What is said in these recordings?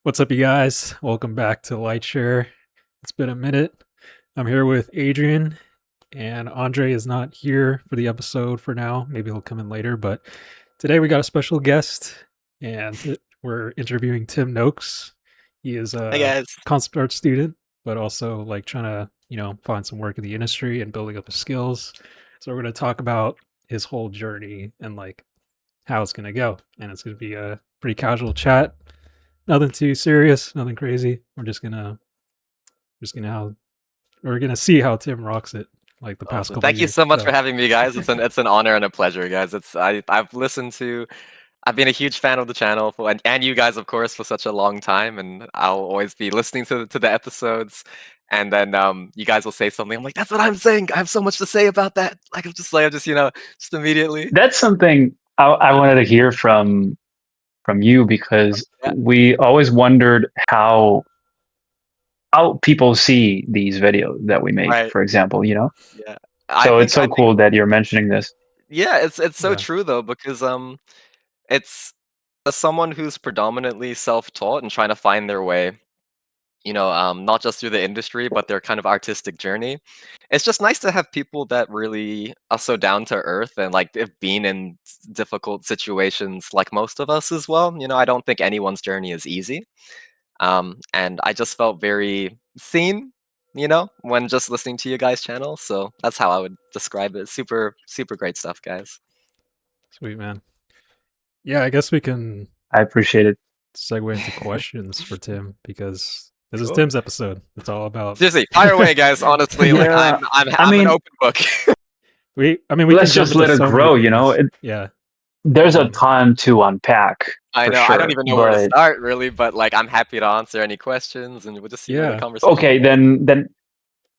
What's up, you guys? Welcome back to Lightshare. It's been a minute. I'm here with Adrian, and Andre is not here for the episode for now. Maybe he'll come in later, but today we got a special guest, and we're interviewing Tim Noakes. He is Hey a guys. concept art student, but also like trying to, find some work in the industry and building up his skills. So we're going to talk about his whole journey and like how it's going to go. And it's going to be a pretty casual chat. Nothing too serious, nothing crazy. We're just gonna we're gonna see how Tim rocks it like the past Awesome. couple Thank you years. so much for So having me, guys. It's an honor and a pleasure, guys. I've been a huge fan of the channel and you guys, of course, for such a long time, and I'll always be listening to the episodes. And then you guys will say something. I'm like, that's what I'm saying. I have so much to say about that. Just immediately. That's something I wanted to hear from you because Yeah, we always wondered how people see these videos that we make, right. for example. Yeah. So it's I so think cool that you're mentioning this. yeah, it's so yeah, true though, because it's as someone who's predominantly self-taught and trying to find their way, not just through the industry, but their kind of artistic journey. It's just nice to have people that really are so down to earth and like have been in difficult situations like most of us as well. I don't think anyone's journey is easy. And I just felt very seen, when just listening to you guys' channel. So that's how I would describe it. Super, super great stuff, guys. sweet man. Yeah, I guess we can I appreciate it. segue into questions for Tim because this is Cool. Tim's episode. It's all about Seriously, fire away, guys. Honestly, like Yeah, I I'm an mean, open book. we can let's jump just into let it so many grow. You know, things. Yeah, there's a and ton to unpack I for know. I don't sure. even know where to But start really, but like I'm happy to answer any questions and we'll just see where the yeah, conversation okay, goes. then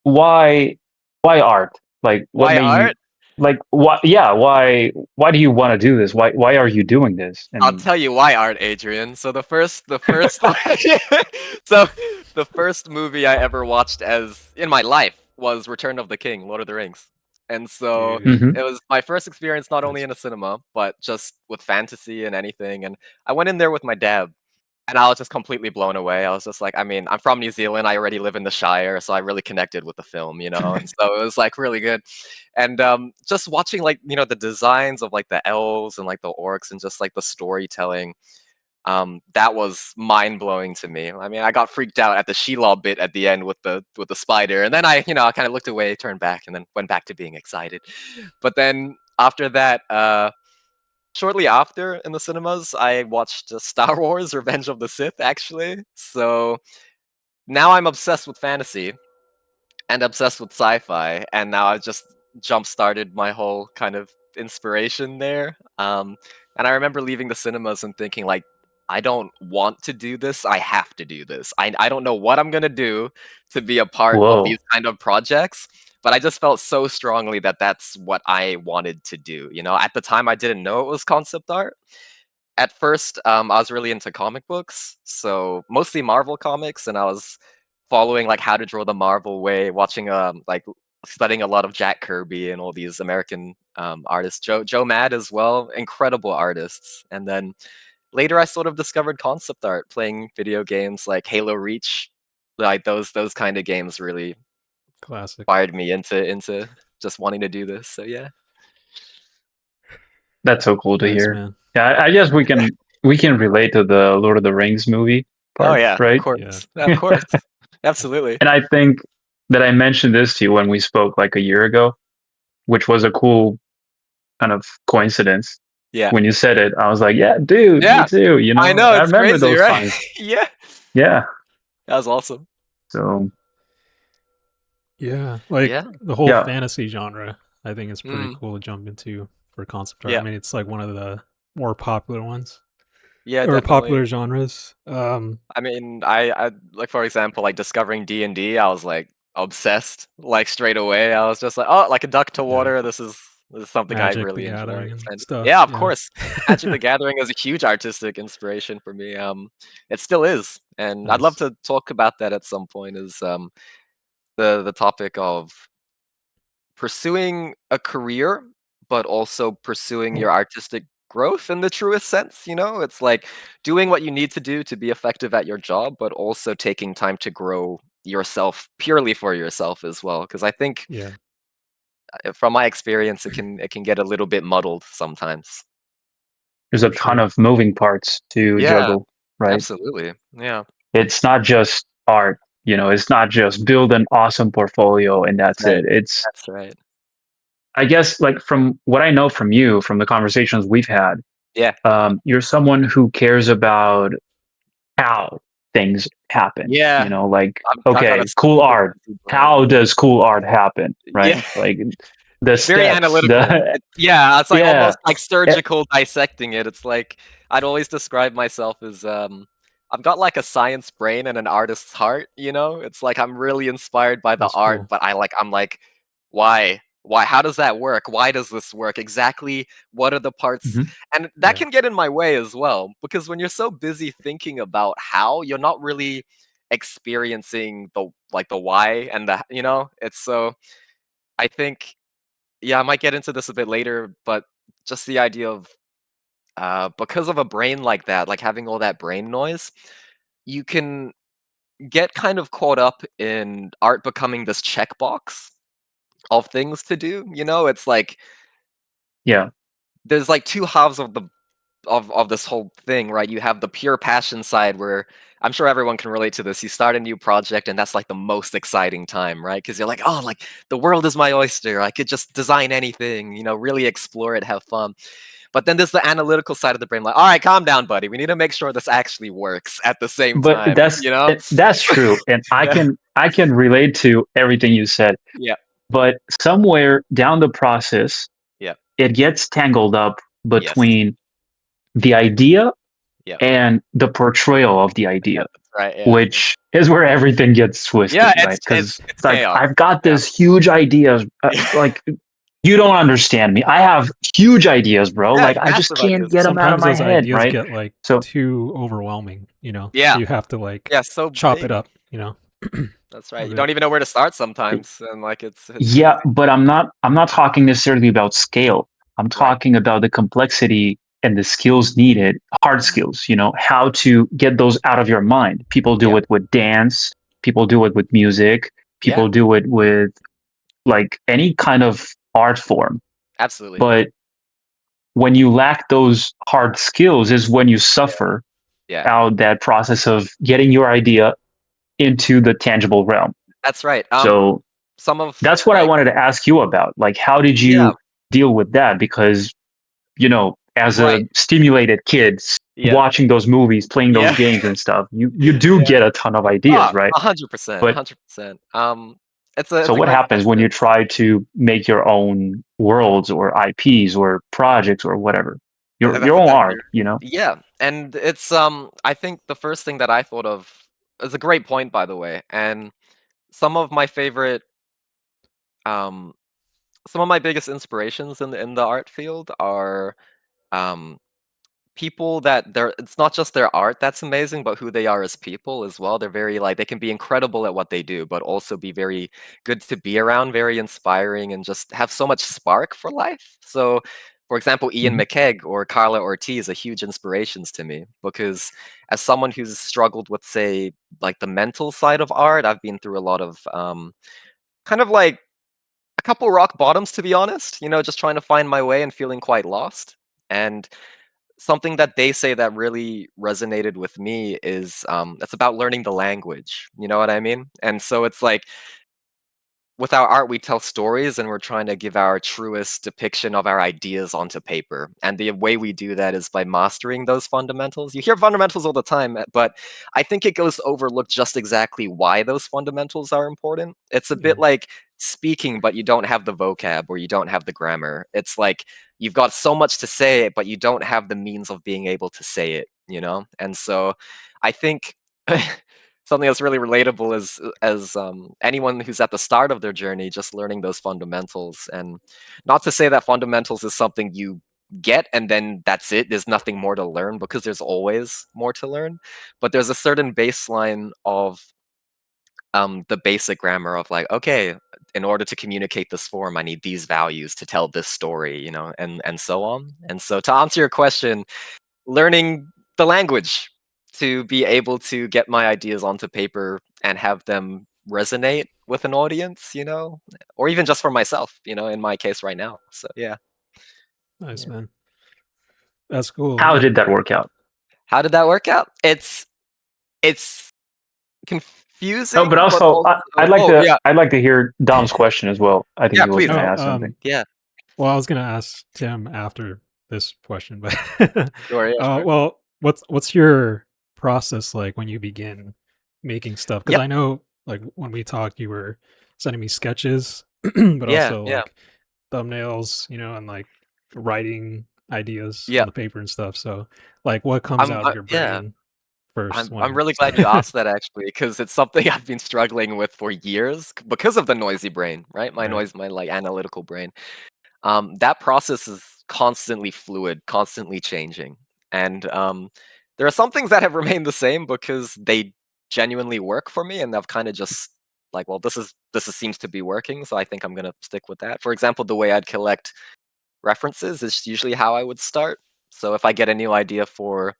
why art? Like, what Why made you art? like what? Yeah, why do you want to do this? Why are you doing this? I'll And tell you why art, Adrian. So the first so the first movie I ever watched as in my life was Return of the King, Lord of the Rings. And so dude, Mhm. it was my first experience not only that's in a cinema, but just with fantasy and anything. And I went in there with my dad. And I was just completely blown away. I was just like, I mean, I'm from New Zealand. I already live in the Shire, so I really connected with the film, and so it was like really good. And just watching like the designs of like the elves and like the orcs and just like the storytelling, that was mind blowing to me. I mean, I got freaked out at the Shelob bit at the end with the spider, and then I kind of looked away, turned back, and then went back to being excited. But then after that, shortly after in the cinemas, I watched Star Wars: Revenge of the Sith, actually. So now I'm obsessed with fantasy and obsessed with sci-fi, and now I've just jump-started my whole kind of inspiration there. And I remember leaving the cinemas and thinking, like, I don't want to do this. I have to do this. I don't know what I'm gonna do to be a part of Whoa. these kind of projects, but I just felt so strongly that that's what I wanted to do. At the time, I didn't know it was concept art. At first, I was really into comic books, so mostly Marvel comics, and I was following like how to draw the Marvel way, watching like studying a lot of Jack Kirby and all these American artists, Joe Mad as well, incredible artists. And then later, I sort of discovered concept art, playing video games like Halo Reach, like those kind of games really classic. fired me into just wanting to do this. So yeah. That's so cool to Nice hear. man. Yeah, I guess we can relate to the Lord of the Rings movie Oh part, yeah, of right? Yeah, course, of course, absolutely. And I think that I mentioned this to you when we spoke like a year ago, which was a cool kind of coincidence. Yeah. When you said it, I was like, "Yeah, dude, me Yeah, too." I know, I it's remember crazy, those right? times. Yeah, Yeah. that was awesome. So yeah. Like Yeah. the whole yeah, fantasy genre, I think is pretty Mm, cool to jump into for concept art. I yeah. mean, it's like one of the more popular ones Yeah, or definitely. popular genres. I mean, I like, for example, like, discovering D&D, I was, like, obsessed, like, straight away. I was just like, "Oh, like a duck to Yeah, water, this is something I Magic the really enjoy." Gathering and And stuff. yeah, of Yeah, course. Magic: The Gathering is a huge artistic inspiration for me, it still is, and I'd love nice. to talk about that at some point, is, the topic of pursuing a career, but also pursuing your artistic growth in the truest sense, you know? It's like doing what you need to do to be effective at your job, but also taking time to grow yourself purely for yourself as well. Because I think Yeah, from my experience, it can get a little bit muddled sometimes. There's a for ton sure. of moving parts to Yeah, juggle, right? absolutely. Yeah, It's not just art, it's not just build an awesome portfolio and that's that's right. it. It's, That's right. I guess, like from what I know from you, from the conversations we've had, Yeah, you're someone who cares about how things happen. yeah. Like, I've got a okay, cool super art. busy brain. How does cool art happen? Yeah. Right? Like the Very steps, analytical. Yeah, it's like yeah. almost like eh, surgical dissecting it. It's like I'd always describe myself as I've got like a science brain and an artist's heart, you know? It's like I'm really inspired by the That's art, cool. but I'm like, why? Why? How does that work? Why does this work? Exactly what are the parts? mhm, And that Yeah, can get in my way as well, because when you're so busy thinking about how, you're not really experiencing the why and the, it's so I think yeah, I might get into this a bit later, but just the idea of because of a brain like that, like having all that brain noise, you can get kind of caught up in art becoming this checkbox of things to do. You know, it's like yeah. there's like two halves of the of this whole thing, right? You have the pure passion side where I'm sure everyone can relate to this. You start a new project and that's like the most exciting time, right? Because you're like, oh, like the world is my oyster. I could just design anything, really explore it, have fun. But then there's the analytical side of the brain, like, all right, calm down, buddy. We need to make sure this actually works at the same But time, you know? that's true, and I Yeah. can I can relate to everything you said. Yeah. But somewhere down the process, Yeah. it gets tangled up Yes. between the idea Yeah. and the portrayal of the Yeah. idea, That's right. Yeah. Yeah. which is where everything gets Yeah. twisted, right? It's Because it's it's it's like chaos. I've got Yeah. this huge idea, like you don't understand me. I have huge ideas, bro. Yeah. Like I just Massive can't ideas. get them out of sometimes my those head, ideas right? get like So too overwhelming, so Yeah. you have to like Yeah. So chop it big. up, That's a right. You bit. don't even know where to start sometimes, and like it's yeah, crazy. but I'm not talking necessarily about scale. I'm Right. talking about the complexity and the skills needed, hard Mhm. skills, how to get those out of your mind. People do Yeah. it with dance, people do it with music, Yeah. people do it with like any kind of art form. Absolutely. But when you lack those hard skills is when you Yeah. suffer Yeah. out that process of getting your idea into the tangible realm. That's right. So Some of that's what I like wanted to ask you about. Like, how did yeah. you deal with that? Because, as a Right. stimulated kid Yeah. watching those movies, playing those Yeah. games and stuff, you do Yeah. get a ton of ideas, Ah, right? 100%, But 100%. It's so a what great happens when you question. try to make your own worlds or IPs or projects or whatever? Your own That art, you're yeah, and it's, I think the first thing that I thought of is a great point, by the way, and some of my favorite, um some of my biggest inspirations in the art field are, um people that they're it's not just their art that's amazing, but who they are as people as well. They're very like they can be incredible at what they do, but also be very good to be around, very inspiring, and just have so much spark for life. So, for example, Ian Mhm. McKegg or Carla Ortiz are huge inspirations to me because as someone who's struggled with, say, like the mental side of art, I've been through a lot of kind of like a couple rock bottoms, to be honest. Just trying to find my way and feeling quite lost. And something that they say that really resonated with me is, it's about learning the language, you know what I mean? And so it's like with our art, we tell stories and we're trying to give our truest depiction of our ideas onto paper. And the way we do that is by mastering those fundamentals. You hear fundamentals all the time, but I think it goes overlooked just exactly why those fundamentals are important. It's a Yeah, bit like speaking, but you don't have the vocab or you don't have the grammar. It's like you've got so much to say, but you don't have the means of being able to say it, you know? And so I think something that's really relatable is as anyone who's at the start of their journey, just learning those fundamentals. And not to say that fundamentals is something you get and then that's it. There's nothing more to learn because there's always more to learn. But there's a certain baseline of the basic grammar of like, okay, in order to communicate this form, I need these values to tell this story, you know, and so on. And so to answer your question, learning the language to be able to get my ideas onto paper and have them resonate with an audience, you know, or even just for myself, you know, in my case right now. So yeah. Nice, Yeah. man. That's cool. How did that work out? How did that work out? It's No, but confusing, but also also I'd yeah. like to hear Dom's question as well. I think Yeah, he was please. going to Oh, ask something. Yeah. well, I was gonna ask Tim after this question, but Sure, yeah, sure. well, what's your process like when you begin making stuff? Because Yep. I know, like when we talked, you were sending me sketches, but Yeah, also yeah. like thumbnails, you know, and like writing ideas on Yep. the paper and stuff. So, like, what comes out of your Yeah. brain first I'm when really glad you asked that actually, because it's something I've been struggling with for years because of the noisy brain, right? right? My like analytical brain. That process is constantly fluid, constantly changing, and there are some things that have remained the same because they genuinely work for me, and I've kind of just like, well, seems to be working, so I think I'm gonna stick with that. For example, the way I'd collect references is usually how I would start. So if I get a new idea for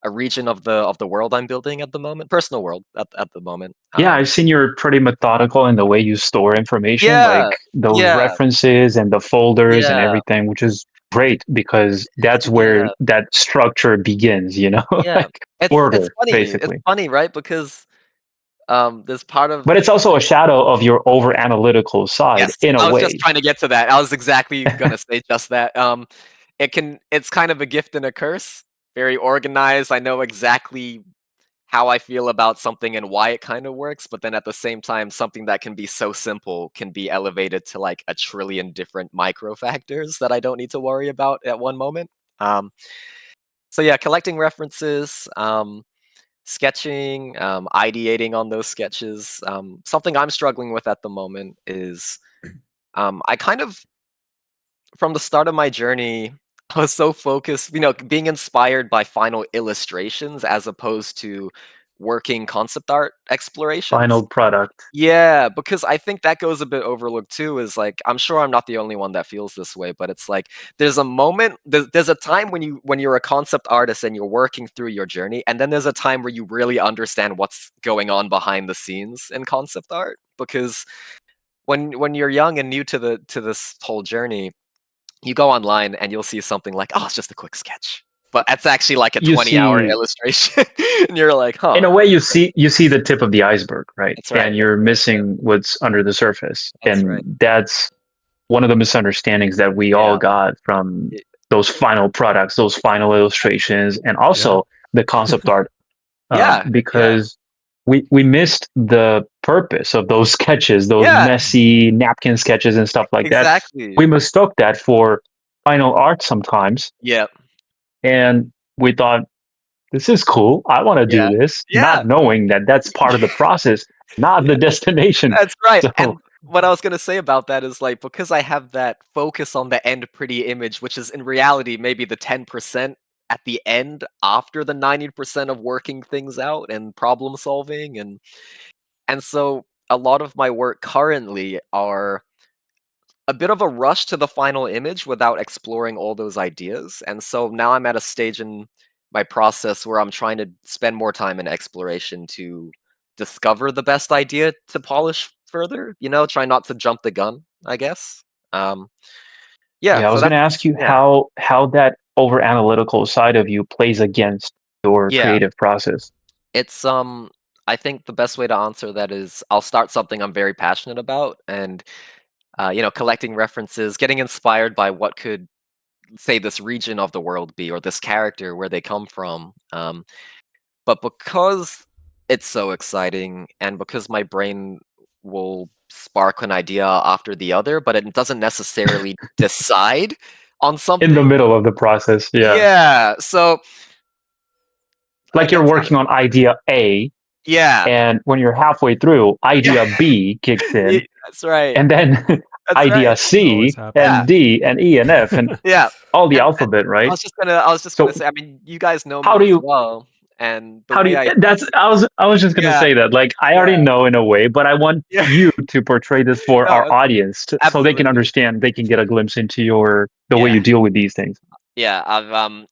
a region of the world I'm building at the moment, personal world at the moment. Yeah, I've seen you're pretty methodical in the way you store information, like Yeah, those yeah, references and the folders and yeah, everything, which is great because that's where yeah, that structure begins, you know, yeah. like order, It's basically. funny, right? Because there's part of But it's also a shadow of your over analytical side yes, in a I was just way. trying to get to that. I was exactly gonna say just that. It's kind of a gift and a curse. Very organized. I know exactly how I feel about something and why it kind of works, but then at the same time, something that can be so simple can be elevated to like a trillion different micro factors that I don't need to worry about at one moment. Um, so yeah, collecting references, sketching, ideating on those sketches. Something I'm struggling with at the moment is I kind of from the start of my journey, I was so focused, you know, being inspired by final illustrations as opposed to working concept art explorations. Final product. Yeah, because I think that goes a bit overlooked too. Is like I'm sure I'm not the only one that feels this way, but it's like there's a moment, there's a time when you're a concept artist and you're working through your journey, and then there's a time where you really understand what's going on behind the scenes in concept art. Because when you're young and new to the to this whole journey, you go online and you'll see something like, "Oh, it's just a quick sketch." But that's actually like a You 20-hour see, illustration. And you're like, in "Huh, a way, you see the tip of the iceberg, right? that's right, And that's you're right, yeah, missing what's under the surface. that's And right." that's one of the misunderstandings that we all Yeah. got from Y those final products, those final illustrations, and Yeah. also the concept art, Yeah, yeah, because we missed the purpose of those sketches, those yeah, messy napkin sketches and stuff like that. exactly. We mistook that for final art sometimes, Yep, and we thought this is cool. I want to yeah, do this, yeah. not knowing that that's part of the process, not the Yeah, destination. that's right, So and what I was gonna say about that is, like, because I have that focus on the end pretty image, which is in reality maybe the 10% at the end after the 90% of working things out and problem solving, and so a lot of my work currently are a bit of a rush to the final image without exploring all those ideas. And so now I'm at a stage in my process where I'm trying to spend more time in exploration to discover the best idea to polish further, you know, try not to jump the gun, I guess. Um, yeah, yeah, I so was going that's, to ask you yeah, how that over analytical side of you plays against your yeah. creative process. It's, I think the best way to answer that is I'll start something I'm very passionate about and, you know, collecting references, getting inspired by what could say this region of the world be or this character where they come from, but because it's so exciting and because my brain will spark an idea after the other but it doesn't necessarily decide on In the something. middle of the process, yeah. Yeah, so Like an you're example. working on idea A, Yeah. and when you're halfway through, Yeah. idea B kicks in, That's right, and then that's right. idea It always C Yeah, and happens. D and E and F and yeah, all the and alphabet, right? I was just gonna So say, I mean, you guys know how me do as you well, And the How do way you? I That's I was just gonna yeah, say that. Like I already yeah, know in a way, but I want yeah. you to portray this for No, our audience so they can absolutely. understand. They can get a glimpse into the way you Yeah, deal with these things. yeah. I've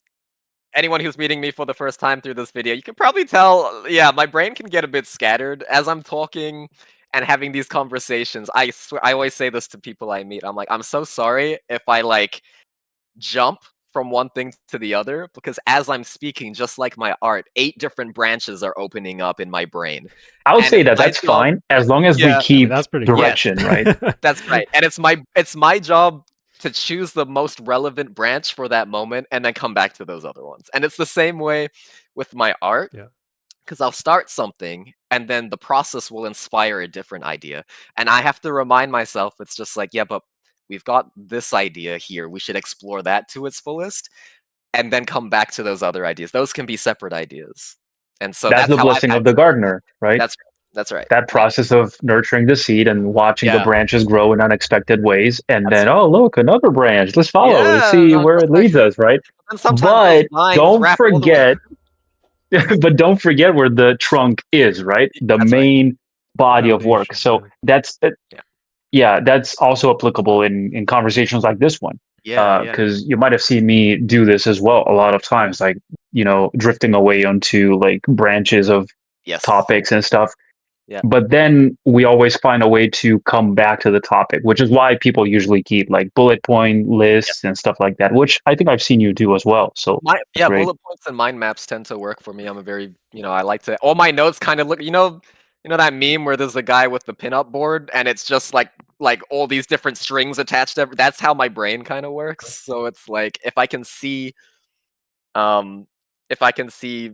anyone who's meeting me for the first time through this video, you can probably tell, yeah, my brain can get a bit scattered as I'm talking and having these conversations. I swear, I always say this to people I meet. I'm like, I'm so sorry if I like jump from one thing to the other because as I'm speaking, just like my art, 8 different branches are opening up in my brain. I would And say it's that my that's job, fine as long as we yeah, I mean, keep that's pretty good. yes, direction, right? that's right. And it's my job to choose the most relevant branch for that moment and then come back to those other ones. And it's the same way with my art Yeah. because I'll start something and then the process will inspire a different idea. And I have to remind myself, it's just like, yeah, but we've got this idea here. We should explore that to its fullest and then come back to those other ideas. Those can be separate ideas. And so That's that's the how I've blessing had of the to. gardener, right? That's right. That's right. That Yeah. process of nurturing the seed and watching the Yeah. branches grow in unexpected ways, and That's then, right. oh, look, another branch. Let's follow. Let's Yeah. see No, where just it like, leads us, right? and sometimes those But lines don't wrap all the way. forget, but don't forget where the trunk is, right? The That's right. main The body of work. foundation. So Yeah. Yeah. yeah, that's also applicable in conversations like this one. Yeah. Yeah. Because you might have seen me do this as well a lot of Mhm. times, like, drifting away onto like branches of Yes. topics and stuff. Yeah. But then we always find a way to come back to the topic, which is why people usually keep like bullet point lists and stuff like that, which I think I've seen you do as well. So My that's yeah, great. bullet points and mind maps tend to work for me. I'm a very, I like to all my notes kind of look, that meme where there's a guy with the pinup board and it's just like all these different strings attached to that's how my brain kind of works. So it's like um if I can see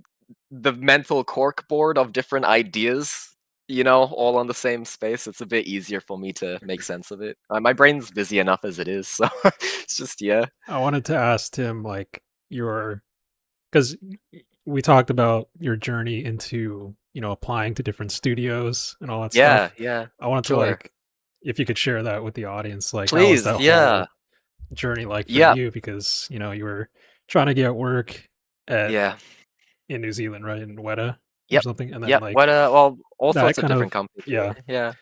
the mental cork board of different ideas, all on the same space, it's a bit easier for me to make sense of it. My brain's busy enough as it is, so it's just yeah. I wanted to ask Tim, like, because we talked about your journey into, applying to different studios and all that Yeah, stuff. yeah. I wanted to, Sure. like, if you could share that with the audience, like, how was Please, that yeah. whole journey like for Yeah, you? Because, you were trying to get work at yeah. in New Zealand, right? In Weta or Yep, something. And then yep. What, like well, all that sorts of kind of different companies, yeah, really. Yeah.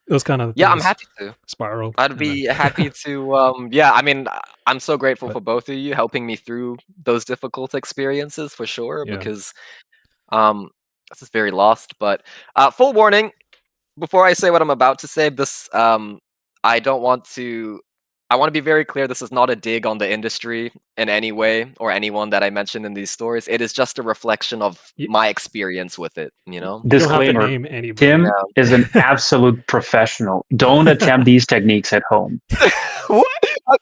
those kind of Yeah, I'm things happy to. spiraled I'd and then be happy to, yeah, I mean, I'm so grateful but for both of you helping me through those difficult experiences for sure yeah. because, this is very lost, but, full warning, before I say what I'm about to say, I don't want to. I want to be very clear. This is not a dig on the industry in any way or anyone that I mentioned in these stories. It is just a reflection of You, my experience with it. You know. you don't have to Disclaimer: name anybody. Tim Yeah. is an absolute professional. Don't attempt these techniques at home. What?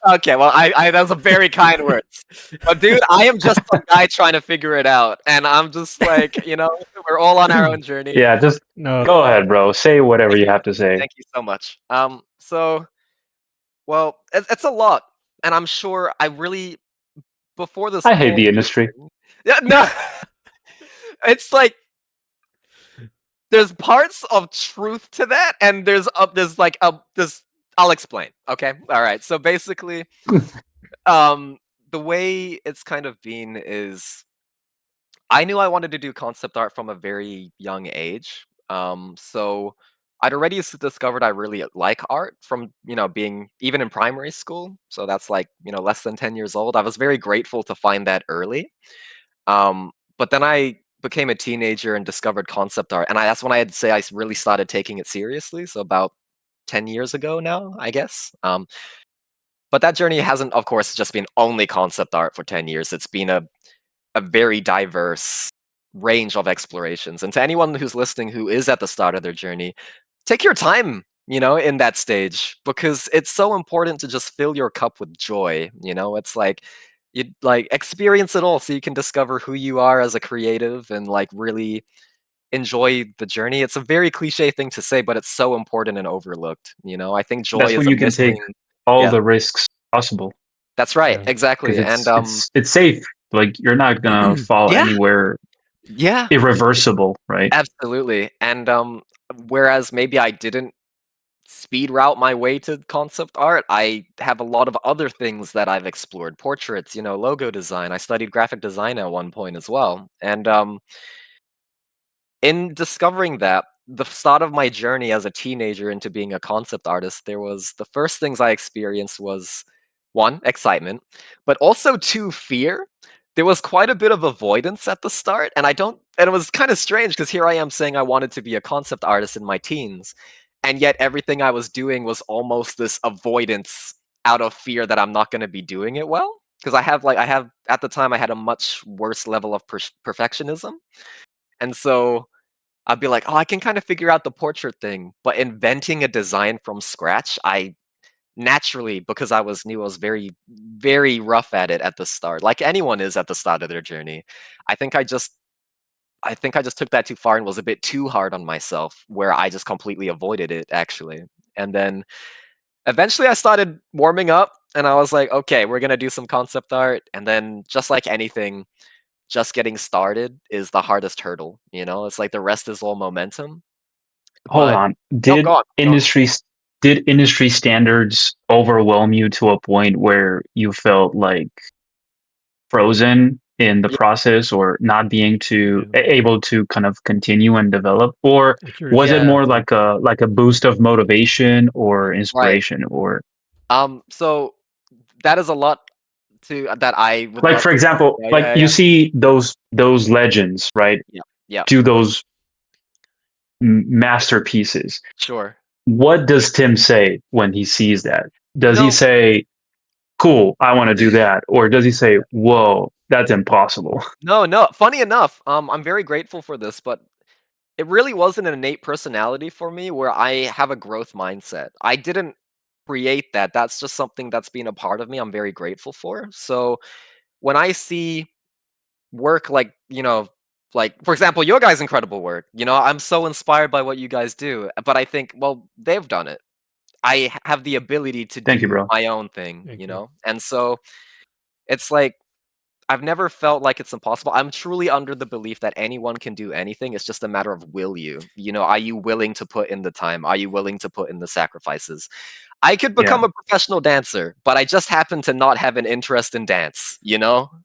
Okay. Well, I that's a very kind words. But dude, I am just some guy trying to figure it out, and I'm just like, we're all on our own journey. Yeah, just No, go ahead, bro. Say whatever Thank you you. have to say. Thank you so much. Well, it's a lot, and I'm sure I really before this I hate whole the industry. thing yeah, no, it's like there's parts of truth to that, and there's like a this. I'll explain. Okay, all right. So basically, um, the way it's kind of been is I knew I wanted to do concept art from a very young age. So I'd already discovered I really like art from, being even in primary school. So that's like, less than 10 years old. I was very grateful to find that early. But then I became a teenager and discovered concept art. And that's when I'd say really started taking it seriously. So about 10 years ago now, I guess. But that journey hasn't, of course, just been only concept art for 10 years. It's been a very diverse range of explorations. And to anyone who's listening who is at the start of their journey, take your time, in that stage because it's so important to just fill your cup with joy. It's like you like experience it all so you can discover who you are as a creative and like really enjoy the journey. It's a very cliche thing to say, but it's so important and overlooked. I think joy That's is when a you can take missing. all Yeah, the risks possible that's right. Yeah. because Exactly. And it's safe. Like you're not gonna fall yeah, anywhere yeah. irreversible, right? Absolutely, and, whereas maybe I didn't speed route my way to concept art, I have a lot of other things that I've explored. Portraits, logo design. I studied graphic design at one point as well, and, in discovering that, the start of my journey as a teenager into being a concept artist, there was the first things I experienced was, 1, excitement, but also 2, fear. There was quite a bit of avoidance at the start, and it was kinda strange because here I am saying I wanted to be a concept artist in my teens, and yet everything I was doing was almost this avoidance out of fear that I'm not gonna be doing it well. Because I have at the time, I had a much worse level of perfectionism, and so I'd be like, "Oh, I can kinda figure out the portrait thing," but inventing a design from scratch, I naturally, because I was new, I was very, very rough at it at the start, like anyone is at the start of their journey. I think I just I think I just took that too far and was a bit too hard on myself, where I just completely avoided it, actually. And then eventually I started warming up, and I was like, "Okay, we're gonna do some concept art," and then just like anything, just getting started is the hardest hurdle, you know? It's like the rest is all momentum, Hold but on. no, go on, go on. Did industry standards overwhelm you to a point where you felt like frozen in the Yeah, process or not being Yeah. able to kind of continue and develop, or Like you're was it yeah, more like like a boost of motivation or right. inspiration, or So that is a lot to that I would like, love for to talk example, about. like Yeah, you yeah, see those legends, right, yeah, yeah, do those masterpieces. sure. What does Tim say when he sees that? You Does he know, say, "Cool, I want to do that," or does he say, "Whoa, that's impossible"? no, no. Funny enough, I'm very grateful for this, but it really wasn't an innate personality for me where I have a growth mindset. I didn't create that. That's just something that's been a part of me. I'm very grateful for. So when I see work like, like for example, your guys' incredible work, I'm so inspired by what you guys do. But I think, well, they've done it. Have the ability to Thank you, do bro. my own thing, thank you. And so it's like I've never felt like it's impossible. I'm truly under the belief that anyone can do anything. It's just a matter of will you. Are you willing to put in the time? Are you willing to put in the sacrifices? I could Yeah, become a professional dancer, but I just happen to not have an interest in dance?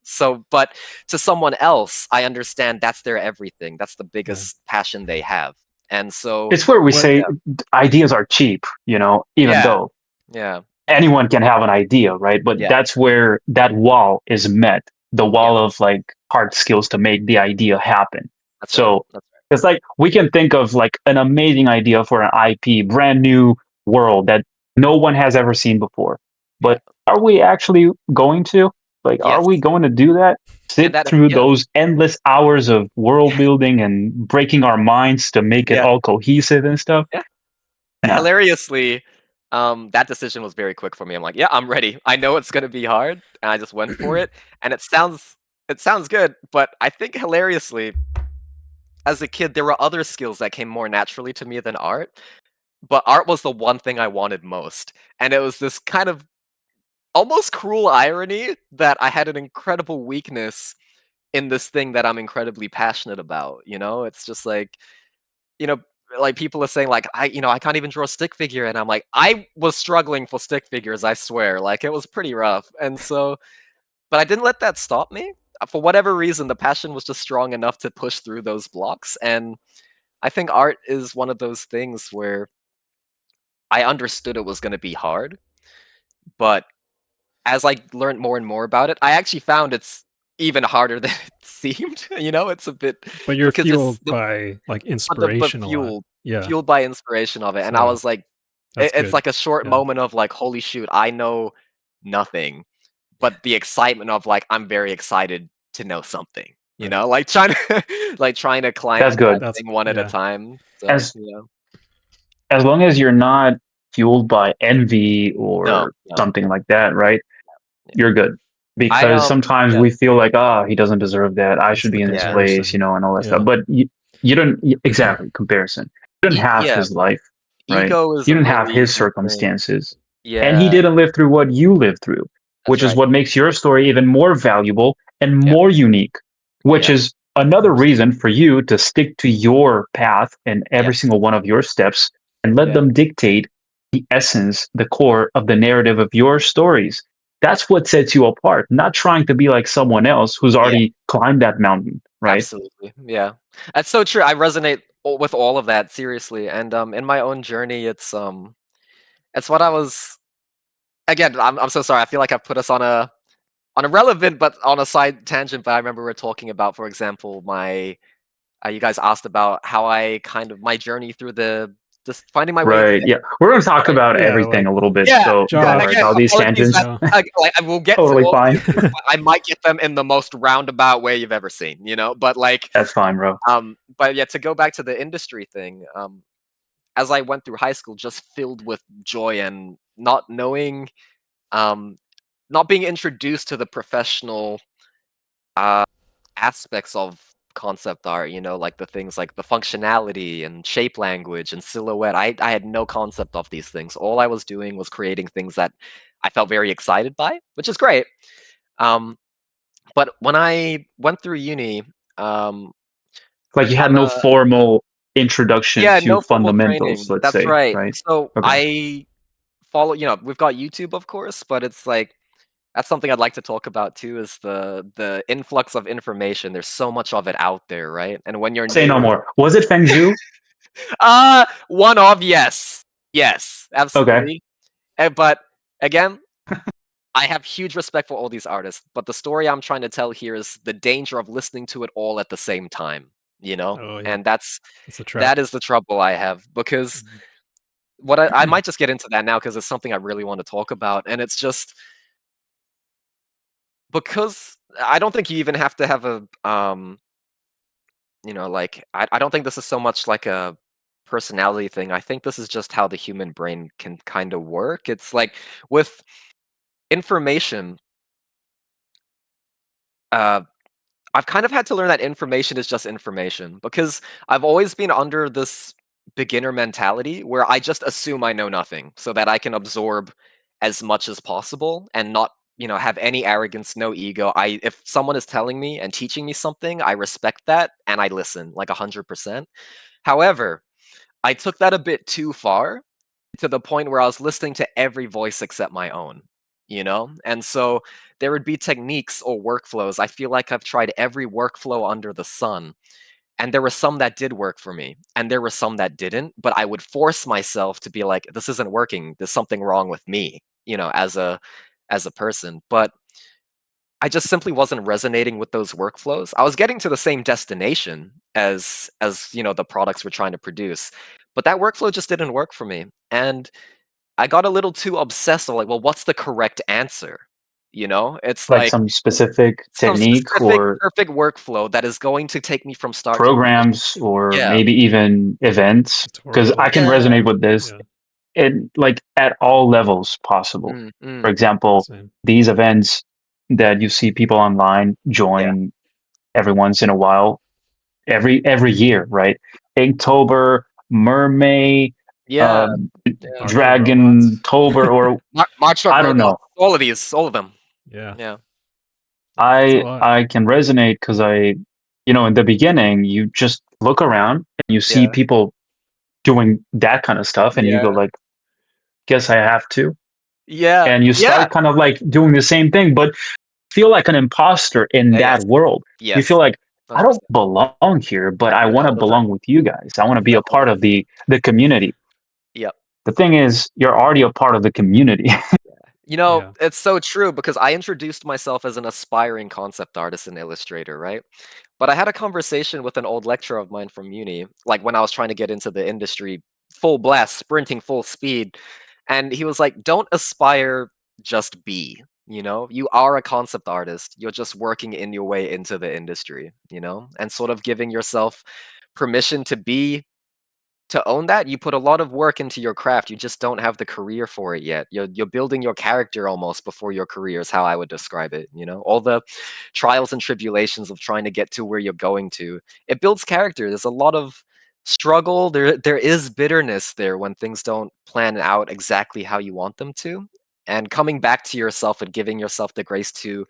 So, but to someone else, I understand that's their everything. That's the Yeah. biggest passion they have. And so, it's where we What say yeah, ideas are cheap, even yeah, though yeah, anyone can have an idea, right? But yeah, that's where that wall is met, the yeah, wall of like hard skills to make the idea happen. that's right. So That's right. it's like we can think of like an amazing idea for an IP, brand new world that no one has ever seen before. Yeah. But are we actually going to? Like, are Yes. we going to do that? And Sit that, through yeah, those endless hours of world building and breaking our minds to make it yeah, all cohesive and stuff? yeah. No. Hilariously, that decision was very quick for me. I'm like, "Yeah, I'm ready. I know it's gonna be hard," and I just went for it, and it sounds good, but I think hilariously, as a kid, there were other skills that came more naturally to me than art, but art was the one thing I wanted most, and it was this kind of almost cruel irony that I had an incredible weakness in this thing that I'm incredibly passionate about? It's just like, you know, like people are saying like I can't even draw a stick figure, and I'm like, I was struggling for stick figures, I swear. Like it was pretty rough. And so, but I didn't let that stop me. For whatever reason, the passion was just strong enough to push through those blocks. And I think art is one of those things where I understood it was going to be hard, but as I learned more and more about it, I actually found it's even harder than it seemed. It's a bit but you're because it's fueled by like but inspiration a lot. fueled Yeah. fueled by inspiration of it, and I So was like, that's it's good. like a short Yeah. moment of like, "Holy shoot, I know nothing," but the excitement of like, I'm very excited to know something, Right. like trying to like trying to That's climb that good. That's thing one at a yeah. time. So, As as long as you're not fueled by envy no, or no, something like that, right? yeah. You're good. I, Because sometimes yeah, we feel like, ah, he doesn't deserve that. I It's should the be in his yeah, place, comparison. and all that stuff. Yeah. But you don't exactly comparison. You don't have yeah, his life, right? ego is You a don't have really his big thing. circumstances, and he Yeah, didn't live through what you lived through, that's which is right. what makes your story even more valuable and Yeah, more unique. Which yeah, is another reason Absolutely. for you to stick to your path and every yes, single one of your steps, and let yeah, them dictate the essence, the core of the narrative of your stories. that's That's what sets you apart, not trying to be like someone else who's yeah, already climbed that mountain, right? Absolutely, yeah. That's so true. I resonate with all of that, seriously, and, in my own journey, it's what I was again, I'm so sorry, I feel like I've put us on a relevant but on a side tangent, but I remember we were talking about, for example, my you guys asked about how I kind of my journey through the just finding my way into Right. the Yeah. We're going to talk right? about Yeah, everything like a little bit. Yeah, So yeah, don't and worry jobs, again, about these apologies tangents. that yeah. like, I will get to Totally all of these fine. things, but I might get them in the most roundabout way you've ever seen, you know? But, like, That's fine, bro. but yeah, to go back to the industry thing, as I went through high school just filled with joy and not knowing, um, not being introduced to the professional, uh, aspects of concept art, you know, like the things like the functionality and shape language and silhouette. I had no concept of these things. All I was doing was creating things that I felt very excited by, which is great. Um, but when I went through uni, um, Like you at had no a formal introduction yeah, to no formal fundamentals, training. let's That's say, right. right? So Okay. I follow, we've got YouTube, of course, but it's like that's something I'd like to talk about too is the influx of information. There's so much of it out there, right? And when you're Say no new, more. Was it Feng Zhu? one of yes. Yes, Okay. absolutely. But again, I have huge respect for all these artists, but the story I'm trying to tell here is the danger of listening to it all at the same time, you know? Oh, yeah. And It's a trap. that is the trouble I have because Mhm. what I might just get into that now because it's something I really want to talk about, and it's just because I don't think you even have to have a like I don't think this is so much like a personality thing. I think this is just how the human brain can kind of work. It's like with information, uh I've kind of had to learn that information is just information because I've always been under this beginner mentality where I just assume I know nothing so that I can absorb as much as possible and not, have any arrogance, no ego. If someone is telling me and teaching me something, I respect that and I listen like 100%. However, I took that a bit too far to the point where I was listening to every voice except my own, you know? And so there would be techniques or workflows. I feel like I've tried every workflow under the sun, and there were some that did work for me, and there were some that didn't, but I would force myself to be like, this isn't working. There's something wrong with me, as a person. But I just simply wasn't resonating with those workflows. I was getting to the same destination as the products we're trying to produce, but that workflow just didn't work for me. And I got a little too obsessed with like, well, what's the correct answer? It's Like like some specific some technique specific or perfect worklow that is going to take me from start to finish. programs or Yeah. maybe even events, because I Tutorials. can Yeah. resonate with this Yeah. in like at all levels possible. Mm, For mm, example, Same. these events that you see people online yeah. join every once in a while, every year, right? Inktober, Mermaid, Yeah. um, Yeah. March for Dragon robots. Tober, or March of I don't Robots. know. All of these, all of them. Yeah. Yeah. It's a I lot. I can resonate because in the beginning, you just look around and you see Yeah. people doing that kind of stuff, and you go Yeah. like, "Guess I have to," Yeah. and you Yeah. start kind of like doing the same thing, but feel like an imposter in Yes. that world. You feel Yes. like I don't 100%. belong here, but I Yeah, want to all the time. belong with you guys. I want to be a part Definitely. of the community. Yep. The thing is, you're already a part of the community. Yeah. It's so true because I introduced myself as an aspiring concept artist and illustrator, right? But I had a conversation with an old lecturer of mine from uni, like when I was trying to get into the industry, full blast, sprinting full speed. And he was like, don't aspire, just be. You are a concept artist. You're just working in your way into the industry, and sort of giving yourself permission to own that. You put a lot of work into your craft. You just don't have the career for it yet. You're building your character almost before your career is how I would describe it. All the trials and tribulations of trying to get to where you're going to. It builds character. There's a lot of struggle. There is bitterness there when things don't plan out exactly how you want them to. And coming back to yourself and giving yourself the grace to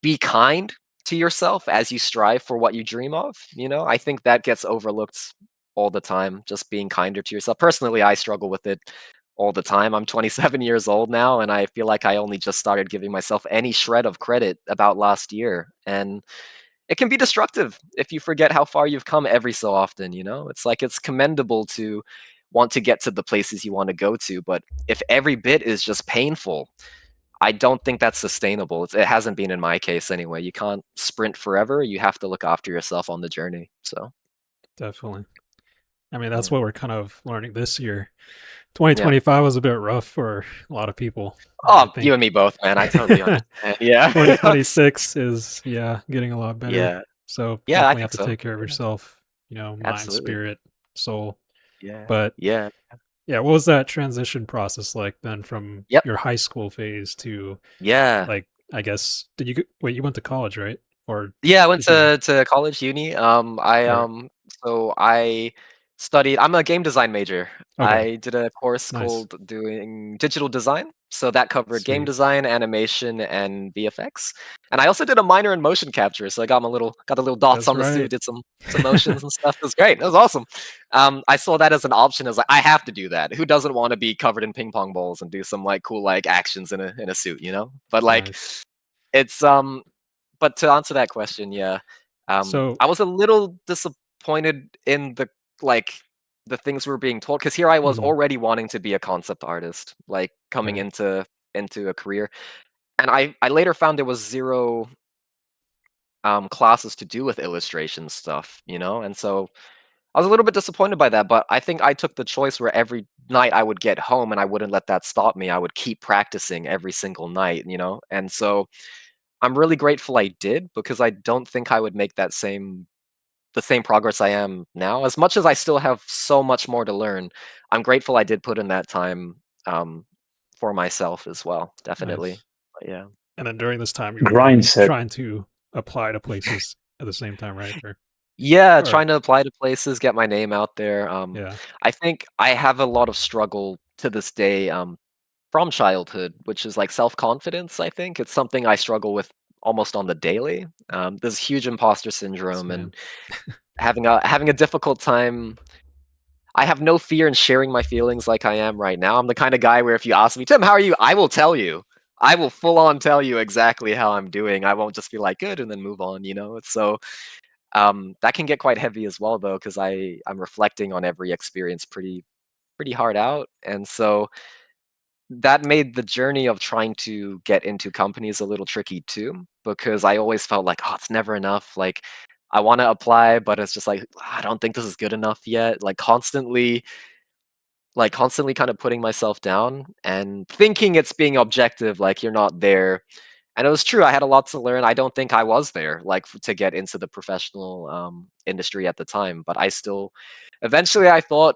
be kind to yourself as you strive for what you dream of. I think that gets overlooked all the time, just being kinder to yourself. Personally, I struggle with it all the time. I'm 27 years old now, and I feel like I only just started giving myself any shred of credit about last year. And it can be destructive if you forget how far you've come every so often, you know? It's like it's commendable to want to get to the places you want to go to, but if every bit is just painful, I don't think that's sustainable. It hasn't been in my case anyway. You can't sprint forever. You have to look after yourself on the journey. So, Definitely. I mean, that's yeah. what we're kind of learning this year. Yeah. 2025 was a bit rough for a lot of people. I Oh, you think and me both, man. I totally understand. Yeah. 2026 is, yeah, getting a lot better. Yeah. So Yeah, I definitely have think to so. take care of Yeah. yourself, you know, mind, Absolutely. spirit, soul. Yeah. But Yeah. yeah, what was that transition process like then from Yep. your high school phase to, Yeah. like, I guess, wait, you went to college, right? Or Yeah, I went did you, to college, uni. or, So I studied. I'm a game design major. okay, I did a course nice, called doing digital design. So that covered game sweet. design, animation, and VFX. And I also did a minor in motion capture. So I got the little dots That's on the right. suit, did some motions and stuff. It was great. It was awesome. I saw that as an option. As like I have to do that. Who doesn't want to be covered in ping pong balls and do some like cool like actions in a suit, you know? But like Nice. it's but to answer that question, yeah, So, I was a little disappointed in like the things we were being told because here I was mhm, already wanting to be a concept artist, like coming right. into a career, and I later found there was zero classes to do with illustration stuff, you know, and so I was a little bit disappointed by that. But I think I took the choice where every night I would get home and I wouldn't let that stop me. I would keep practicing every single night, you know, and so I'm really grateful I did because I don't think I would make the same progress I am now. As much as I still have so much more to learn, I'm grateful I did put in that time um, for myself as well. Definitely. Nice. But yeah. And then during this time, you were Grind probably set. trying to apply to places at the same time, right? Yeah, Or trying to apply to places, get my name out there. yeah, I think I have a lot of struggle to this day from childhood, which is like self-confidence. I think it's something I struggle with almost on the daily. There's huge imposter syndrome same. and having a difficult time. I have no fear in sharing my feelings like I am right now. I'm the kind of guy where if you ask me, Tim, how are you? I will tell you. I will full on tell you exactly how I'm doing. I won't just be like good and then move on, you know? It's so that can get quite heavy as well though, because I'm reflecting on every experience pretty hard out. And so that made the journey of trying to get into companies a little tricky too, because I always felt like, oh, it's never enough. Like, I want to apply, but it's just like, I don't think this is good enough yet. Like constantly kind of putting myself down and thinking it's being objective, like you're not there. And it was true. I had a lot to learn. I don't think I was there, like to get into the professional industry at the time, but I still, eventually, I thought,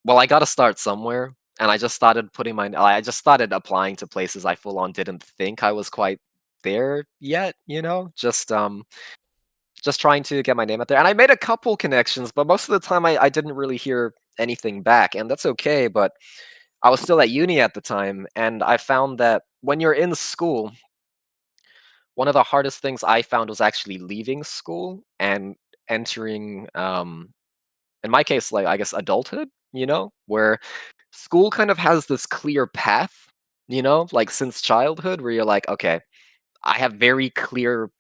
well, I gotta start somewhere, and I just started applying to places I full on didn't think I was quite there yet, you know? Just trying to get my name out there, and I made a couple connections, but most of the time I didn't really hear anything back, and that's okay, but I was still at uni at the time, and I found that when you're in school, one of the hardest things I found was actually leaving school and entering, in my case, like, I guess, adulthood, you know? Where school kind of has this clear path, you know, like since childhood, where you're like, okay, I have very clear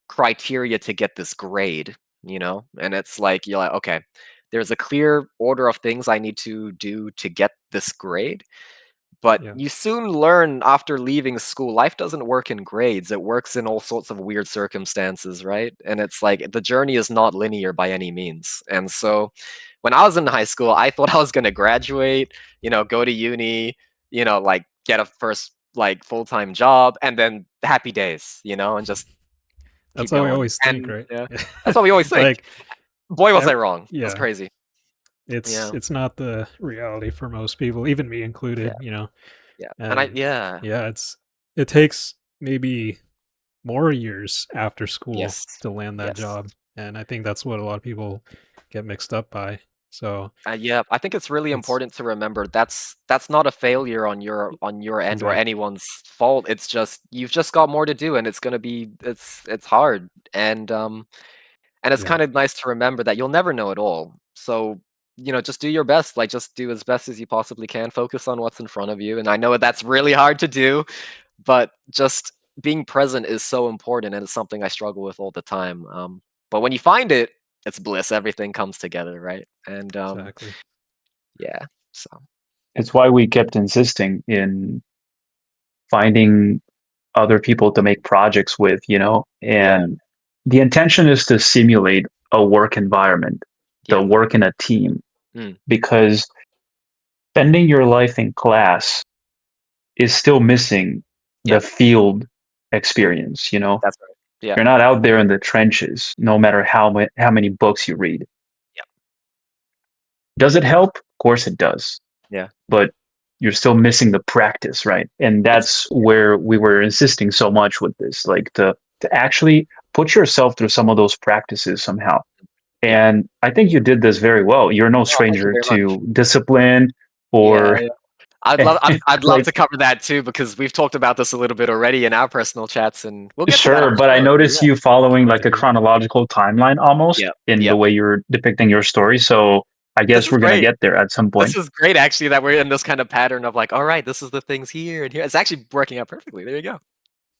criteria to get this grade, you know, and it's like, you're like, okay, there's a clear order of things I need to do to get this grade. But Yeah. you soon learn after leaving school, life doesn't work in grades. It works in all sorts of weird circumstances, right? And it's like the journey is not linear by any means. And so when I was in high school, I thought I was going to graduate, you know, go to uni, you know, like get a first like full-time job and then happy days, you know, and just That's keep how we going. always think, And right? yeah, that's what we always think. Like, Boy, was I ev wrong. That's yeah, crazy. Yeah. it's not the reality for most people, even me Yeah. included, you know? Yeah. And And yeah. yeah, it takes maybe more years after school Yes. to land that Yes. job, and I think that's what a lot of people get mixed up by. So, Yeah, I think it's really it's important to remember that's not a failure on your end or exactly. anyone's fault. It's just you've just got more to do, and it's gonna be it's hard, and it's Yeah. kind of nice to remember that you'll never know it all. So you know, just do your best. Like, just do as best as you possibly can. Focus on what's in front of you, and I know that's really hard to do, but just being present is so important, and it's something I struggle with all the time. But when you find it, it's bliss. Everything comes together, right? And Exactly. yeah, so It's why we kept insisting in finding other people to make projects with, yeah, and the intention is to simulate a work environment, to yeah, work in a team, mm, because spending your life in class is still missing yeah, the field experience. that's right. Yeah, You're not out there in the trenches, no matter how many books you read. yeah, Does it help? Of course it does. yeah. But you're still missing the practice, right? And It's that's where we were insisting so much with this, like to actually put yourself through some of those practices somehow. yeah. And I think you did this very well. You're no Oh, thank you stranger very much. to discipline Yeah, or yeah. I'd love like to cover that too because we've talked about this a little bit already in our personal chats, and we'll get to that, I'm sure, but I sure. But noticed yeah, you following Can't like a wait. chronological timeline almost yeah, in yeah. the way you're depicting your story. So I This guess is we're gonna great. get there at some This point. is great actually that we're in this kind of pattern of like, all right, this is the things here and here. It's actually working out perfectly. There you go.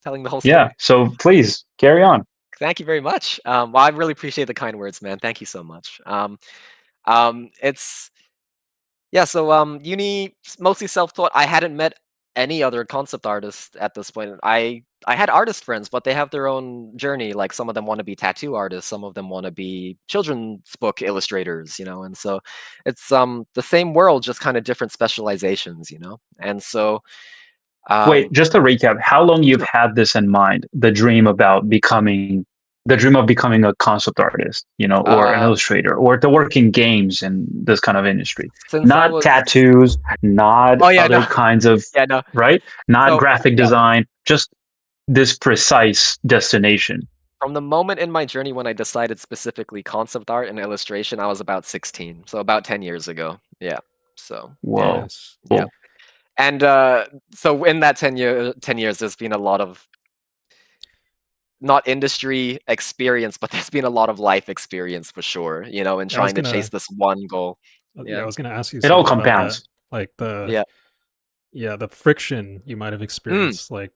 Telling the whole Yeah. story. So please carry on. Thank you very much. Well, I really appreciate the kind words, man. Thank you so much. It's Yeah, so uni mostly self-taught. I hadn't met any other concept artists at this point. I had artist friends, but they have their own journey. Like some of them want to be tattoo artists, some of them want to be children's book illustrators, and so it's the same world, just kind of different specializations. And so Wait, um just to recap, how long you've sure. had this in mind, the dream of becoming a concept artist, or an Uh illustrator, or to work in games in this kind of industry. since I Not was tattoos, not Oh yeah, no. other kinds of, Yeah, no. right? Not So graphic yeah. design, just this precise destination. From the moment in my journey when I decided specifically concept art and illustration, I was about 16, so about 10 years ago. Yeah. So, yeah. Whoa. Nice. Yeah. Cool. And, so in that 10 years, there's been a lot of not industry experience, but there's been a lot of life experience for sure, in Yeah, I was trying to chase gonna this one goal. yeah, Yeah. I was gonna ask you It all something about that. compounds. Like Yeah. the friction you might have Mm, experienced like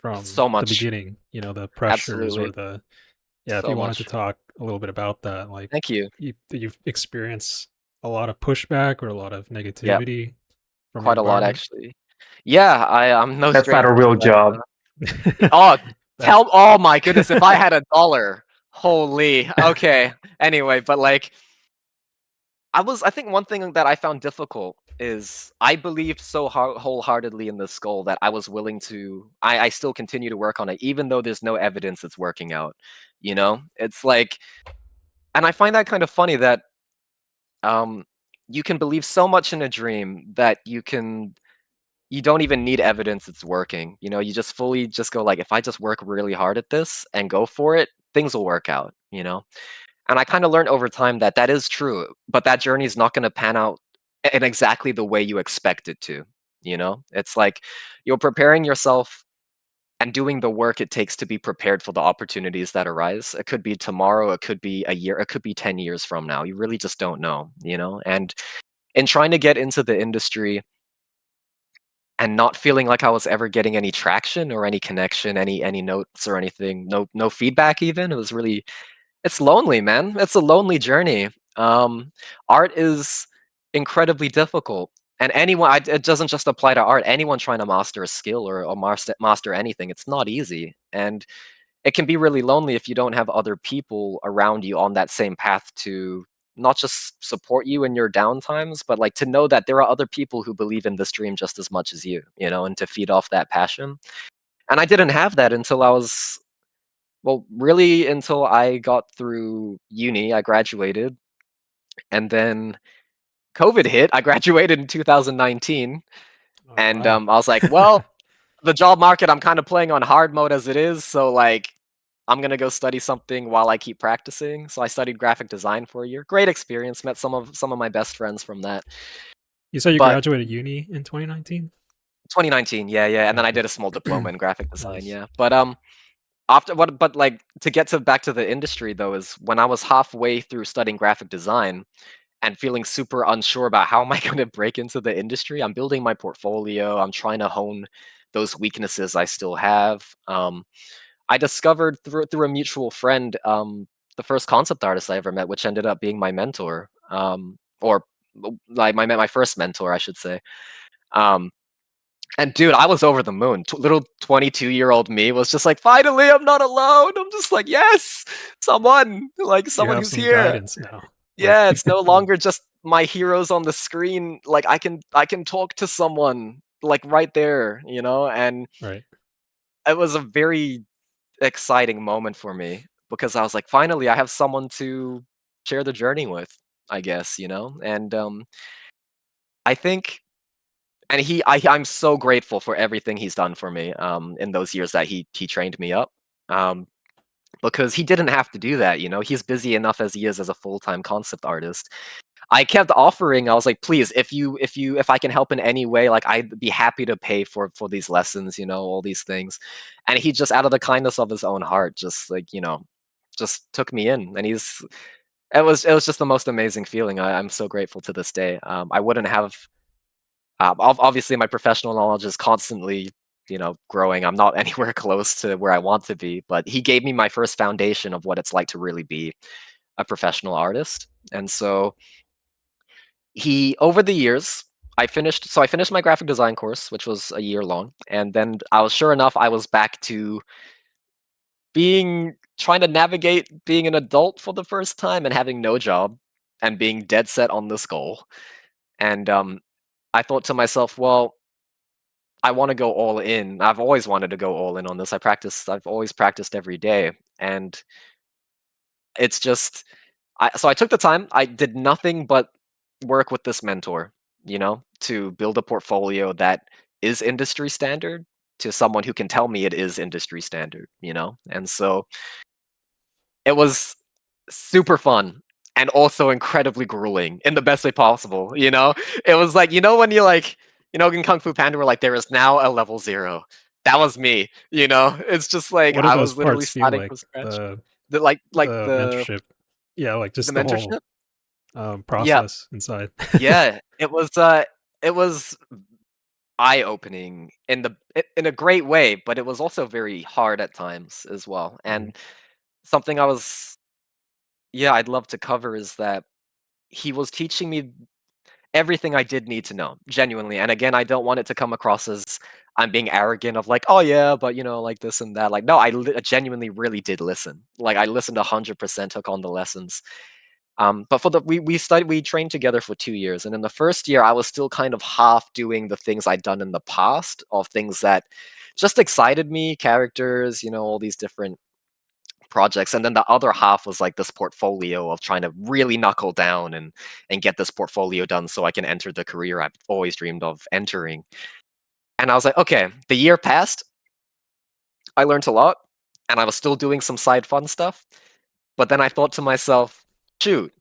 from so the much. beginning, the pressures or Absolutely. the yeah, if So you wanted to much. talk a little bit about that, like Thank you. you've experienced a lot of pushback or a lot of Yeah. negativity from your Quite a lot, environment. actually. Yeah, I'm no That's not stranger a to real that. job. Oh, That oh my goodness, if I had a dollar, holy. Okay. Anyway, but like I think one thing that I found difficult is I believed so wholeheartedly in this goal that I was willing to I still continue to work on it even though there's no evidence it's working out. It's like and I find that kind of funny that um you can believe so much in a dream that you don't even need evidence it's working. You just fully just go like, if I just work really hard at this and go for it, things will work out. And I kind of learned over time that that is true, but that journey is not going to pan out in exactly the way you expect it to. It's like you're preparing yourself and doing the work it takes to be prepared for the opportunities that arise. It could be tomorrow, it could be a year, it could be 10 years from now. You really just don't know. And in trying to get into the industry, and not feeling like I was ever getting any traction or any connection, any notes or anything, no feedback even. It's lonely, man. It's a lonely journey. Art is incredibly difficult, and it doesn't just apply to art. Anyone trying to master a skill or master anything, it's not easy, and it can be really lonely if you don't have other people around you on that same path to not just support you in your downtimes, but like to know that there are other people who believe in this dream just as much as you, and to feed off that passion. And I didn't have that until really until I got through uni. I graduated, and then COVID hit. I graduated in 2019, oh and wow. I was like, well, the job market, I'm kind of playing on hard mode as it is, so like I'm gonna go study something while I keep practicing. So I studied graphic design for a year. Great experience. Met some of my best friends from that. You said you But graduated uni in 2019? 2019, yeah, yeah, and then I Okay. did a small diploma in graphic design, Nice. yeah. But after what? But like to get to back to the industry though is when I was halfway through studying graphic design, and feeling super unsure about how am I going to break into the industry. I'm building my portfolio. I'm trying to hone those weaknesses I still have. I discovered through a mutual friend the first concept artist I ever met, which ended up being my mentor, or like my first mentor, I should say. Um, and dude, I was over the moon. Little 22-year-old me was just like, finally, I'm not alone. I'm just like, yes, You someone have who's some here. guidance now. Like, Yeah, it's no longer just my heroes on the screen. Like I can talk to someone like right there, and right. it was a very exciting moment for me because I was like, finally, I have someone to share the journey with, I guess, and I think, and I'm so grateful for everything he's done for me in those years that he trained me up. Um, because he didn't have to do that, he's busy enough as he is as a full-time concept artist. I kept offering. I was like, please, if I can help in any way, like I'd be happy to pay for these lessons, all these things. And he just out of the kindness of his own heart, just like, just took me in. And it was just the most amazing feeling. I'm so grateful to this day. I wouldn't have obviously my professional knowledge is constantly, growing. I'm not anywhere close to where I want to be, but he gave me my first foundation of what it's like to really be a professional artist. And so he over the years I finished my graphic design course, which was a year long, and then I was sure enough I was back to being trying to navigate being an adult for the first time and having no job and being dead set on this goal. And I thought to myself, well, I want to go all in. I've always wanted to go all in on this. I've always practiced every day, and it's just so I took the time. I did nothing but work with this mentor, to build a portfolio that is industry standard to someone who can tell me it is industry standard, And so it was super fun and also incredibly grueling in the best way possible, It was like, when you like, in Kung Fu Panda, where like there is now a level 0. That was me, It's just like What did I those was literally parts feel starting like? from scratch. The Like the the mentorship, yeah, like the just the whole mentorship? Yeah, process inside. yeah. It was eye-opening in a great way, but it was also very hard at times as well. Mhm. And something I'd love to cover is that he was teaching me everything I did need to know, genuinely. And again, I don't want it to come across as I'm being arrogant of like, oh yeah, but like this and that. Like, no, I genuinely really did listen. Like, I listened 100%, took on the lessons. But for the we trained together for 2 years, and in the first year, I was still kind of half doing the things I'd done in the past, of things that just excited me, characters, all these different projects, and then the other half was like this portfolio of trying to really knuckle down and get this portfolio done so I can enter the career I've always dreamed of entering. And I was like, okay, the year passed, I learned a lot, and I was still doing some side fun stuff. But then I thought to myself, shoot,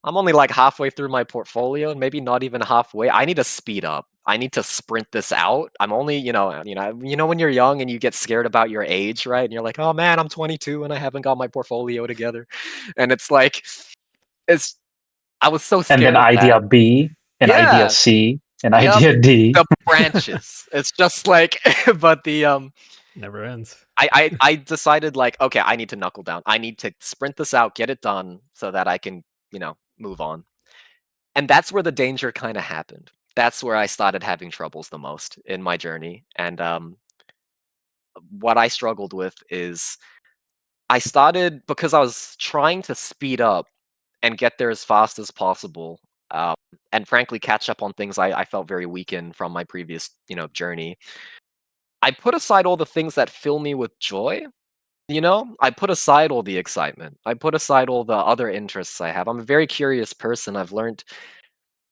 I'm only like halfway through my portfolio, and maybe not even halfway. I need to speed up. I need to sprint this out. I'm only, when you're young and you get scared about your age, right? And you're like, oh man, I'm 22 and I haven't got my portfolio together. And it's like, it's. I was so And then scared of that. idea B, and idea Yeah. C, and Yep. idea D. The branches. It's just like, but Never ends. I decided like, okay, I need to knuckle down. I need to sprint this out, get it done, so that I can, move on. And that's where the danger kinda happened. That's where I started having troubles the most in my journey, and, what I struggled with is I started because I was trying to speed up and get there as fast as possible, um, and frankly catch up on things I felt very weak in from my previous, journey. I put aside all the things that fill me with joy, I put aside all the excitement. I put aside all the other interests I have. I'm a very curious person. I've learned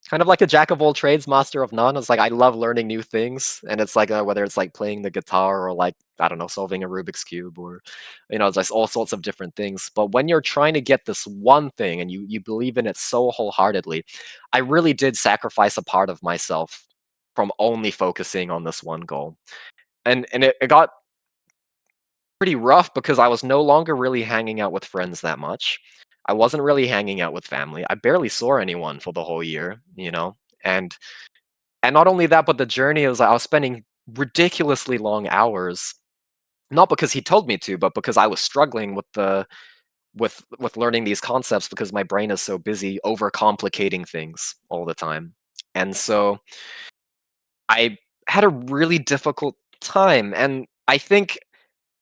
kind of like a jack of all trades, master of none. It's like I love learning new things, and it's like whether it's like playing the guitar or like I don't know, solving a Rubik's cube or just all sorts of different things. But when you're trying to get this one thing and you believe in it so wholeheartedly, I really did sacrifice a part of myself from only focusing on this one goal, and it got pretty rough because I was no longer really hanging out with friends that much. I wasn't really hanging out with family. I barely saw anyone for the whole year, you know? And not only that, but the journey was like I was spending ridiculously long hours, not because he told me to, but because I was struggling with the with learning these concepts because my brain is so busy overcomplicating things all the time. And so I had a really difficult time, and I think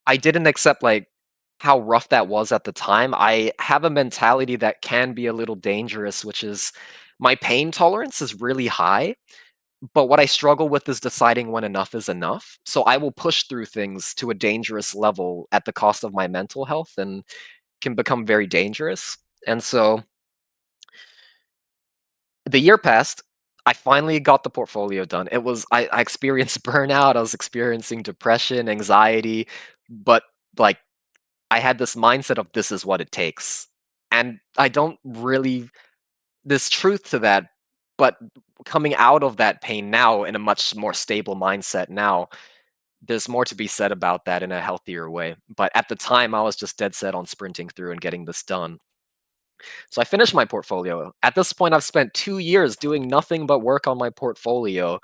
I didn't accept, like, how rough that was at the time. I have a mentality that can be a little dangerous, which is my pain tolerance is really high, but what I struggle with is deciding when enough is enough. So I will push through things to a dangerous level at the cost of my mental health and can become very dangerous. And so the year passed. I finally got the portfolio done. I experienced burnout. I was experiencing depression, anxiety, but like I had this mindset of this is what it takes. And I don't really there's truth to that, but coming out of that pain now in a much more stable mindset now, there's more to be said about that in a healthier way. But at the time I was just dead set on sprinting through and getting this done. So I finished my portfolio. At this point I've spent 2 years doing nothing but work on my portfolio,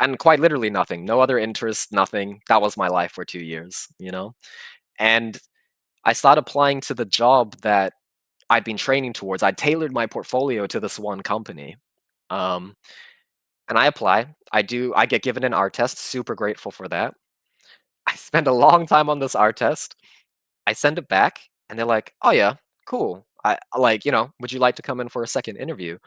and quite literally nothing. No other interests, nothing. That was my life for 2 years, you know? And I started applying to the job that I'd been training towards. I tailored my portfolio to this one company. Um, and I apply. I get given an art test, super grateful for that. I spend a long time on this art test. I send it back and they're like, "Oh yeah, cool. I like, would you like to come in for a second interview?"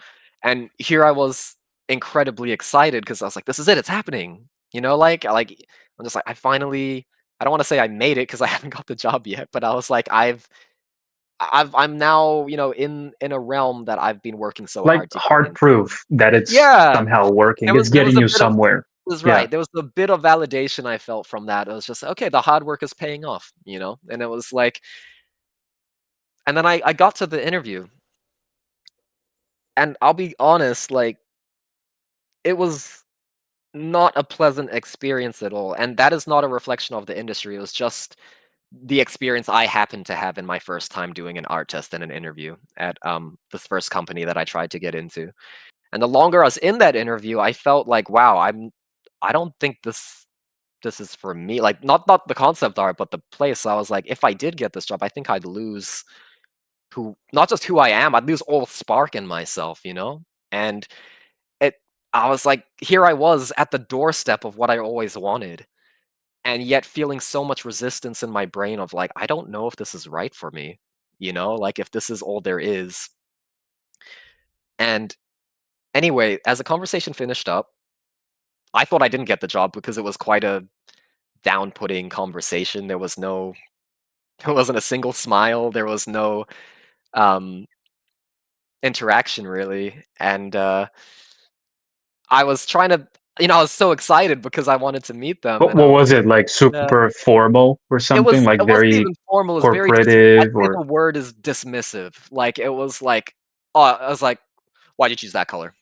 And here I was incredibly excited because I was like, "This is it. It's happening." I'm just like I don't want to say I made it because I haven't got the job yet, but I was like I'm now, in a realm that I've been working so Like hard to get hard into. proof that it's Yeah, somehow working. there It's was there was getting a you bit of somewhere. was Yeah. right. There was a bit of validation I felt from that. It was just, "Okay, the hard work is paying off," you know? And it was like and then I got to the interview, and I'll be honest, like, it was not a pleasant experience at all, and that is not a reflection of the industry. It was just the experience I happened to have in my first time doing an art test and an interview at, this first company that I tried to get into. And the longer I was in that interview, I felt like, wow, I don't think this is for me. Like not the concept art, but the place. I was like, if I did get this job, I think I'd lose who not just who I am, I'd lose all spark in myself, you know? And it I was like, here I was at the doorstep of what I always wanted. And yet feeling so much resistance in my brain of like, I don't know if this is right for me, like if this is all there is. And anyway, as the conversation finished up, I thought I didn't get the job because it was quite a down-putting conversation. There wasn't a single smile. There was no um, interaction really, and I was trying to, I was so excited because I wanted to meet them, and What I was was it like? uh, Super formal or something? Like it wasn't very even formal. It was very I'd corporative say or the word is dismissive. Like it was like, oh, I was like, why'd you choose that color?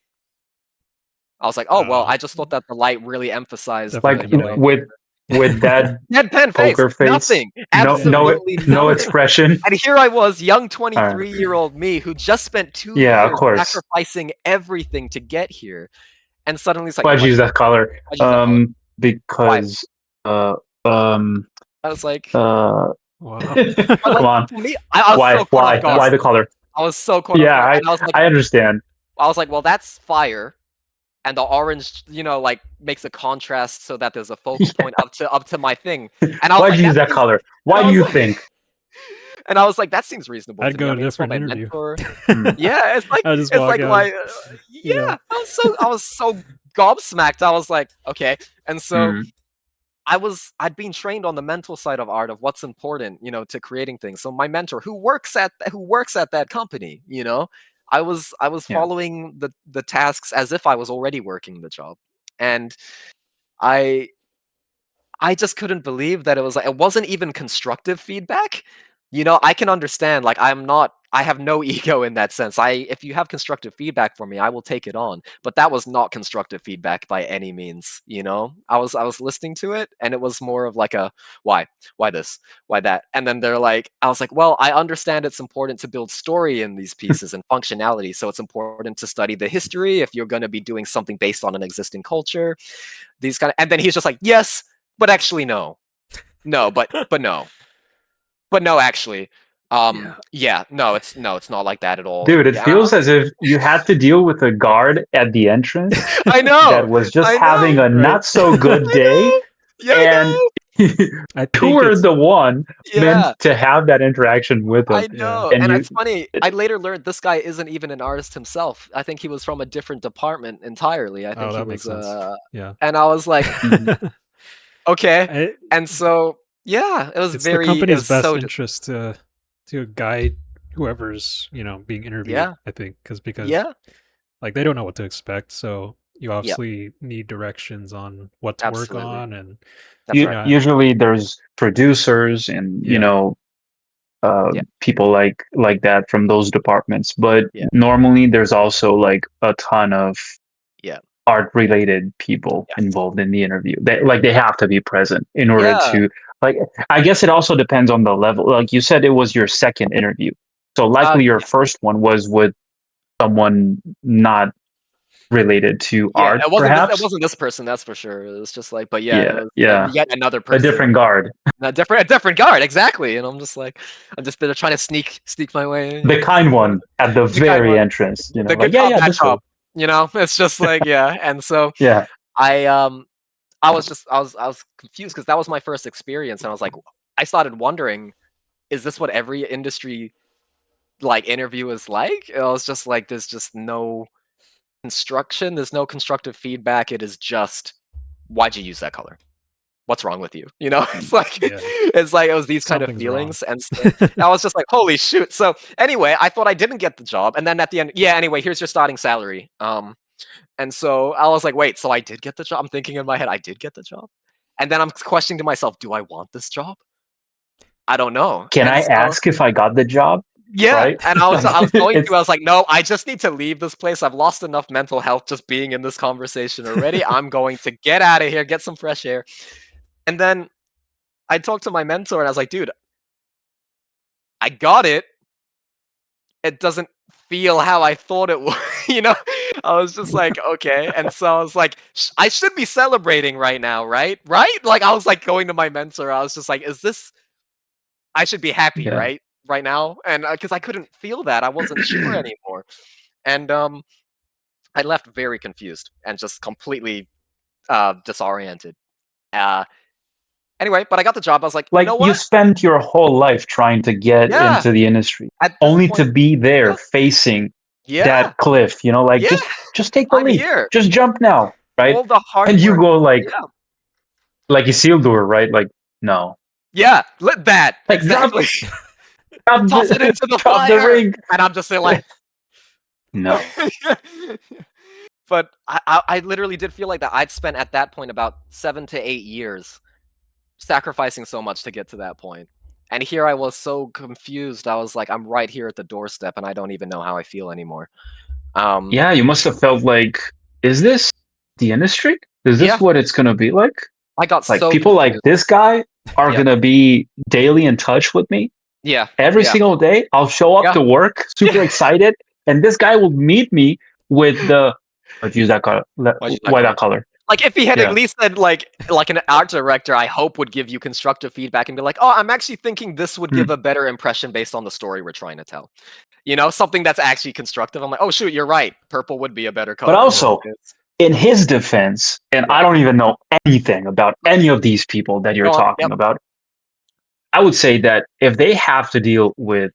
I was like, oh well, Uh, I just thought that the light really emphasized Definitely like the, annoying. with that deadpan face, poker face? nothing, No, Yeah. absolutely no nothing. expression. And here I was, young Uh, 23-year-old me who just spent 2 yeah, of years course. sacrificing everything to get here, and suddenly it's like, Why'd you use that color? why'd you use that color? Why?" Because uh um I was like uh Wow. but, come like, on. for me, I was so caught off Why guard. the color? I was so caught off Yeah, guard, I and I understand. "Well, that's fire," and the orange, like, makes a contrast so that there's a focal point up to my thing, and I was Why'd like, you use "That that seems," color? and Why I do was you like think? and I was like, "That seems reasonable I'd to me." go I to a mean, it's what different my interview. mentor. Hmm. Yeah, I just it's walk like out, my you yeah, know. I was so gobsmacked. I was like, "Okay." And so Hmm. I'd been trained on the mental side of art of what's important, to creating things. So my mentor who works at that company, I was Yeah. following the tasks as if I was already working the job. And I I just couldn't believe that it wasn't even constructive feedback. I can understand. Like, I have no ego in that sense. If you have constructive feedback for me, I will take it on. But that was not constructive feedback by any means. I was listening to it, and it was more of like a why this, why that, and then I was like, well, I understand it's important to build story in these pieces and functionality, so it's important to study the history if you're going to be doing something based on an existing culture. And then he's just like, yes, but actually no, no, but no. But no, actually, no, it's not like that at all. Dude, it Yeah, feels as if you had to deal with a guard at the entrance I know, that was just I having know, a Right. not so good I day, know. Yeah, I and know. I you think were it's the one meant Yeah, to have that interaction with him. I yeah. know. And And you, it's funny. I later learned this guy isn't even an artist himself. I think he was from a different department entirely. I Oh, think he that makes was. sense. Yeah. And I was like, Mhm. okay. I, And so, yeah, it's the it company's was best so, interest to guide whoever's being interviewed. yeah, I think because yeah, like they don't know what to expect, so you yep, obviously need directions on what to work absolutely. on, and That's right. Usually there's producers and yeah, Yeah, people like that from those departments, but yeah, normally there's also like a ton of yeah, art related people yes. involved in the interview. They have to be present in order Yeah, to, like, I guess it also depends on the level. Like you said, it was your second interview, so likely your yes. first one was with someone not related to Yeah, art, it perhaps. wasn't this person, that's for sure. It was just like, but yeah, it Yeah, was yeah, yet another a person, different guard, a different guard, exactly. And I'm just like, I'm just there trying to sneak my way in, the kind one at the the kind very one, entrance. the Like, good yeah, cop, yeah, bad this way. cop. It's just like, yeah. And so Yeah, I I was confused because that was my first experience, and I was like, I started wondering, is this what every industry like interview is like? It was just like there's just no construction, there's no constructive feedback. It is just, why'd you use that color? What's wrong with you? yeah. It's like it was these kind of Something's wrong. feelings, and so I was just like, holy shoot. So anyway, I thought I didn't get the job, and then at the end, yeah. Anyway, here's your starting salary. And so I was like, wait, so I did get the job. I'm thinking in my head, I did get the job, and then I'm questioning to myself, do I want this job? I don't know. can And I so ask if I got the job? yeah, Right? and I was going It's to. I was like, no, I just need to leave this place. I've lost enough mental health just being in this conversation already. I'm going to get out of here, get some fresh air. And then I talked to my mentor and I was like, dude, I got it. It doesn't feel how I thought it would. you know, I was just like, okay. And so I was like, I should be celebrating right now, right? Right? Like, I was like going to my mentor. I was just like, is this, I should be happy, yeah. right? Right now. And because I couldn't feel that, I wasn't sure anymore. And I left very confused and just completely disoriented. Uh, anyway, but I got the job. I was like, you Like know you what? spent your whole life trying to get Yeah. into the industry, At this only to point, be there yeah, facing yeah, that cliff, like yeah. just take the I'm leap. here. Just jump now, right? All the hard And you work. go Yeah. like Isildur, right? Like, no. Yeah. Let that. Like Exactly. drop Toss it into the drop the fire. ring. And I'm just there like, No. but I literally did feel like that. I'd spent at that point about 7 to 8 years sacrificing so much to get to that point. And here I was so confused. I was like, I'm right here at the doorstep and I don't even know how I feel anymore. Um, Yeah, you must have felt like, is this the industry? Is this yeah, what it's gonna be like? I got Like so people like confused. this guy are Yeah, gonna be daily in touch with me yeah, every yeah, single day. I'll show up yeah, to work super yeah. excited, and this guy will meet me with the let's use that color. Why'd you use that Why that color? color? Like if he had at Yeah. least said like an art director, I hope would give you constructive feedback and be like, oh, I'm actually thinking this would Hmm. give a better impression based on the story we're trying to tell. Something that's actually constructive. I'm like, oh shoot, you're right. Purple would be a better But color. also, in his defense, and Yeah. I don't even know anything about any of these people that you're Go on. Yep. talking about, I would say that if they have to deal with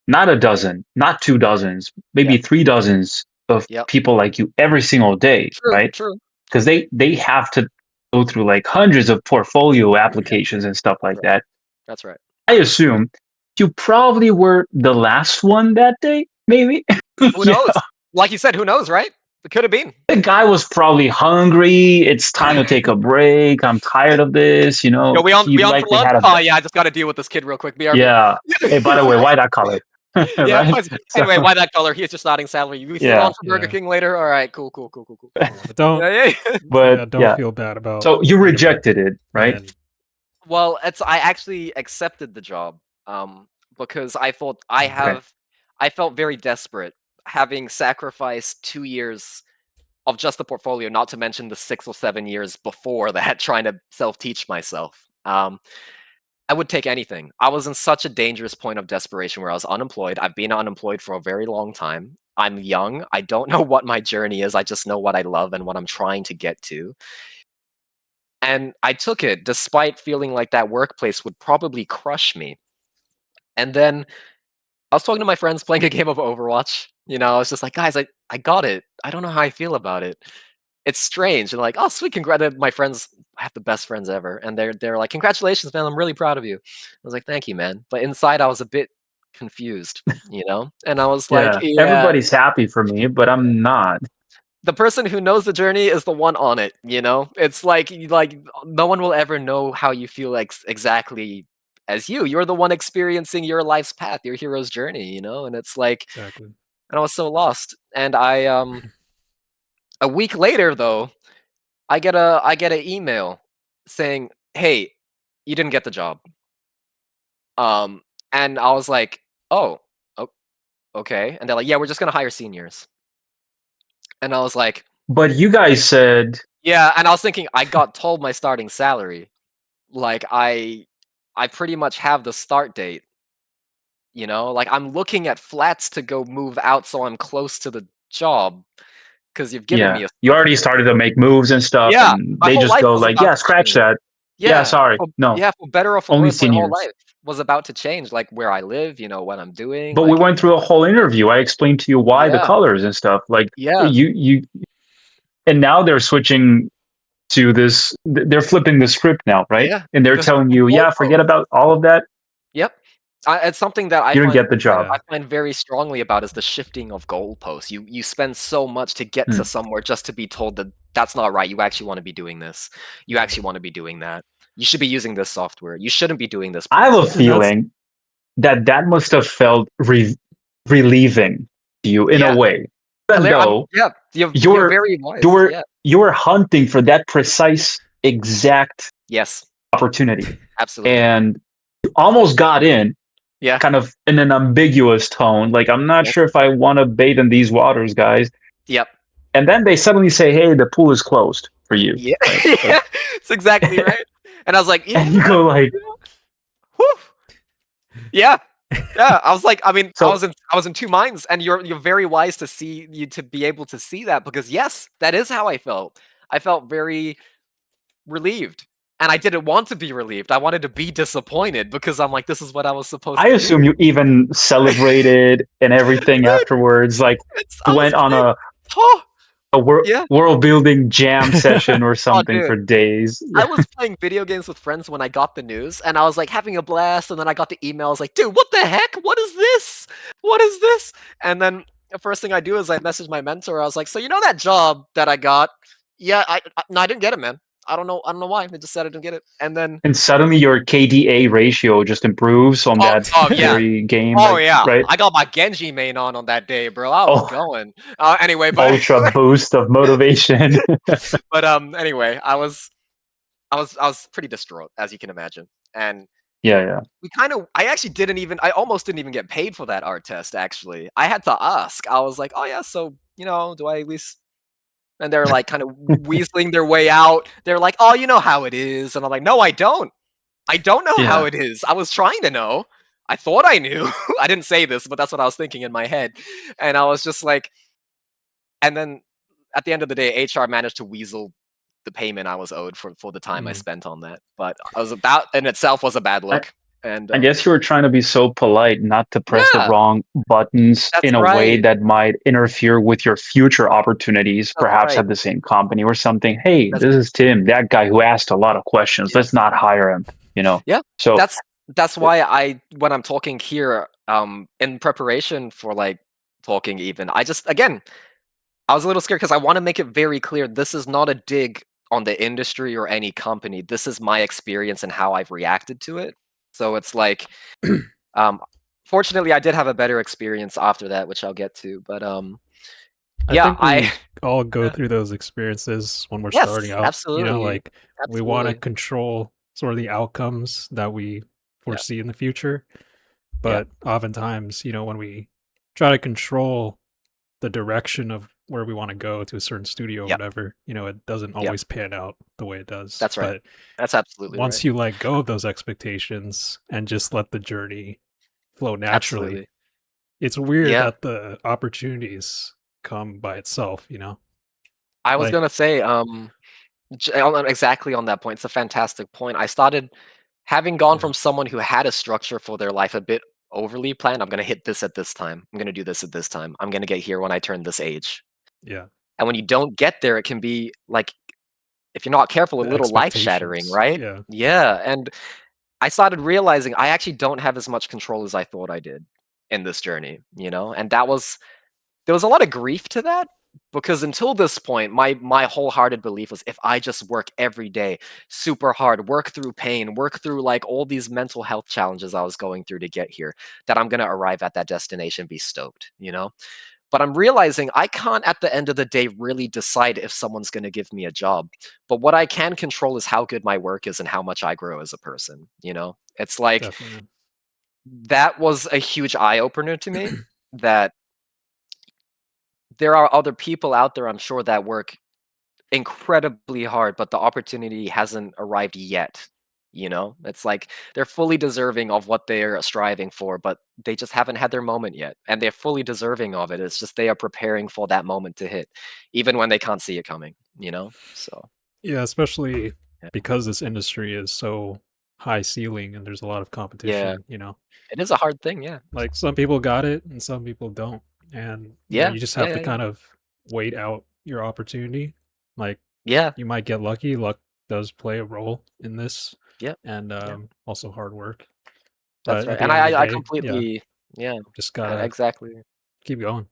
not a dozen, not 2 dozens, maybe Yep. 3 dozens of Yep. people like you every single day, True. right? True. Because they have to go through like hundreds of portfolio Yeah. applications and stuff That's like right. that. That's right. I assume you probably were the last one that day, maybe. Who Yeah. knows? Like you said, who knows, right? It could have been. The guy was probably hungry. It's time to take a break. I'm tired of this. You Yo, know, we on he for likely lunch? had a Oh yeah, I just got to deal with this kid real quick. BRB. yeah. Hey, by the way, why that color? Yeah. Right? Anyway, So why that color? He's just starting salary. We still yeah, on for Burger King later. All right, cool. But don't Yeah. but don't feel bad about so you thinking about rejected it, right? and Well, I actually accepted the job, because I thought Okay. I felt very desperate, having sacrificed 2 years of just the portfolio, not to mention the 6 or 7 years before that trying to self-teach myself. I would take anything. I was in such a dangerous point of desperation where I was unemployed. I've been unemployed for a very long time. I'm young. I don't know what my journey is. I just know what I love and what I'm trying to get to. And I took it despite feeling like that workplace would probably crush me. And then I was talking to my friends playing a game of Overwatch. I was just like, guys, I got it. I don't know how I feel about it. It's strange. And like, oh, sweet, congrats. My friends, I have the best friends ever. And they're like, congratulations, man. I'm really proud of you. I was like, thank you, man. But inside, I was a bit confused. And I was like, Yeah. yeah, Everybody's happy for me, but I'm not. the person who knows the journey is the one on it. It's like no one will ever know how you feel like exactly as you're the one experiencing your life's path, your hero's journey. And it's like, exactly. and I was so lost. And I a week later though, I get an email saying, hey, you didn't get the job. um and I was like, oh, okay. And they're like, yeah, we're just gonna hire seniors. And I was like, But you guys said, yeah. And I was thinking, I got told my starting salary. Like I pretty much have the start date. Like I'm looking at flats to go move out so I'm close to the job because you've given yeah, me a you start already date. started to make moves and stuff, Yeah, and my they whole just life go was like, about yeah, to scratch change. that. Yeah, Yeah, sorry. No, for better or for only worse, my whole seniors. life was about to change, like where I live, what I'm doing, But we like went through a whole interview. I explained to you why the yeah, colors and stuff. Like yeah, you and now they're switching to this. They're flipping the script now, right? yeah. And they're There's telling the you, yeah, goalpost. forget about all of that. Yep. It's something that I You didn't find get the job. Yeah, very strongly about is the shifting of goalposts. You spend so much to get to Hmm. somewhere just to be told that that's not right. You actually want to be doing this. You yeah. actually want to be doing that. You should be using this software. You shouldn't be doing this I have a process. And that's feeling that that must have felt relieving to you in a Yeah, way, even though yeah. You're you're very wise. you're Yeah. you're hunting for that precise exact Yes. opportunity, Absolutely. and you almost got in Yeah. kind of in an ambiguous tone, like, I'm not Yes. sure if I want to bathe in these waters, guys. Yep. And then they suddenly say, hey, the pool is closed for you, Yeah. right? Like, Yeah. It's exactly right. And I was like, and you go like, whew. Yeah. Yeah, I was like, I mean, so I was in two minds, and you're very wise to be able to see that because yes, that is how I felt. I felt very relieved, and I didn't want to be relieved. I wanted to be disappointed because I'm like, this is what I was supposed I to assume do. you even celebrated and everything Dude, afterwards, like I was went on playing. Oh, a yeah. world building jam session or Oh, something dude. for days. I Yeah. was playing video games with friends when I got the news, and I was like having a blast. And then I got the email. I was like, "Dude, what the heck? What is this? What is this?" And then the first thing I do is I message my mentor. I was like, "So you know that job that I got? Yeah, no, I didn't get it, man. I don't know why. They just said I didn't get it." And then, And suddenly your KDA ratio just improves on that oh yeah, very game, oh like, yeah, right? I got my Genji main on that day, bro. I was Oh, going. Anyway, but ultra boost of motivation. anyway, I was pretty distraught, as you can imagine, and Yeah, yeah. I almost didn't even get paid for that art test, actually. I had to ask. I was like, "Oh, yeah, so, do I at least," and they're, like, kinda weaseling their way out. They're like, "Oh, you know how it is," and I'm like, "No, I don't. I don't know how Yeah. it is. I was trying to know. I thought I knew." I didn't say this, but that's what I was thinking in my head, and I was just like and then at the end of the day, HR managed to weasel the payment I was owed for the time I mm, spent on that, but I was that in itself was a bad I, look, and, I guess you were trying to be so polite not to press the yeah, wrong buttons that's in a way right. that might interfere with your future opportunities, That's perhaps right. at the same company or something. Hey, That's this is Tim, that guy who asked a lot of questions. yeah. Let's not hire him, you know? Yeah. So, That's why when I'm talking here, in preparation for, like, talking even, I just again, I was a little scared because I want to make it very clear this is not a dig on the industry or any company. This is my experience and how I've reacted to it. So it's like, um, fortunately, I did have a better experience after that, which I'll get to. But I yeah, think we all go yeah. through those experiences when we're starting Yes, out. absolutely, Like we want to absolutely. control sort of the outcomes that we Yeah, foresee in the future. yeah, But oftentimes, when we try to control the direction of where we want to go to a certain studio or yeah, whatever, it doesn't yeah. always pan out the way it does. That's right. But That's absolutely right. once you let go of those expectations and just let the journey flow naturally, Absolutely. it's weird Yeah. that the opportunities come by itself. I was Like, gonna say, exactly on that point. It's a fantastic point. I started having gone yeah, from someone who had a structure for their life a bit overly planned. I'm gonna hit this at this time. I'm gonna do this at this time. I'm gonna get here when I turn this age. yeah, And when you don't get there, it can be like, if you're not careful, a the little life shattering, expectations. right? Yeah, Yeah. And I started realizing I actually don't have as much control as I thought I did in this journey, And there was a lot of grief to that, because until this point, my wholehearted belief was, if I just work every day super hard, work through pain, work through like all these mental health challenges I was going through to get here, that I'm gonna arrive at that destination, be stoked. But I'm realizing I can't at the end of the day really decide if someone's gonna give me a job. But what I can control is how good my work is and how much I grow as a person. It's like, definitely. that was a huge eye opener to me, that there are other people out there, I'm sure, that work incredibly hard, but the opportunity hasn't arrived yet. It's like they're fully deserving of what they're striving for, but they just haven't had their moment yet. And they're fully deserving of it. It's just they are preparing for that moment to hit, even when they can't see it coming. So, Yeah, especially yeah. because this industry is so high ceiling and there's a lot of Yeah, competition. it is a hard thing. Yeah. Like some people got it and some people don't. And Yeah. you just Yeah. have to Yeah. Yeah. kind of wait out your opportunity. Like Yeah. you might get lucky. Luck does play a role in this, Yeah. and Yeah. also hard work. That's But at right. the And end of the I day, yeah, completely, yeah, just gotta exactly. keep going.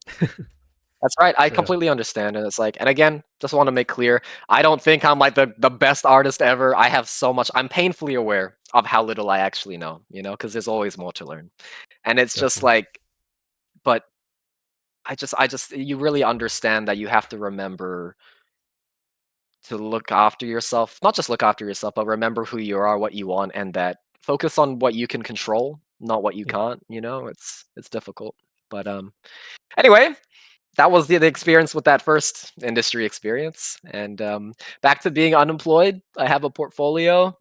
That's right, I So yeah, completely understand, and it's like, and again, just wanna make clear, I don't think I'm, like, the best artist ever. I have so much, I'm painfully aware of how little I actually know, because there's always more to learn. And it's just definitely. like, but I just you really understand that you have to remember to look after yourself. Not just look after yourself, but remember who you are, what you want, and that focus on what you can control, not what you Yeah. can't. It's difficult. But, anyway, that was the experience with that first industry experience. And back to being unemployed. I have a portfolio,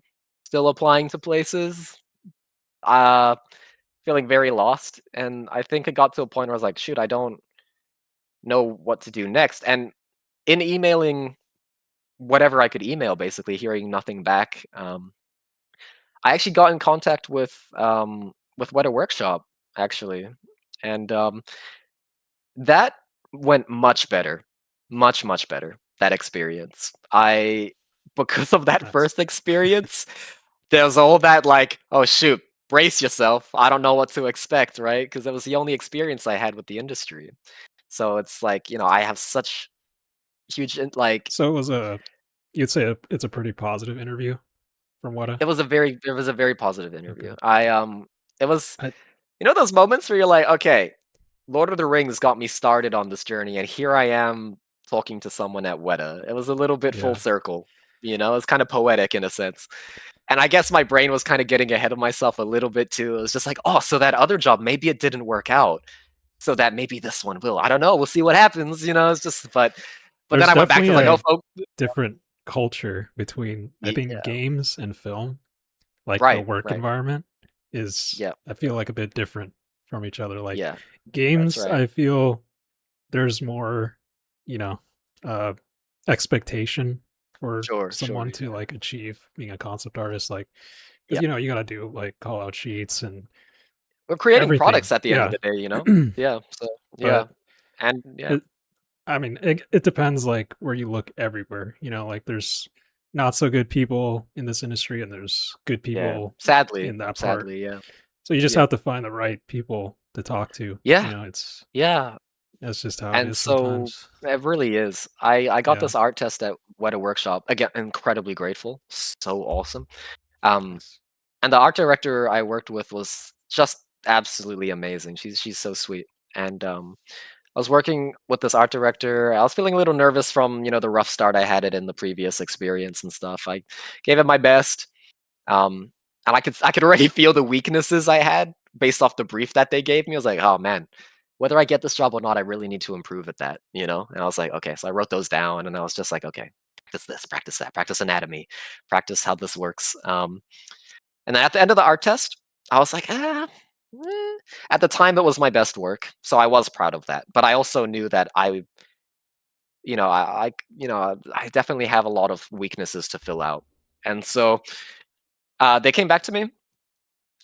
still applying to places, uh, feeling very lost. And I think it got to a point where I was like, shoot, I don't know what to do next. And in emailing whatever I could email, basically hearing nothing back, I actually got in contact with What a Workshop, actually. And that went much better. Much, much better, that experience. Because of that Nice. first experience, there's all that like, "Oh, shoot, brace yourself. I don't know what to expect," right? Because that was the only experience I had with the industry. So it's like, I have such huge like, So it was you'd say it's a pretty positive interview from what it was a very positive okay. interview. It was, I those moments where you're like, "Okay, Lord of the Rings got me started on this journey, and here I am talking to someone at Weta." It was a little bit full yeah. circle. It's kind of poetic in a sense. And I guess my brain was kind of getting ahead of myself a little bit too. It was just like, oh, so that other job, maybe it didn't work out. So that maybe this one will. I don't know. We'll see what happens. It's just, but then There's I went back definitely to like, oh, a folks. different culture between I think Yeah, games and film. Like the right, work right. environment is Yeah, I feel like a bit different from each other. Like yeah, that's games, right. I feel there's more, you know, uh expectation for Sure, sure. someone Yeah, to like achieve being a concept artist, like because yeah. you gotta do like call out sheets and We're creating everything. products at the end of Yeah. the day. Yeah. So yeah, But and yeah, it I mean, it depends, like, where you look everywhere, like, there's not so good people in this industry, and there's good yeah. people Sadly, in that part. sadly, yeah, So you just yeah, have to find the right people to talk to, yeah, it's yeah. That's just how it And is so sometimes. it really is. I got Yeah. this art test at Weta Workshop. Again, incredibly grateful. So awesome. Um, Nice. and the art director I worked with was just absolutely amazing. She's so sweet. And I was working with this art director. I was feeling a little nervous from, the rough start I had it in the previous experience and stuff. I gave it my best. And I could already feel the weaknesses I had based off the brief that they gave me. I was like, oh man, whether I get this job or not, I really need to improve at that. And I was like, okay, so I wrote those down, and I was just like, okay, practice this, practice that, practice anatomy, practice how this works. And then at the end of the art test, I was like, at the time it was my best work, so I was proud of that. But I also knew that I definitely have a lot of weaknesses to fill out, and so they came back to me.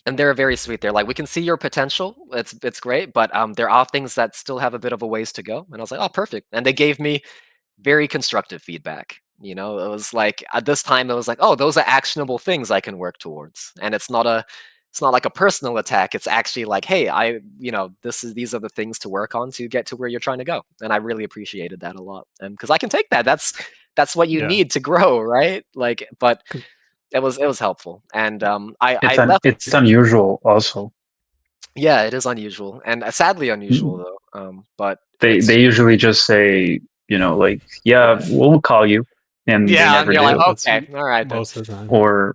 And they're very sweet. They're like, "We can see your potential. It's great, but there are things that still have a bit of a ways to go." And I was like, "Oh, perfect." And they gave me very constructive feedback. It was like at this time it was like, "Oh, those are actionable things I can work towards." And it's not like a personal attack. It's actually like, "Hey, these are the things to work on to get to where you're trying to go." And I really appreciated that a lot. And because I can take that. That's what you Yeah. need to grow, right? Like, but it was helpful. And I It's left it's unusual also. yeah, it is unusual, and sadly unusual Mm, though. But They it's usually just say, like, yeah, yeah, we'll call you, and they yeah, and never you're like, do. That's okay, all right then. most of the time. Or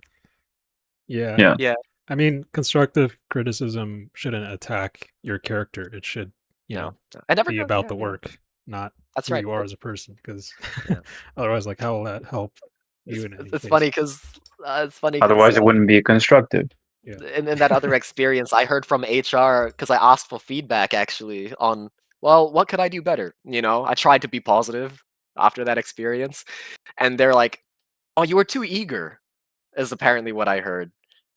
Yeah. yeah, Yeah, I mean, constructive criticism shouldn't attack your character. It should, no, no, I never be go. about Yeah, the yeah, work, not that's who right. you are as a person. Because Yeah, otherwise, like, how will that help you it's in it's, any it's funny case? because it's funny because otherwise it wouldn't be constructive. Yeah. in that other experience, I heard from HR because I asked for feedback actually on, well, what could I do better? I tried to be positive after that experience, and they're like, "Oh, you were too eager," is apparently what I heard.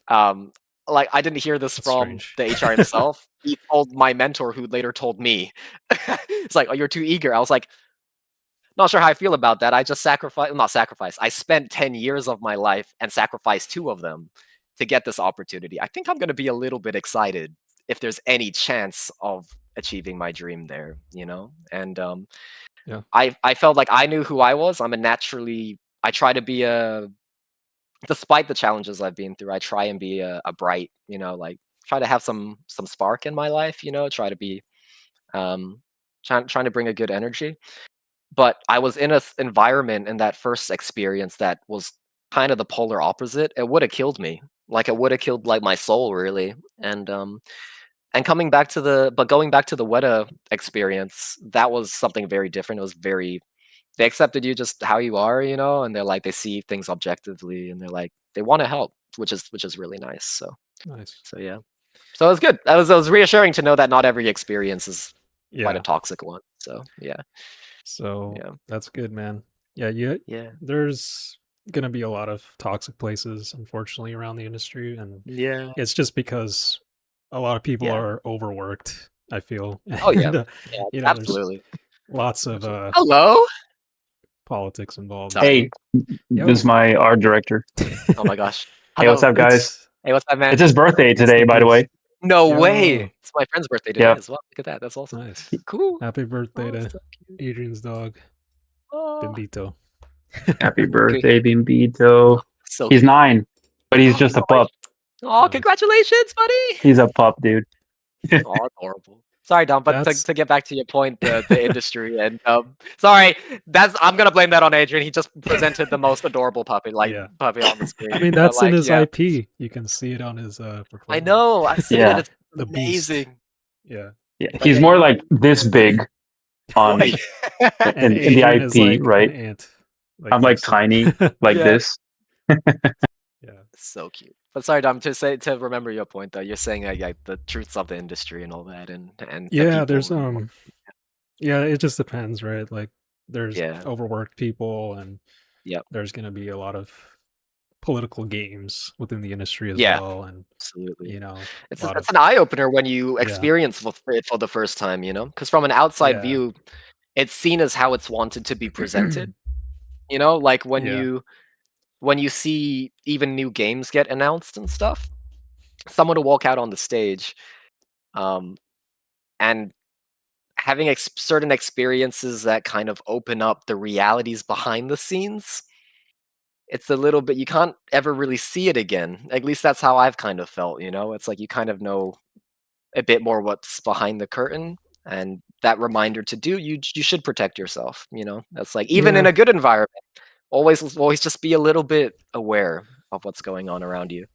Um, like, I didn't hear this That's from strange. the HR himself. He told my mentor, who later told me. It's like, "Oh, you're too eager." I was like, "Not sure how I feel about that. I just not sacrificed. I spent 10 years of my life and sacrificed 2 of them to get this opportunity. I think I'm gonna be a little bit excited if there's any chance of achieving my dream there?" And, Yeah. I felt like I knew who I was. I try to be a despite the challenges I've been through, I try and be a bright, like try to have some spark in my life, try to be um trying to bring a good energy. But I was in a environment in that first experience that was kind of the polar opposite. It would have killed me. Like it would have killed like my soul really. And going back to the Weta experience, that was something very different. It was very they accepted you just how you are, and they're like they see things objectively, and they're like they want to help, which is really nice. Nice. So yeah, so it was good. That was reassuring to know that not every experience is quite a Yeah. toxic one. So yeah, So yeah, that's good, man. Yeah. yeah, There's gonna be a lot of toxic places, unfortunately, around the industry, and yeah, it's just because a lot of people yeah. are overworked. I feel, Oh yeah, and yeah, there's absolutely, lots of absolutely. Hello. politics involved. Sorry. Hey, this is Yo, my art director. Oh my gosh. Hey, what's Hello. up, guys? it's Hey, what's up, man? It's his birthday it's today, the by the way. beast. No way. Yo, It's my friend's birthday today Yep. as well. Look at that. That's awesome. nice. Cool. Happy birthday Oh, to so cute. Adrian's dog, Oh, Bimbito. Happy good. birthday, Bimbito. So He's cute. 9, but he's just a pup. Oh, Nice. congratulations, buddy. He's a pup, dude. Oh, adorable. Sorry, Dom, but to, That's to get back to your point, the industry and sorry, I'm gonna blame that on Adrian. He just presented the most adorable yeah. puppy on the I screen. mean, But that's in his yeah, IP. You can see it on his I portfolio. know, I've seen it. Yeah. It's The beast. amazing. Yeah. Yeah. But He's yeah, more like this big oh, on And in the Adrian is IP, like an right? ant. Like I'm like he's so tiny, like yeah, this. yeah. so cute. But sorry, Dom, to remember your point though, you're saying like the truths of the industry and all that, and the Yeah, people there's involved. yeah, it just depends, right? Like there's Yeah. overworked people and Yep. there's going to be a lot of political games within the industry as Yeah. well, and Absolutely. a lot It's of an eye opener when you yeah. experience it for the first time, because from an outside Yeah. view, it's seen as how it's wanted to be presented. Like Yeah. when you see even new games get announced and stuff, someone will walk out on the stage, um, and having certain experiences that kind of open up the realities behind the scenes, it's a little bit you can't ever really see it again. At least that's how I've kind of felt, you know? It's like you kind of know a bit more what's behind the curtain, and that reminder to do you should protect yourself, you know? That's like even in Yeah. a good environment, always just be a little bit aware of what's going on around you.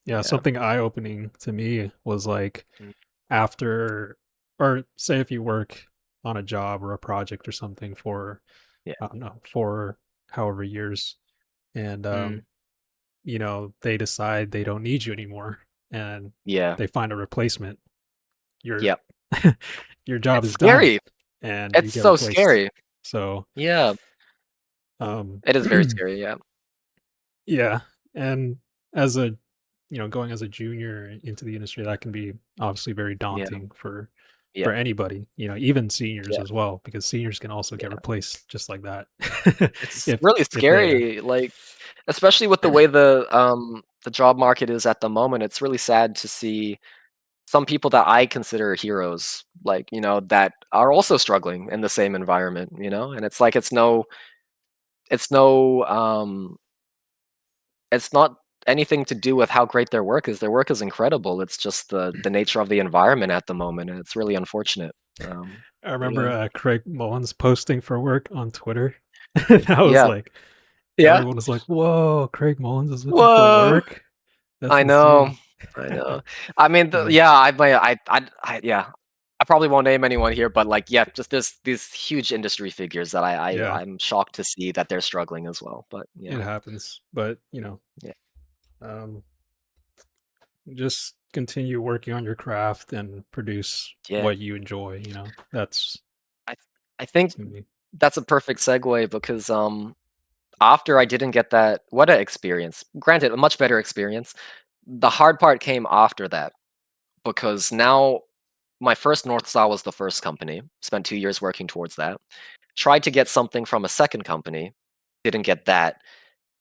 Yeah, Yeah. something eye-opening to me was, like, Mm, after or say if you work on a job or a project or something for, yeah. I don't know, for however years, and, Mm, they decide they don't need you anymore, and yeah. they find a replacement. Your Yep. your job It's is done, scary. and you It's get so replaced. scary. So, Yeah. um It is very scary, yeah. yeah, and as a going as a junior into the industry, that can be obviously very Yeah. daunting for Yep. anybody, even seniors Yeah. as well, because seniors can also get Yeah. replaced just like that. It's if really if they scary, like, especially with the way the job market is at the moment, it's really sad to see some people that I consider heroes, like, that are also struggling in the same environment, and it's like it's no, it's not anything to do with how great their work is. Their work is incredible. It's just the nature of the environment at the moment, and it's really unfortunate. I But remember, yeah. Craig Mullins posting for work on Twitter. That was Yeah. like Yeah. everyone was like, "Whoa, Craig Mullins is looking for Whoa. work? That's I know. insane." I know. I mean, Uh, yeah, yeah. I probably won't name anyone here, but, like, yeah, just there's these huge industry figures that yeah, I'm shocked to see that they're struggling as well, but it yeah. happens, but, Yeah. um, just continue working on your craft and produce Yeah. what you enjoy, That's I I think gonna be that's a perfect segue because, after I didn't get that WETA experience, granted, a much better experience, the hard part came after that because now my first North Star was the first company, spent 2 years working towards that, tried to get something from a second company, didn't get that,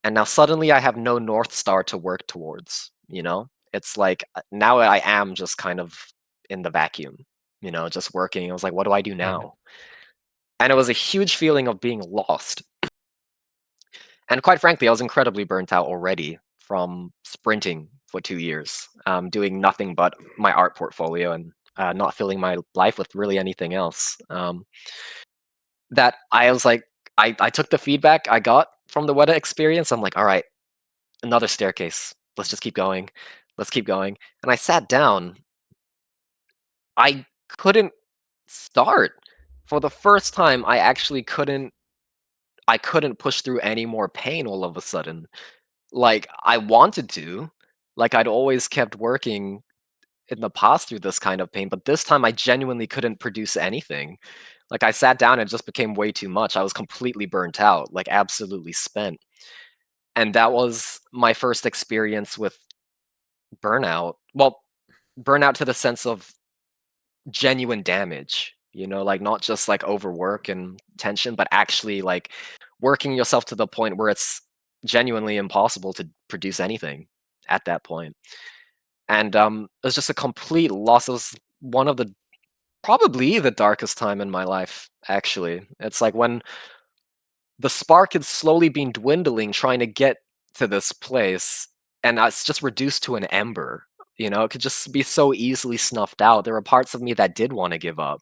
and now suddenly I have no North Star to work towards, you know? It's like, now I am just kind of in the vacuum, just working. I was like, "What do I do right. now?" And it was a huge feeling of being lost. And quite frankly, I was incredibly burnt out already from sprinting for 2 years, doing nothing but my art portfolio and, not filling my life with really anything else. That I was like I took the feedback I got from the WETA experience, I'm like, "Alright, another staircase. Let's just keep going. Let's keep going." And I sat down. I couldn't start. For the first time, I couldn't push through any more pain all of a sudden. Like, I wanted to. Like, I'd always kept working in the past through this kind of pain, but this time I genuinely couldn't produce anything. Like, I sat down and it just became way too much. I was completely burnt out, like, absolutely spent. And that was my first experience with burnout. Well, burnout to the sense of genuine damage, like, not just, like, overwork and tension, but actually, like, working yourself to the point where it's genuinely impossible to produce anything at that point. And, it was just a complete loss. It was one of the probably the darkest time in my life, actually. It's like when the spark had slowly been dwindling trying to get to this place, and it's just reduced to an ember, it could just be so easily snuffed out. There were parts of me that did wanna give up,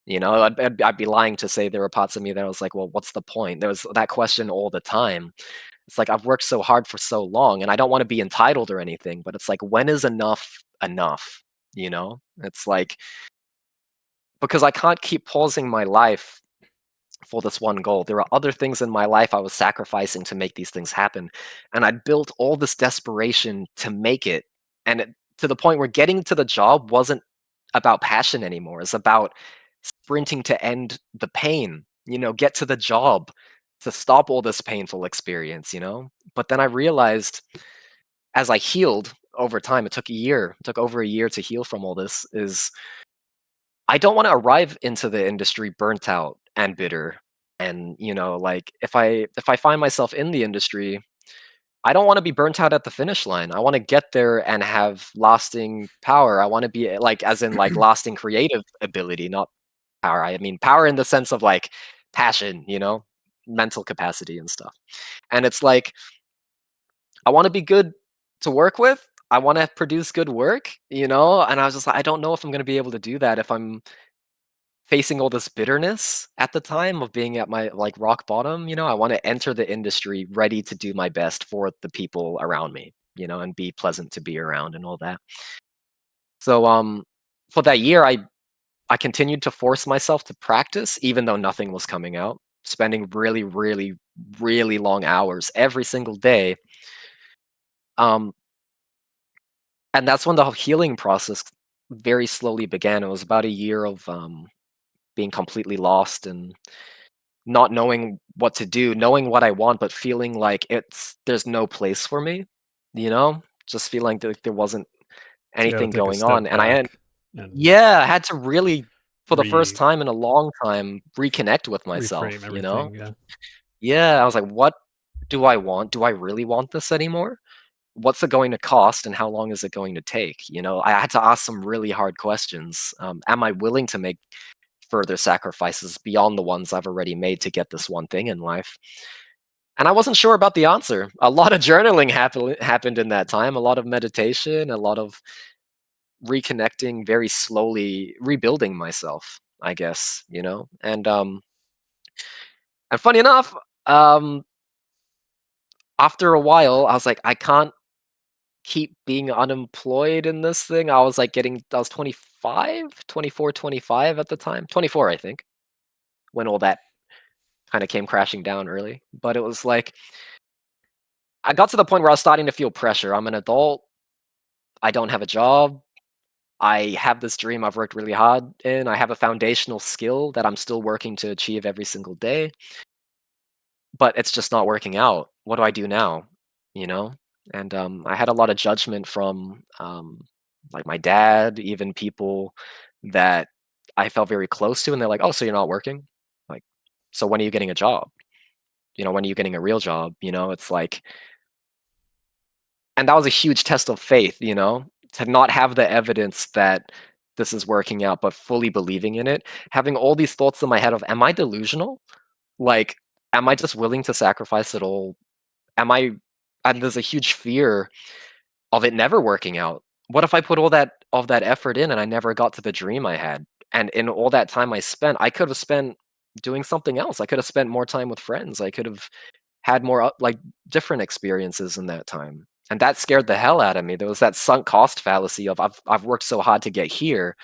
I'd be lying to say there were parts of me that was like, "Well, what's the point?" There was that question all the time. It's like, I've worked so hard for so long, and I don't wanna be entitled or anything, but it's like, when is enough enough, It's like because I can't keep pausing my life for this one goal. There are other things in my life I was sacrificing to make these things happen, and I built all this desperation to make it, and to the point where getting to the job wasn't about passion anymore. It's about sprinting to end the pain, get to the job to stop all this painful experience. But then I realized as I healed over time, it took a year, it took over a year to heal from all this, is I don't want to arrive into the industry burnt out and bitter. And like if I find myself in the industry, I don't want to be burnt out at the finish line. I want to get there and have lasting power. I want to be like as in like lasting creative ability, not power. I mean power in the sense of like passion, mental capacity and stuff. And it's like I want to be good to work with. I want to produce good work, and I was just like, I don't know if I'm going to be able to do that if I'm facing all this bitterness at the time of being at my like rock bottom. I want to enter the industry ready to do my best for the people around me, and be pleasant to be around and all that. So for that year I continued to force myself to practice even though nothing was coming out, spending really, really, really long hours every single day. Um, and that's when the healing process very slowly began. It was about a year of being completely lost and not knowing what to do, knowing what I want, but feeling like there's no place for me, just feeling like there wasn't So you anything had to take a going step on. And back and yeah, I had to really, for the first re time in a long time, reconnect with reframe myself. everything. Yeah. Yeah, I was like, what do I want? Do I really want this anymore? What's it going to cost and how long is it going to take? I had to ask some really hard questions. Am I willing to make further sacrifices beyond the ones I've already made to get this one thing in life? And I wasn't sure about the answer. A lot of journaling happened in that time, a lot of meditation, a lot of reconnecting very slowly, rebuilding myself, I guess, and funny enough, um, after a while, I was like, I can't keep being unemployed in this thing. I was 25, 24, 25 at the time. 24, I think, when all that kind of came crashing down early. But it was like, I got to the point where I was starting to feel pressure. I'm an adult. I don't have a job. I have this dream I've worked really hard in. I have a foundational skill that I'm still working to achieve every single day, but it's just not working out. What do I do now? You know? And I had a lot of judgment from like my dad, even people that I felt very close to, and they're like, "Oh, so you're not working? Like, so when are you getting a job? When are you getting a real job?" It's like, and that was a huge test of faith, to not have the evidence that this is working out, but fully believing in it, having all these thoughts in my head of, am I delusional? Like, am I just willing to sacrifice it all? Am I, and there's a huge fear of it never working out. What if I put all that effort in and I never got to the dream I had? And in all that time I spent, I could have spent doing something else. I could have spent more time with friends. I could have had more like different experiences in that time. And that scared the hell out of me. There was that sunk cost fallacy of I've worked so hard to get here.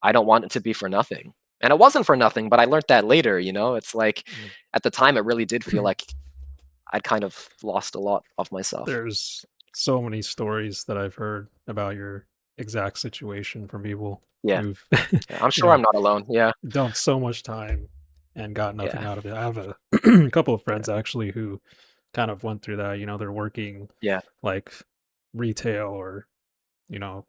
I don't want it to be for nothing. And it wasn't for nothing, but I learned that later, It's like Mm. at the time it really did feel like I'd kind of lost a lot of myself. There's so many stories that I've heard about your exact situation from people Yeah. who've, Yeah. I'm you sure know, I'm not alone. Yeah. dumped so much time and got nothing Yeah. out of it. I have a couple of Yeah. friends actually who kind of went through that. They're working Yeah. like retail or, you know,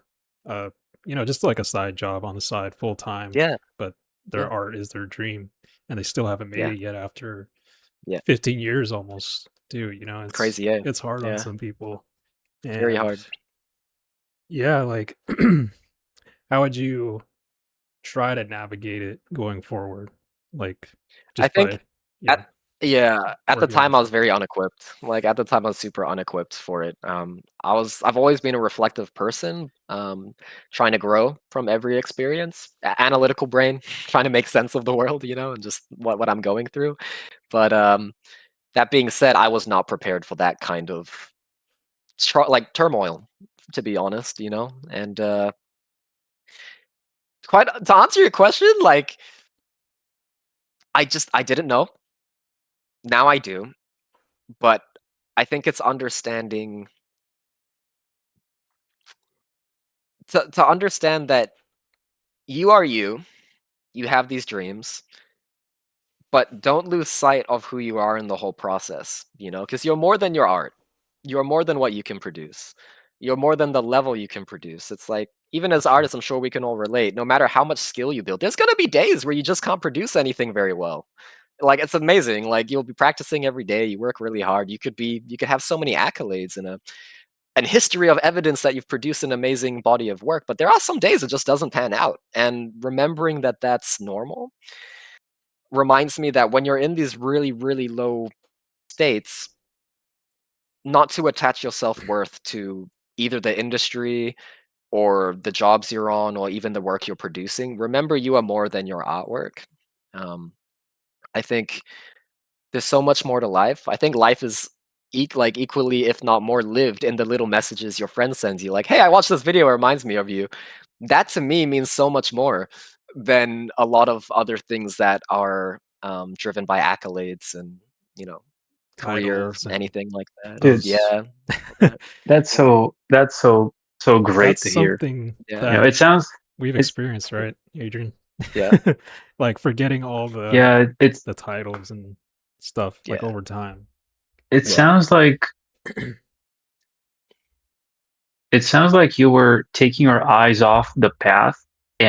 uh, just like a side job on the side full time, Yeah. but their Yeah. art is their dream and they still haven't made Yeah. it yet after Yeah. 15 years almost. Dude, it's Crazy. Yeah. it's hard on Yeah. some people. It's very And hard. yeah, like how would you try to navigate it going forward? Like I just by, think you at know, yeah, at the working on time I was yourself. very unequipped. Like at the time I was super unequipped for it. I've always been a reflective person, trying to grow from every experience. Analytical brain, trying to make sense of the world, and just what I'm going through. But that being said, I was not prepared for that kind of like turmoil, to be honest, And quite to answer your question, like I didn't know. Now I do, but I think it's understanding to understand that you are you, you have these dreams, but don't lose sight of who you are in the whole process, because you're more than your art. You're more than what you can produce. You're more than the level you can produce. It's like, even as Sure. artists, I'm sure we can all relate, no matter how much skill you build, there's gonna be days where you just can't produce anything very well. Like, it's amazing. Like, you'll be practicing every day, you work really hard, you could have so many accolades in a history of evidence that you've produced an amazing body of work, but there are some days it just doesn't pan out. And remembering that that's normal reminds me that when you're in these really, really low states, not to attach your self-worth to either the industry or the jobs you're on or even the work you're producing. Remember, you are more than your artwork. Um, I think there's so much more to life. I think life is equally, if not more, lived in the little messages your friend sends you. Like, "Hey, I watched this video. It reminds me of you." That to me means so much more than a lot of other things that are driven by accolades and you know career, Titles and anything like that. Dude, posts. Yeah, that, that's so great That's to hear. something yeah, You know, that it sounds we've it experienced, right, Adrian? yeah, Like forgetting all yeah, the titles and stuff like yeah, over time. it yeah, sounds like you were taking your eyes off the path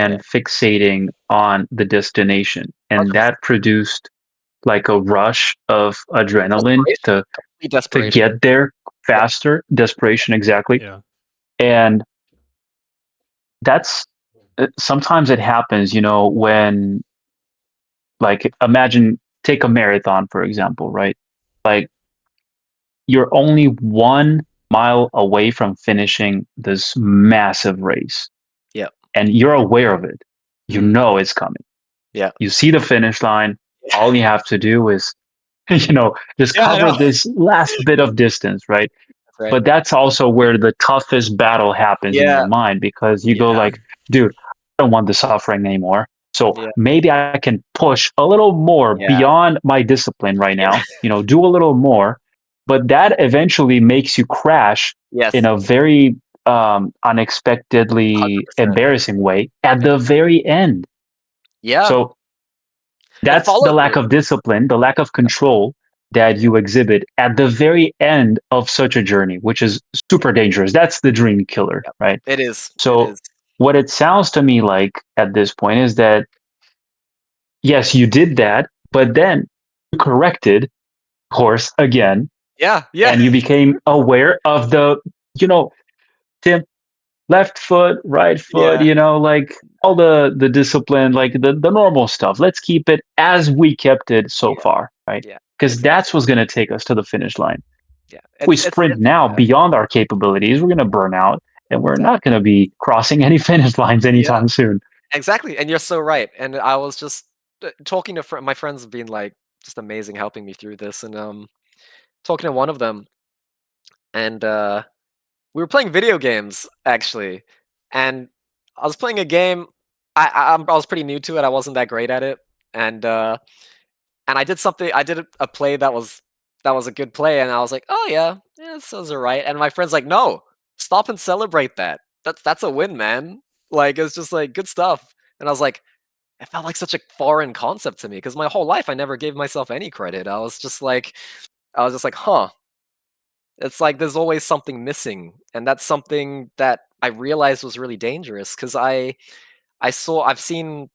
yeah. and fixating on the destination, and 100%. that produced like a rush of adrenaline Desperation, to complete desperation. get there Yeah, faster. Desperation, exactly. Yeah. And that's sometimes it happens, when, like, imagine, take a marathon for example, right? Like, you're only 1 mile away from finishing this massive race, yeah, and you're aware of it. You mm, know it's coming. yeah, You see the finish line. All you have to do is, just yeah. I cover know. this last bit of distance, right? That's right. But that's also where the toughest battle happens in your Yeah, mind, because you go yeah, like, dude, I don't want the suffering anymore. So yeah, maybe I can push a little more yeah, beyond my discipline right yeah. now, do a little more. But that eventually makes you crash in Yes, a very unexpectedly 100%. embarrassing way at Yeah, the very end. yeah. So It that's the follows lack you. of discipline, the lack of control that Yeah, you exhibit at the very end of such a journey, which is yeah, super dangerous. That's the dream killer, yeah. right? It is. It So, is. what it sounds to me like at this point is that, yes, you did that, but then you corrected course again, Yeah, yeah, and you became aware of the, you know, Tim, left foot, right foot, yeah, like all the discipline, like the normal stuff. Let's keep it as we kept it so yeah, far, right? yeah. Because that's Exactly. what's going to take us to the finish line. Yeah. If we It's sprint now yeah, beyond our capabilities, we're going to burn out, and we're not exactly. going to be crossing any finish lines Yeah, anytime soon. exactly. And you're so right. And I was just talking to my friends have been like just amazing helping me through this and talking to one of them and we were playing video games actually, and I was playing a game. I was pretty new to it. I wasn't that great at it, and and I did something. I did a play that was a good play, and I was like, oh yeah, yeah, this is alright. And my friend's like, no, stop and celebrate that. That's a win, man. Like it's just like good stuff. And I was like, it felt like such a foreign concept to me because my whole life I never gave myself any credit. I was just like, huh, it's like there's always something missing, and that's something that I realized was really dangerous because I've seen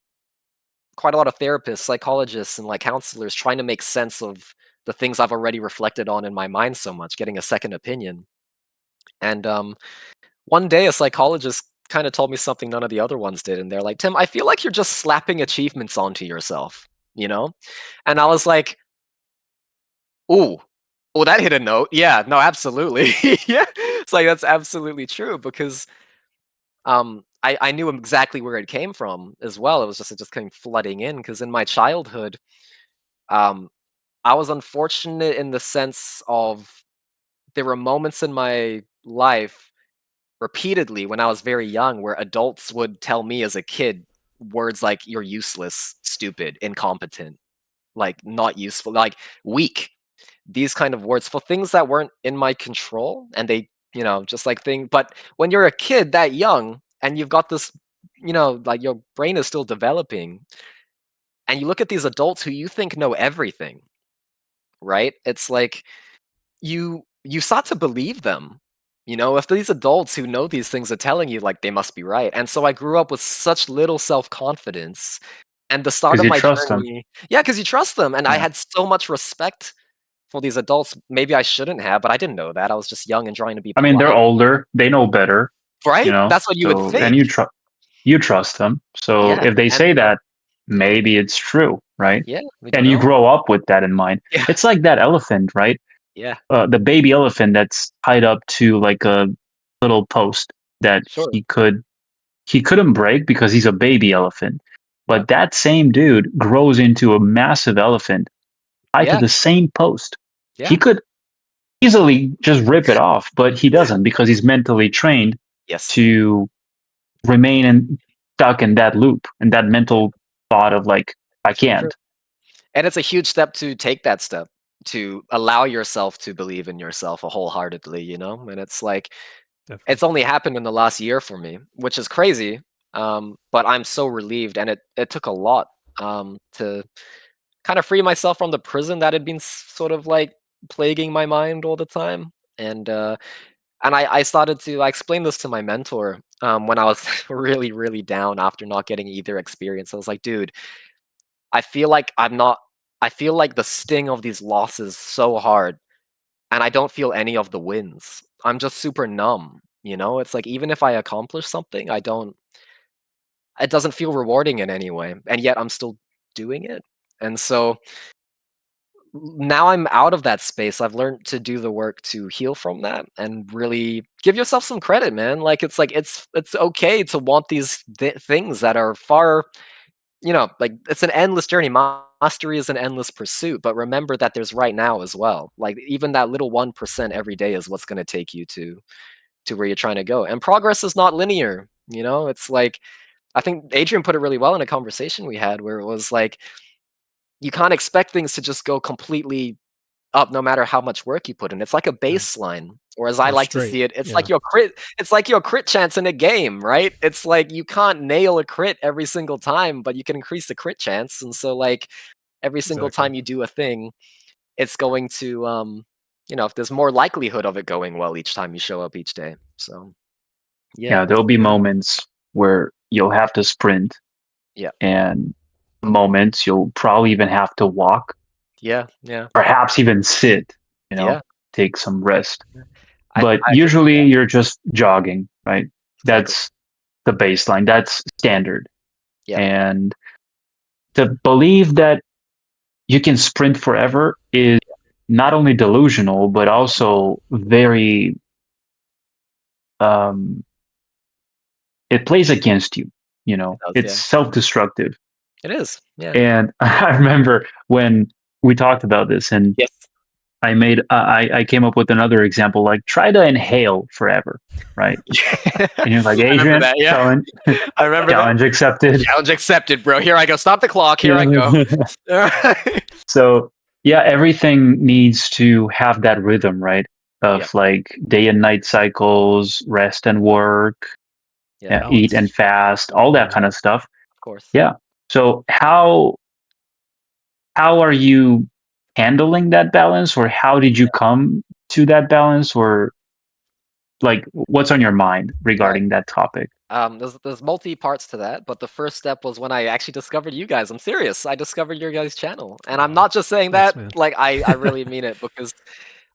quite a lot of therapists, psychologists, and like counselors trying to make sense of the things I've already reflected on in my mind so much, getting a second opinion. And one day, a psychologist kind of told me something none of the other ones did, and they're like, "Tim, I feel like you're just slapping achievements onto yourself," you know? And I was like, "Ooh, oh, that hit a note. Yeah, no, absolutely. Yeah, it's like that's absolutely true because I knew exactly where it came from as well. It just came flooding in because in my childhood, um, I was unfortunate in the sense of there were moments in my life repeatedly when I was very young where adults would tell me as a kid words like "you're useless," "stupid," "incompetent," like "not useful," like "weak." These kind of words for things that weren't in my control and they just like thing but when you're a kid that young and you've got this like your brain is still developing and you look at these adults who you think know everything, right? It's like you start to believe them. If these adults who know these things are telling you, like, they must be right. And so I grew up with such little self-confidence and the start Because of you my trust them. journey. Yeah, because you trust them and I Yeah. had so much respect for these adults, maybe I shouldn't have, but I didn't know that. I was just young and trying to be I mean, they're polite, older. They know better, you right? know. That's what you would So, and think. you trust them. So Yeah, if they and say that, maybe it's true, right? yeah, we don't And you know. grow up with that in mind. Yeah, It's like that elephant, right? yeah, The baby elephant that's tied up to like a little post that sure. he couldn't break because he's a baby elephant. Yeah, But that same dude grows into a massive elephant tied to yeah, the same post. He yeah. could easily just rip it off, but he doesn't because he's mentally trained Yes, to remain stuck in that loop and that yeah, mental thought of like, I so true. can't. And it's a huge step to take that step, to allow yourself to believe in yourself wholeheartedly, you know? And it's like, Definitely. it's only happened in the last year for me, which is crazy. But I'm so relieved, and it took a lot to kind of free myself from the prison that had been sort of like plaguing my mind all the time. And I started to I explained this to my mentor when I was really really down after not getting either experience. I was like, dude, I feel like I'm not. I feel like the sting of these losses so hard, and I don't feel any of the wins. I'm just super numb. You know, it's like even if I accomplish something, I don't. It doesn't feel rewarding in any way, and yet I'm still doing it. And so now I'm out of that space. I've learned to do the work to heal from that and really give yourself some credit, man. Like it's okay to want these things that are far, like it's an endless journey. Mastery is an endless pursuit, but remember that there's right now as well. Like even that little 1% every day is what's going to take you to where you're trying to go. And progress is not linear, It's like I think Adrian put it really well in a conversation we had where it was like you can't expect things to just go completely up no matter how much work you put in. It's like a Yeah. baseline, or as I Or like to straight. see it, it's Yeah. like your crit chance in a game, right? It's like you can't nail a crit every single time, but you can increase the crit chance. And so like every single Exactly. time you do a thing, it's going to if there's more likelihood of it going well each time you show up each day. So yeah, Yeah, there'll be absolutely. moments where you'll have to sprint Yeah. and moments you'll probably even have to walk, Yeah. Yeah. perhaps even sit, you know, Yeah. take some rest. But I think usually you're just jogging, right? exactly. That's the baseline, that's standard. Yeah. And to believe that you can sprint forever is not only delusional, but also very, um, it plays against you, you It know, does, it's yeah. self destructive. It is. Yeah. And I remember when we talked about this and Yes. I came up with another example, like try to inhale forever, right? And you're like, I remember Adrian, that, yeah. I remember that. challenge accepted. Challenge accepted, bro. Here I go. Stop the clock. Here I Yeah. go. Alright. So yeah, everything needs to have that rhythm, right? Yep. Of like day and night cycles, rest and work, Yeah, eat and Balance. fast, all that Yeah. kind of stuff. of course. Yeah. So how are you handling that balance, or how did you come to that balance, or like what's on your mind Right. regarding that topic? There's multi parts to that, but the first step was when I actually discovered you guys. I'm serious. I discovered your guys' channel, and I'm Aw, not just saying thanks, that. man. Like I really mean it because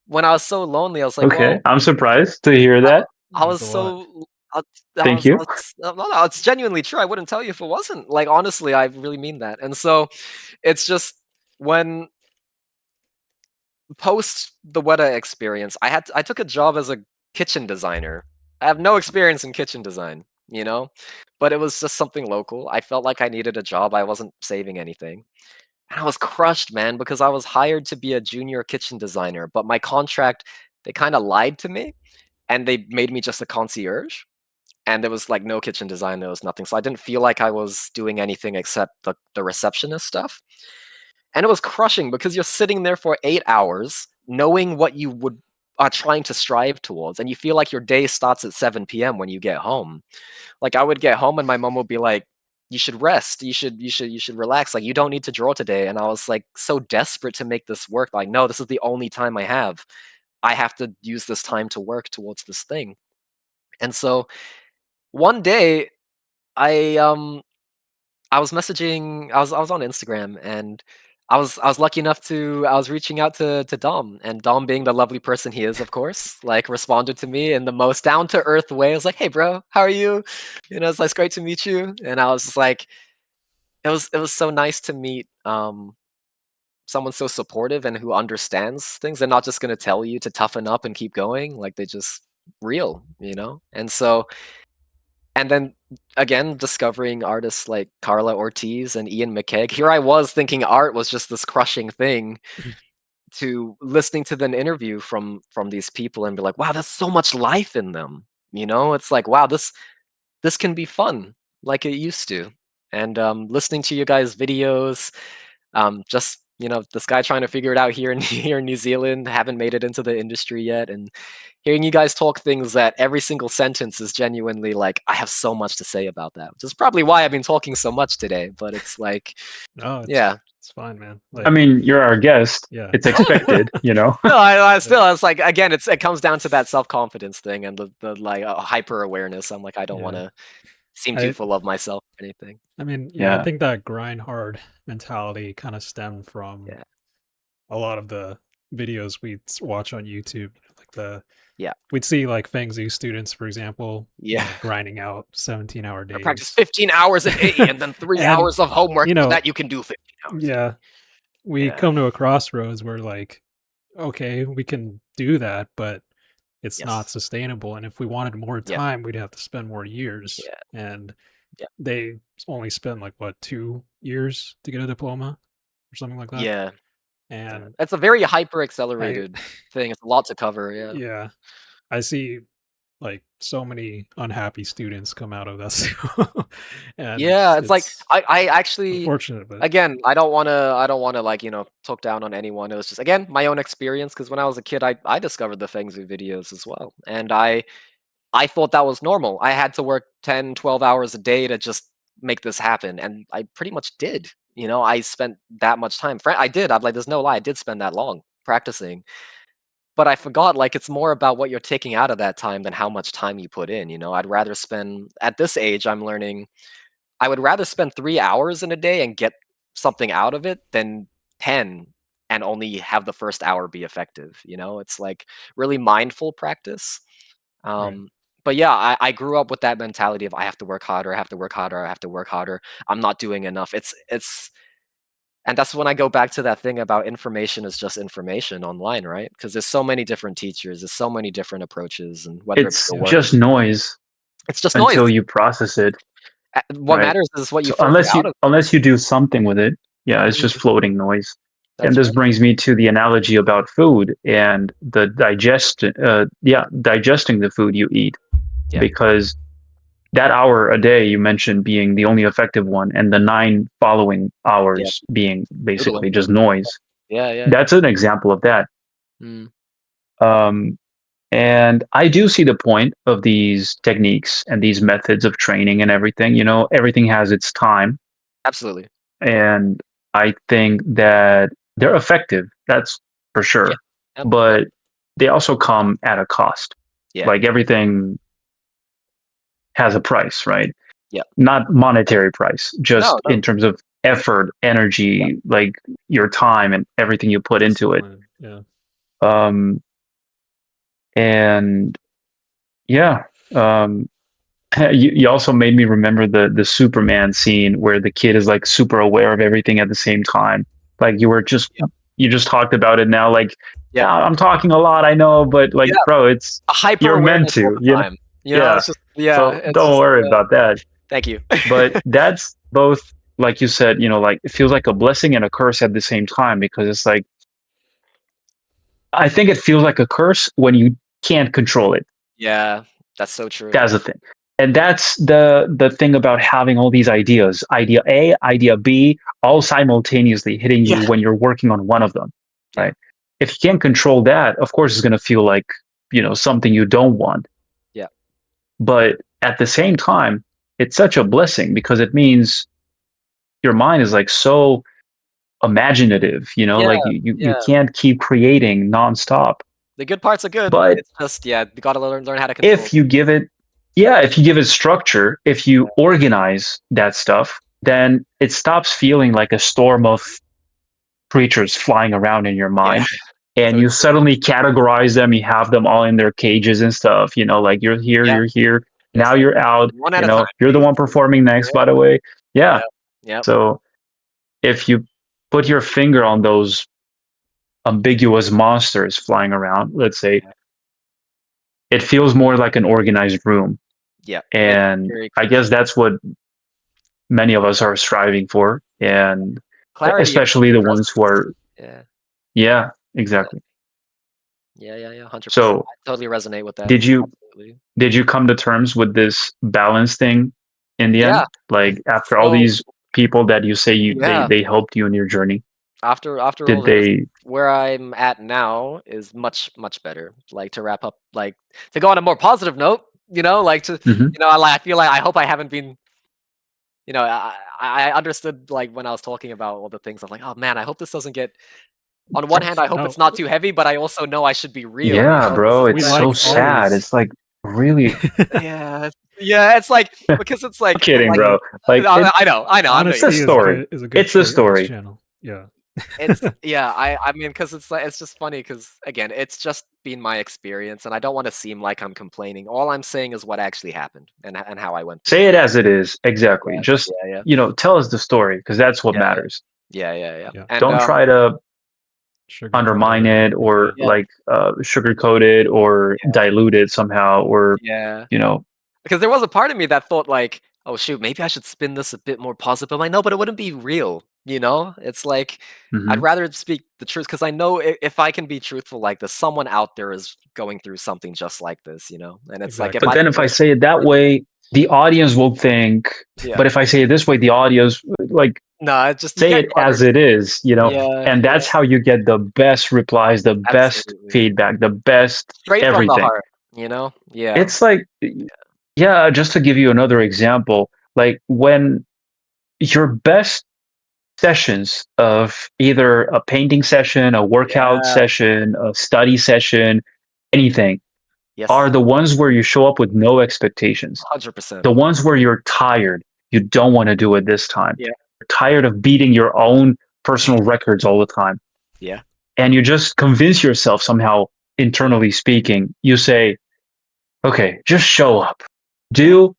when I was so lonely, I was like, Okay, well, I'm surprised to hear I, that. I Means was a lot. so. I Thank was, I you. was no, it's genuinely true. I wouldn't tell you if it wasn't. Like honestly, I really mean that. And so it's just when post the Weta experience, I took a job as a kitchen designer. I have no experience in kitchen design, but it was just something local. I felt like I needed a job. I wasn't saving anything. And I was crushed, man, because I was hired to be a junior kitchen designer, but my contract, they kind of lied to me and they made me just a concierge. And there was like no kitchen design, there was nothing. So I didn't feel like I was doing anything except the receptionist stuff. And it was crushing because you're sitting there for 8 hours knowing what you would are trying to strive towards, and you feel like your day starts at 7 p.m. when you get home. Like I would get home and my mom would be like, you should rest, you should relax, like you don't need to draw today. And I was like so desperate to make this work, like no, this is the only time I have to use this time to work towards this thing. And so one day I I was messaging I was on Instagram, and I was lucky enough to I was reaching out to Dom, and Dom, being the lovely person he is, of course, like, responded to me in the most down to earth way. I was like, "Hey, bro, how are you? You know, it's great to meet you." And I was just like, it was so nice to meet someone so supportive and who understands things and not just gonna tell you to toughen up and keep going. Like, they just real, you know. And so, and then again, discovering artists like Carla Ortiz and Ian McKegg. Here I was thinking art was just this crushing thing, to listening to an interview from these people and be like, wow, there's so much life in them. You know, it's like, wow, this can be fun like it used to. And listening to you guys' videos, just, you know, this guy trying to figure it out here in here in New Zealand, haven't made it into the industry yet, and hearing you guys talk things that every single sentence is genuinely like, I have so much to say about that, which is probably why I've been talking so much today. But it's like, No, yeah, it's fine, man. I Like, mean, you're our guest. yeah. It's expected, you know. no, I still, it's like, again, it comes down to that self confidence thing and the like hyper awareness. I'm like, I don't want Yeah. to seem too I full of myself or anything. I mean, yeah, I Yeah. think that grind hard mentality kind of stemmed from Yeah, a lot of the videos we'd watch on YouTube. Like yeah, we'd see like Fengzi students, for example, yeah. grinding out 17-hour I practice days. 15 hours a day and then 3 And, hours of homework you so know, that you can do 15 hours. yeah, we Yeah. come to a crossroads where like, okay, we can do that, but it's not Yes. sustainable. And if we wanted more Yeah. time, we'd have to spend more years. Yeah. And Yeah. they only spend like what, 2 years to get a diploma or something like that. Yeah. And It's a very hyper I, accelerated thing. It's a lot to cover. Yeah. yeah, I see like so many unhappy students come out of this, and Yeah. It's like, it's I actually, unfortunate, but again, I don't wanna like, talk down on anyone. It was just, again, my own experience, because when I was a kid, I discovered the Fengzu videos as well. And I thought that was normal. I had to work 10, 12 hours a day to just make this happen. And I pretty much did. You know, I spent that much time. I did. I'm like, there's no lie. I did spend that long practicing. But I forgot, like, it's more about what you're taking out of that time than how much time you put in. You know, I'd rather spend, at this age, I'm learning, I would rather spend 3 hours in a day and get something out of it than 10 and only have the first hour be effective. You know, it's like really mindful practice. right. um, but yeah, I grew up with that mentality of I have to work harder, I have to work harder, I have to work harder. I'm not doing enough. And that's when I go back to that thing about information is just information online, right? Because there's so many different teachers, there's so many different approaches, and whether it be It's the work, just noise it's just noise. until you process it, What right? matters is what you So filter out of unless you do something with it, yeah, it's it. just Mhm. floating noise. And That's this right. brings me to the analogy about food and the digesting the food you eat, Yeah, because that hour a day you mentioned being the only effective one, and the 9 following yeah, hours being basically noodling. just noise. Yeah, yeah, yeah. That's an example of that. Mm, Um, and I do see the point of these techniques and these methods of training and everything. You know, everything has its time, absolutely. and I think that they're effective. That's for Yeah, sure. yeah, But they also come at a cost. yeah, Like everything has a price, right? yeah. Not monetary price, No, just no. in terms of effort, Yeah, energy, like your time and everything you put into it. Discipline. Yeah. Um, and yeah, um, you also made me remember the Superman scene where the kid is like super aware of everything at the same time. Like yeah, you just talked about it now. Like, yeah, yeah, I'm talking a lot, I know, but like, yeah. bro, it's A hyper you're meant awareness all to, the time. You know, yeah. it's just, yeah, So it's don't just, worry about that. thank you. But that's both, like you said, like it feels like a blessing and a curse at the same time, because it's like I think it feels like a curse when you can't control it. Yeah, that's so true. That's the thing. And that's the thing about having all these ideas, idea A, idea B, all simultaneously hitting you Yeah, when you're working on one of them, yeah, right? If you can't control that, of course it's going to feel like, something you don't want. yeah, But at the same time, it's such a blessing because it means your mind is like so imaginative, yeah, like you yeah. can't keep creating nonstop. The good parts are good. But It's just, yeah, you gotta learn how to control. if you give it if you give it structure, if you organize that stuff, then it stops feeling like a storm of creatures flying around in your mind. Yeah. And So you true. suddenly categorize them. You have them all in their cages and stuff. Like you're here, Yeah. you're here. It's Now like you're out. one at a time, You're the please. one performing next. Yeah. By the way, yeah. Yeah. Yep. So if you put your finger on those ambiguous monsters flying around, let's say, Yeah. it feels more like an organized room. Yeah. It's And very I crucial. guess that's what many of us are striving for. And Clarity and especially the ones who presence. are, Yeah. yeah, Yeah. exactly. Yeah. 100%. So I totally resonate with that. did you Absolutely. did you come to terms with this balance thing in the Yeah. end? Like after all So these people that you say yeah. they helped you in your journey, After all did this, they? where I'm at now is much better. Like to wrap up, like to go on a more positive note, like to, Mhm. I feel like I hope I haven't been, I understood like when I was talking about all the things. I'm like, oh man, I hope this doesn't get. On one hand, I hope No, it's not too heavy, but I also know I should be real. Yeah, Because bro, it's we it's like, so like sad. always. It's like really yeah, yeah, it's like because it's I'm kidding, like bro. Like I know it's you a Honesty mean. story. is a good It's the trait on this story. channel. Yeah. It's yeah, I mean, because it's like it's just funny because again, it's just been my experience, and I don't want to seem like I'm complaining. All I'm saying is what actually happened and how I went through Say it. it as it is. Exactly. Yeah, Just, yeah, yeah, tell us the story because that's what yeah, matters. yeah. Yeah. And Don't try to Sugarcoat it undermine or it or yeah, like sugarcoat it or yeah, dilute it somehow or, yeah. you know, Because there was a part of me that thought like, oh shoot, maybe I should spin this a bit more positive. I'm like, no, but it wouldn't be real. It's like I'd mhm. rather speak the truth because I know if I can be truthful like this, someone out there is going through something just like this. And it's like if But I then can if I make say it that way, the audience will think, yeah. but if I say it this way, the audience, like, No, it's just you say get it as cluttered. it is. yeah. Yeah, And yeah, that's how you get the best replies, the best absolutely. feedback, the best Straight from the everything. heart, you know? Yeah. It's like, yeah, just to give you another example, like when your best sessions of either a painting session, a workout Yeah. session, a study session, anything, are Yes. the ones where you show up with no expectations. 100%. The ones where you're tired, you don't want to do it this time. Yeah. You're tired of beating your own personal records all the time. Yeah. And you just convince yourself somehow, Yeah. internally speaking, you say, okay, just show up. Yeah. Do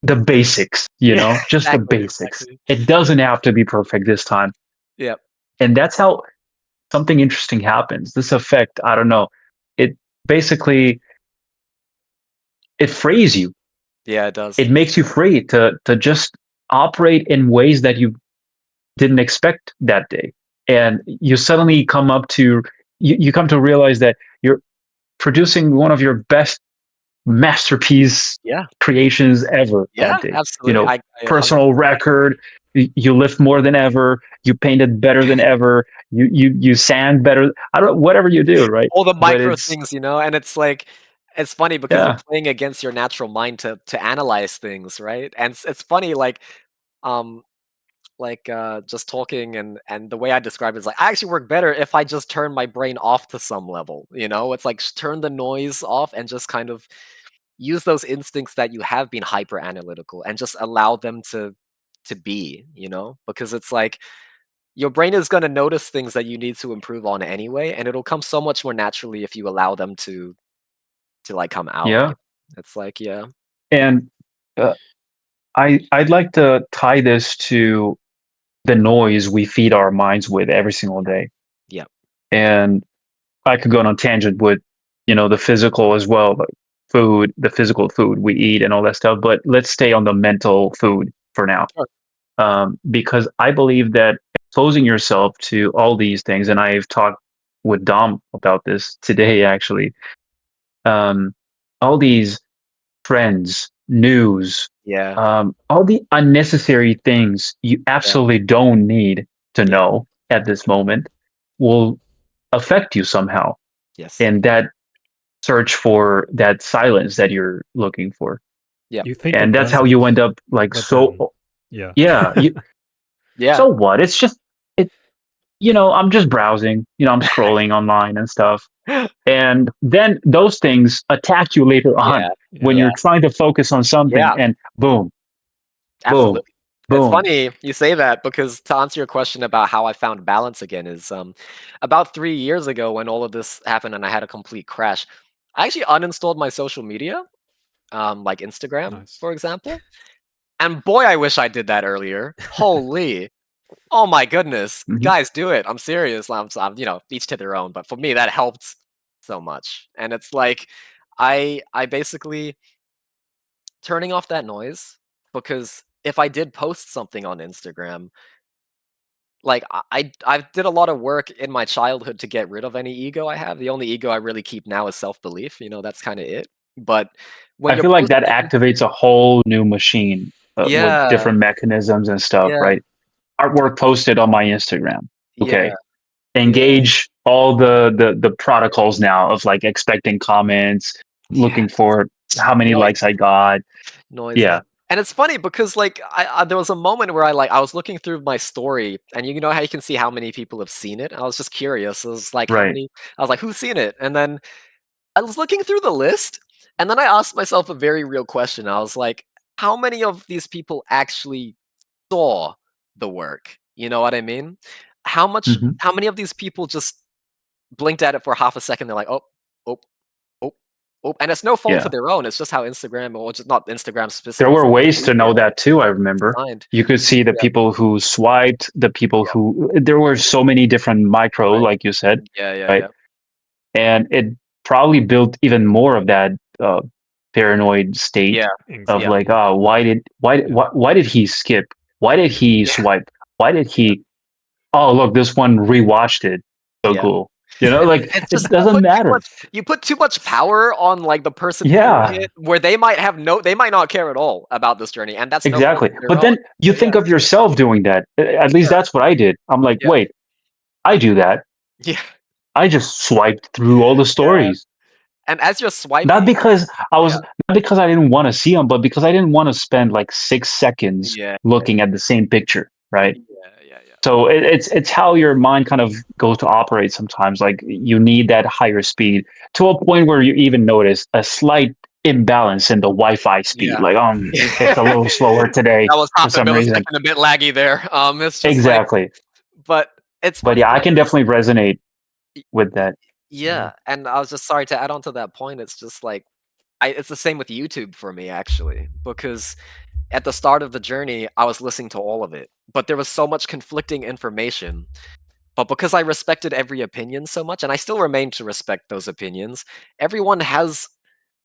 the basics, Yeah. just the Exactly, basics. exactly. It doesn't have to be perfect this time. Yep. And that's how something interesting happens. This effect, I don't know. It basically it frees you. Yeah, it does. It makes you free to just operate in ways that you didn't expect that day. And you suddenly come up to you come to realize that you're producing one of your best masterpiece Yeah. creations ever Yeah, that day. absolutely. I 100% Personal record. You lift more than ever. You painted better than ever. You sang better. I don't whatever you do, right? all the But micro it's things, and it's like it's funny because you're yeah, playing against your natural mind to analyze things, right? And it's funny um just talking and the way I describe it is like I actually work better if I just turn my brain off to some level. It's like turn the noise off and just kind of use those instincts that you have been hyper analytical and just allow them to be, because it's like your brain is going to notice things that you need to improve on anyway, and it'll come so much more naturally if you allow them to like come out. yeah. It's like yeah, And uh, I'd like to tie this to the noise we feed our minds with every single day. yeah, And I could go on a tangent with, the physical as well, like food, the physical food we eat and all that stuff. But let's stay on the mental food for now, sure. because I believe that exposing yourself to all these things, and I've talked with Dom about this today actually. Um, all these trends, news, Yeah, all the unnecessary things you yeah, absolutely don't need to yeah, know at this moment will affect you somehow. yes, And that search for that silence that you're looking for. yeah, You think And it that's how you doesn't, end up like but then so yeah. yeah, yeah, so what? It's just it I'm just browsing, I'm scrolling online and stuff. And then those things attack you later on yeah, when Yeah. yeah, you're trying to focus on something yeah, and boom, boom. absolutely. It's Boom. funny you say that because to answer your question about how I found balance again is about 3 years ago when all of this happened and I had a complete crash, I actually uninstalled my social media, like Instagram, Nice. for example. And boy, I wish I did that earlier. Holy. Oh my goodness. Mhm. Guys, do it. I'm serious. Each to their own, but for me that helped so much. And it's like I basically turning off that noise because if I did post something on Instagram, like I did a lot of work in my childhood to get rid of any ego I have. The only ego I really keep now is self-belief, that's kind of it. But when I you're feel like that posting activates a whole new machine with yeah, different mechanisms and stuff, yeah, right? Artwork posted on my Instagram. yeah, Okay. yeah, Engage all the protocols now of like expecting comments, looking yes. for how many likes Noise. I got. Noise, Yeah. man. And it's funny because, like, I there was a moment where I was looking through my story, and you know how you can see how many people have seen it? I was just curious. I was like, Right. I was like, "Who's seen it?" And then I was looking through the list, and then I asked myself a very real question. I was like, "How many of these people actually saw the work?" You know what I mean? Hmm. How many of these people just blinked at it for half a second, they're like, "Oh, oh, oh, oh," and it's no fault Yeah. of their own, it's just how Instagram or just not Instagram There specifically, were social ways to media know that too, I remember. designed. You could see the Yeah, people who swiped, the people yeah, who there were so many different micro, right. like you said, Yeah, yeah, right? yeah. And it probably built even more of that paranoid state Yeah, of yeah, like, Anxiety. oh, Yeah. why did he skip? Why did he yeah, swipe? Why did he? Oh, look, this one rewatched it. So yeah. cool. You know, like It's it just doesn't matter. you put too much power on, like, the person viewing Yeah, it, where they might not care at all about this journey, and that's no fault exactly. of their But own. then you So, yeah, think of yourself doing that. At least yeah, that's what I did. I'm like, yeah, wait, I do that. yeah, I just swiped through all the yeah, stories. and as you're Not swiping because I yeah, was not because I didn't want to see them, but because I didn't want to spend like 6 seconds yeah, looking at the same picture, right? yeah, yeah, yeah. So it's how your mind kind of goes to operate sometimes. Like you need that higher speed to a point where you even notice a slight imbalance in the Wi-Fi speed. Yeah. Like it's a little slower today That was for half a some reason. millisecond, a bit laggy there. It's just like Exactly. but it's But funny yeah, I can because definitely resonate y with y that. Yeah. yeah, and I was just sorry to add on to that point, it's just like it's the same with YouTube for me actually, because at the start of the journey, I was listening to all of it, but there was so much conflicting information, but because I respected every opinion so much, and I still remain to respect those opinions, everyone has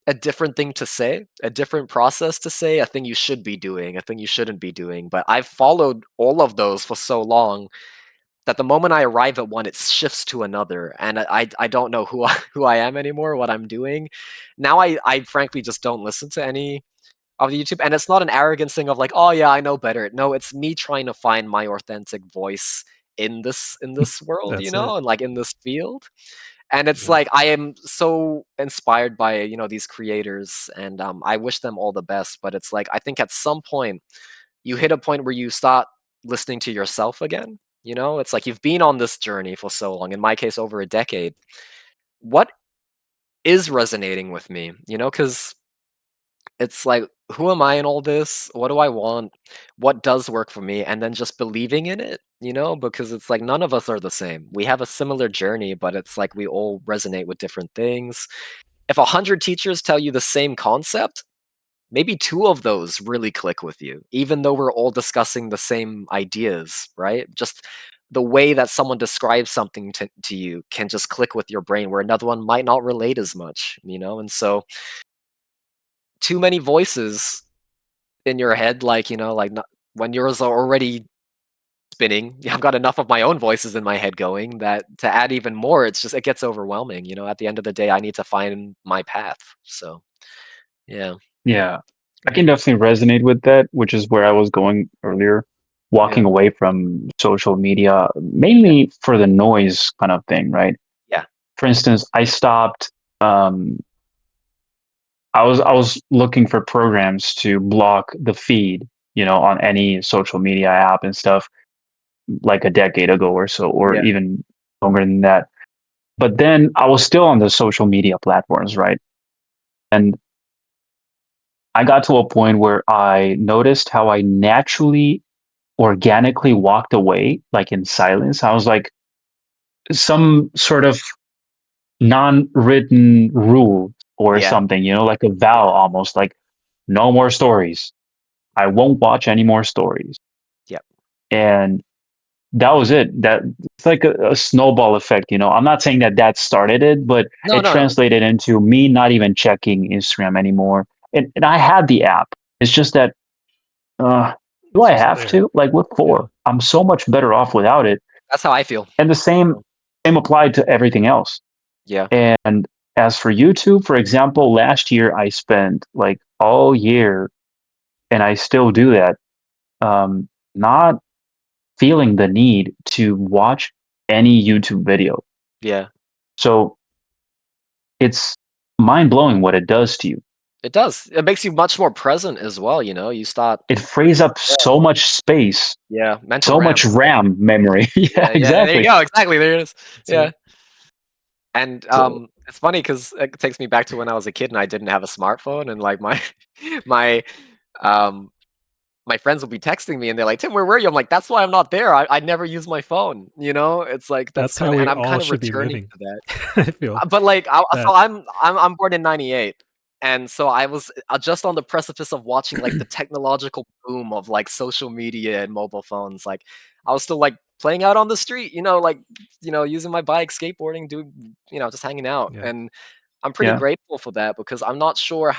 a different thing to say, a different process to say, a thing you should be doing, a thing you shouldn't be doing. But I've followed all of those for so long that the moment I arrive at one, it shifts to another, and I don't know who I am anymore, what I'm doing. Now I frankly just don't listen to any of the YouTube, and it's not an arrogance thing of like, oh yeah, I know better. No, it's me trying to find my authentic voice in this world, That's it. and like in this field. And it's Yeah. like I am so inspired by, these creators, and I wish them all the best. But it's like I think at some point you hit a point where you start listening to yourself again. It's like you've been on this journey for so long. In my case, over a decade. What is resonating with me? Because it's like, who am I in all this? What do I want? What does work for me? And then just believing in it, because it's like none of us are the same. We have a similar journey, but it's like we all resonate with different things. If 100 teachers tell you the same concept, maybe two of those really click with you, even though we're all discussing the same ideas, right? Just the way that someone describes something to you can just click with your brain where another one might not relate as much. And so too many voices in your head, like, like not, when yours are already spinning, I've got enough of my own voices in my head going that to add even more, it gets overwhelming. At the end of the day, I need to find my path. So, yeah. Yeah, I Yeah. can definitely resonate with that, which is where I was going earlier. Yeah. Walking away from social media, Yeah. mainly for the noise kind of thing, right? Yeah. For instance, I stopped. I was looking for programs to block the feed, on any social media app and stuff, like a decade ago or so, or Yeah. even longer than that. But then I was still on the social media platforms, right? And I got to a point where I noticed how I naturally organically walked away, like in silence. I was like, some sort of non-written rule or Yeah. something, like a vow Yeah. almost, like no more stories. I won't watch any more stories. Yep. And that was it. That it's like a snowball effect. I'm not saying that started it, but No, it no, no. translated into me not even checking Instagram anymore. And I had the app. It's just that, do It's I just have there. to? Like, what Yeah. for? I'm so much better off without it. That's how I feel. And the same applied to everything else. Yeah. And as for YouTube, for example, last year I spent like all year, and I still do that, not feeling the need to watch any YouTube video. Yeah. So it's mind blowing what it does to you. It does. It makes you much more present as well, you stop. It frees up Yeah. so much space, Yeah, mental so RAM. much RAM memory. Yeah, Yeah, there you exactly. go, exactly, there it is. That's Yeah, it. and, So it's funny because it takes me back to when I was a kid and I didn't have a smartphone and, like, my my, um my friends would be texting me and they're like, "Tim, where were you?" I'm like, "That's why I'm not there, I never use my phone," you know? It's like, that's That's how kinda we and I'm all kind of should be returning living. to that. I feel But, like, so that I'm born in '98, and so I was, just on the precipice of watching, like, the technological boom of, like, social media and mobile phones, like, I was still, like, playing out on the street, like, using my bike, skateboarding, just hanging out, yeah. and I'm pretty yeah, grateful for that because I'm not sure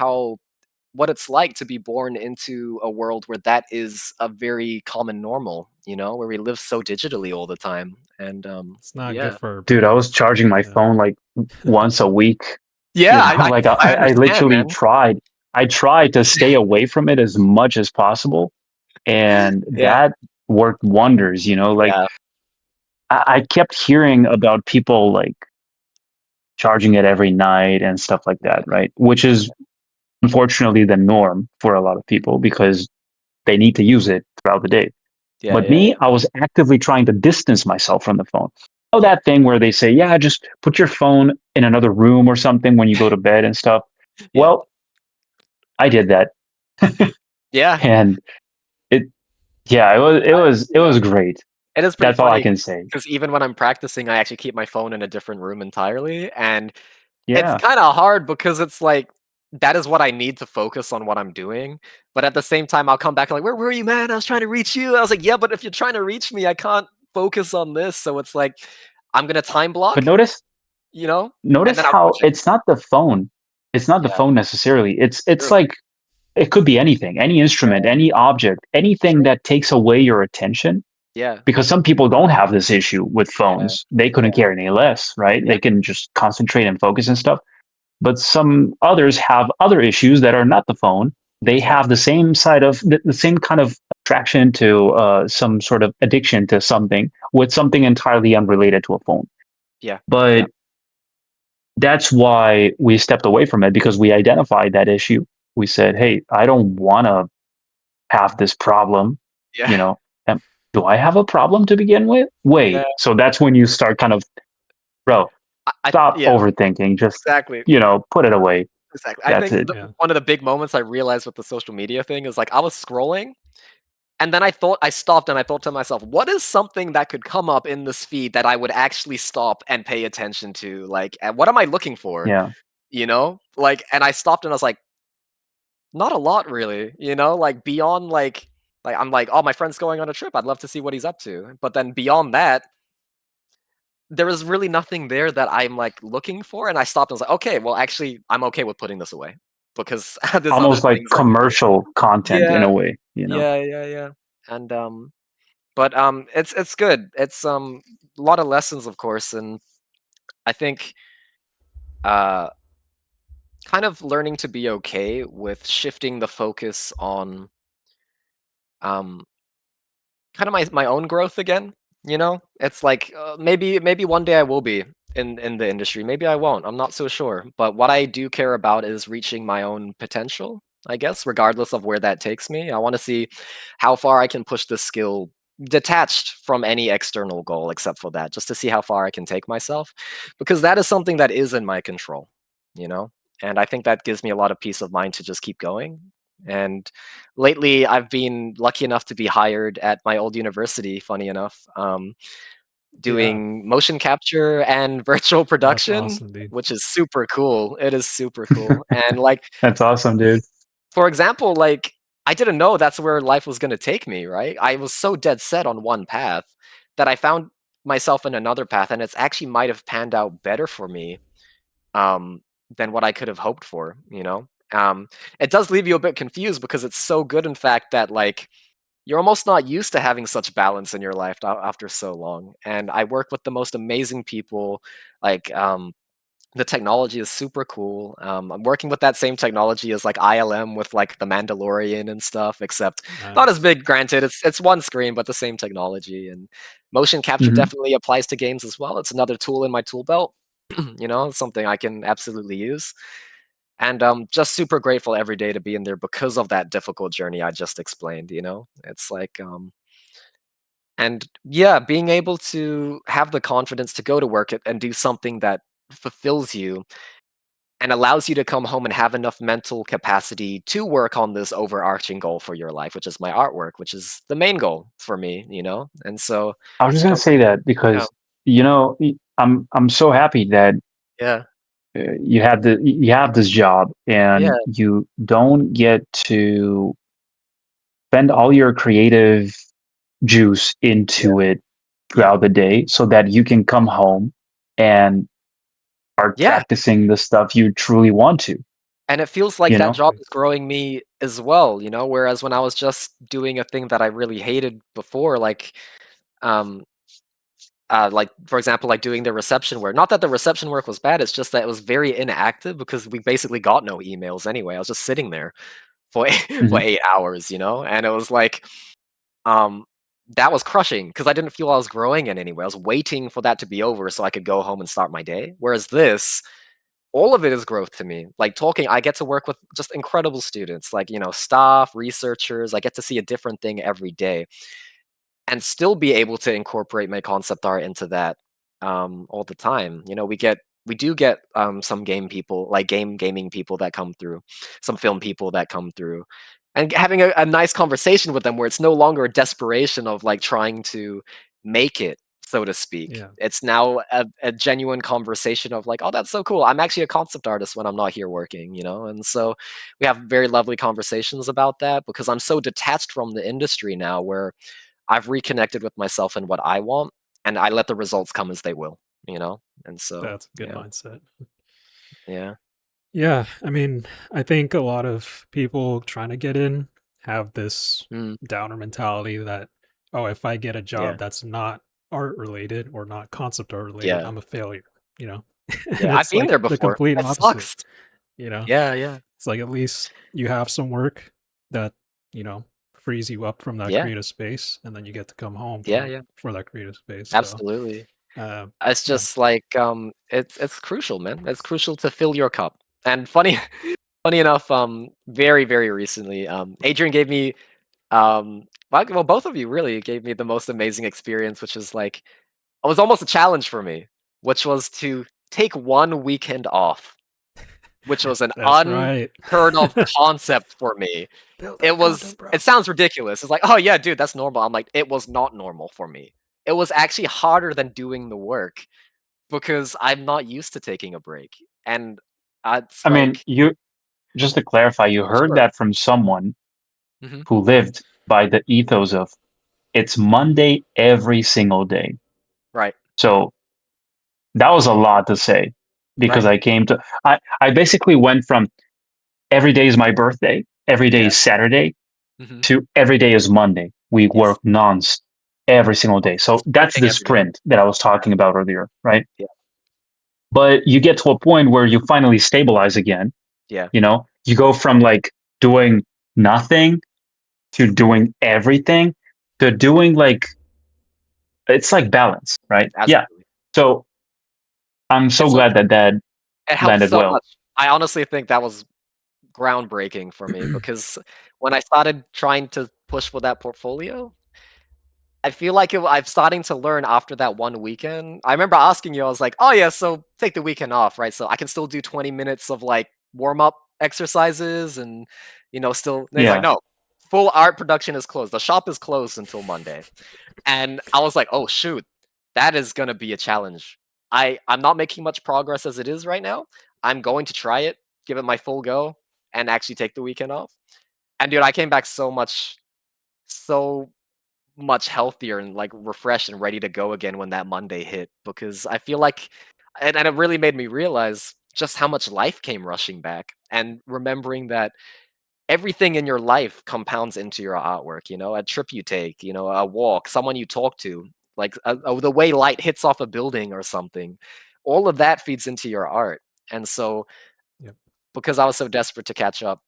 what it's like to be born into a world where that is a very common normal, where we live so digitally all the time, and, It's not good yeah. for our dude, I was brains. charging my Yeah. phone like once a week. Yeah, I Like I I understand, literally man. tried. I tried to stay away from it as much as possible, and Yeah, that worked wonders. Like yeah, I kept hearing about people like charging it every night and stuff like that, yeah, right? Which is unfortunately the norm for a lot of people because they need to use it throughout the day. yeah, But yeah, me, yeah, I was actively trying to distance myself from the phone. Oh, yeah, that thing where they say, yeah, just put your phone in another room or something when you go to bed and stuff. yeah, Well, I did that. yeah. And it, yeah, it was Yeah. great. It is pretty That's all I funny can say. because even when I'm practicing, I actually keep my phone in a different room entirely, and it's Yeah. kinda hard because it's like, that is what I need to focus on what I'm doing, but at the same time, I'll come back like, "Where were you, man? I was trying to reach you." I was like, "Yeah, but if you're trying to reach me, I can't focus on this." So it's like, I'm gonna time But block, you know, and notice then I'll how switch it. it's not the phone. It's not the Yeah, phone necessarily. It's true. like it could be anything, any instrument, Yeah, any object, anything true. that takes away your attention. Yeah, Because some people don't have this issue with yeah, phones. They couldn't yeah, care any less, right? yeah, They can just concentrate and focus and stuff. But some others have other issues that are not the phone. They have exactly. the same side of the same kind of attraction to some sort of addiction to something with something entirely unrelated to a phone. Yeah, yeah, But that's why we stepped away from it because we identified that issue. We said, "Hey, I don't want to have this problem." yeah, You know, and do I have a problem to begin with? yeah. Wait. So that's when you start kind of, bro, stop Yeah, overthinking. Just exactly. put it away. Exactly. I That's think it. the Yeah. one of the big moments I realized with the social media thing is, like, I was scrolling, and then I stopped and I thought to myself, "What is something that could come up in this feed that I would actually stop and pay attention to? Like, and what am I looking for?" Yeah. Like, and I stopped and I was like, "Not a lot really," like, beyond, like, I'm like, "Oh, my friend's going on a trip, I'd love to see what he's up to." But then beyond that, there was really nothing there that I'm, like, looking for, and I stopped and was like, "Okay, well, actually, I'm okay with putting this away because there's other Almost like things I could do." commercial content in Yeah. a way. Yeah, yeah, yeah. And, but, it's good. It's, a lot of lessons, of course, and I think, uh, kind of learning to be okay with shifting the focus on, um kind of my own growth again, It's like, maybe one day I will be in the industry, maybe I won't, I'm not so sure, but what I do care about is reaching my own potential, I guess, regardless of where that takes me. I wanna see how far I can push this skill detached from any external goal except for that, just to see how far I can take myself, because that is something that is in my control, you know? And I think that gives me a lot of peace of mind to just keep going, And lately, I've been lucky enough to be hired at my old university, funny enough, Yeah, doing motion capture and virtual that's production, awesome, dude. which is super cool. It is super cool. And like, That's awesome, dude. for example, like I didn't know that's where life was gonna take me, right? I was so dead set on one path that I found myself in another path, and it's actually might have panned out better for me um, than what I could have hoped for, you know? It does leave you a bit confused because it's so good, in fact, that like you're almost not used to having such balance in your life after so long. And I work with the most amazing people, like the technology is super cool. I'm working with that same technology as like ILM with like the Mandalorian and stuff, except not as Nice. big. Granted, it's one screen, but the same technology. And motion capture Hmm. definitely applies to games as well. It's another tool in my tool belt. You know, it's something I can absolutely use. And just super grateful every day to be in there because of that difficult journey I just explained. You know, it's like and yeah, being able to have the confidence to go to work and do something that fulfills you and allows you to come home and have enough mental capacity to work on this overarching goal for your life, which is my artwork, which is the main goal for me, you know? And so, I was just gonna com- say that yeah, because I'm so happy that yeah, you have this job yeah, and you don't get to spend all your creative juice yeah, into it yeah, throughout the day so that you can come home and start yeah. practicing the stuff you truly want to, And it feels like you that know? job Exactly. is growing me as well, you know? Whereas when I was just doing a thing that I really hated before, um, like for example, like doing the reception work. Not that the reception work was bad, it's just that it was very inactive because we basically got no emails anyway. I was just sitting there for for Mhm. 8 hours, you know? And it was like, um, that was crushing because I didn't feel I was growing in any way. I was waiting for that to be over so I could go home and start my day. Whereas this, all of it is growth to me. Like talking, I get to work with just incredible students, like, you know, staff, researchers. I get to see a different thing every day and still be able to incorporate my concept art into that all the time. You know, we do get some game people, like gaming people that come through, some film people that come through, and having a nice conversation with them where it's no longer a desperation of like trying to make it, so to speak. Yeah, It's now a genuine conversation of like, oh, that's so cool. I'm actually a concept artist when I'm not here working, you know? And so we have very lovely conversations about that because I'm so detached from the industry now where I've reconnected with myself and what I want, and I let the results come as they will, you know? And so, that's a good yeah, mindset. yeah, Yeah, I mean, I think a lot of people trying to get in have this mm, downer mentality that, oh, if I get a yeah, job that's not art related or not concept art related, yeah, I'm a failure, you know? And yeah, I've it's been like there the before. complete It opposite, sucks. you know? Yeah, yeah, It's like at least you have some work that, you know, frees you up from that yeah, creative space and then you get to come home yeah, from yeah, for that creative space. So, absolutely. uh, It's yeah. just like, it's crucial, man. It's crucial to fill your cup. And funny funny enough, very, very recently, Adrian gave me, well, both of you really gave me the most amazing experience, which is like it was almost a challenge for me, which was to take 1 weekend off, which was an That's right. unheard of concept for me. Build It that was content, bro. it sounds ridiculous. It's like, "Oh, yeah, dude, that's normal." I'm like, "It was not normal for me." It was actually harder than doing the work because I'm not used to taking a break, and it's I mean, like you just to clarify, you heard sure. that from someone Mhm. who lived by the ethos of it's Monday every single day. Right, So that was a lot to say because right. I basically went from every day is my birthday, every day Yeah. is Saturday, Mhm. to every day is Monday. We Yes. work nonstop every single day. So that's Sprinting the every day. sprint that I was talking about earlier, right? Yeah, But you get to a point where you finally stabilize again. yeah. You know, you go from like doing nothing to doing everything to doing like it's like balance, right? Yeah. Absolutely. So I'm so It's a glad that that it helps landed so well. much. I honestly think that was groundbreaking for me because when I started trying to push for that portfolio, I feel like I'm starting to learn after that one weekend. I remember asking you, I was like, "Oh yeah, so take the weekend off, right? So I can still do 20 minutes of like warm up exercises and still. And he's like, Yeah. no, full art production is closed. The shop is closed until Monday. And I was like, oh shoot, that is gonna be a challenge. I'm not making much progress as it is right now. I'm going to try it, give it my full go, and actually take the weekend off. And dude, I came back so much healthier and like refreshed and ready to go again when that Monday hit because I feel like and it really made me realize just how much life came rushing back and remembering that everything in your life compounds into your artwork, a trip you take, a walk, someone you talk to, like the way light hits off a building or something. All of that feeds into your art. And so Yep. because I was so desperate to catch up,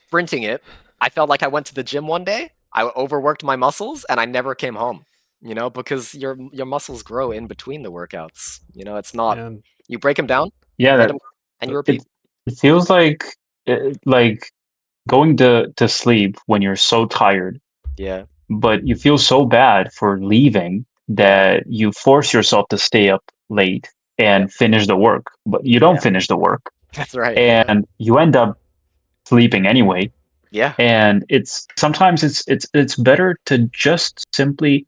sprinting it, I felt like I went to the gym one day, I overworked my muscles, and I never came home. Because your muscles grow in between the workouts. It's not And you break them down, Yeah, hit that them, and you it repeat. it feels like going to sleep when you're so tired, Yeah, but you feel so bad for leaving yeah, that you force yourself to stay up late yep, and finish the work, but you don't yeah. finish the work That's right. Yeah, and you end up sleeping anyway. yeah, And it's sometimes it's better to just simply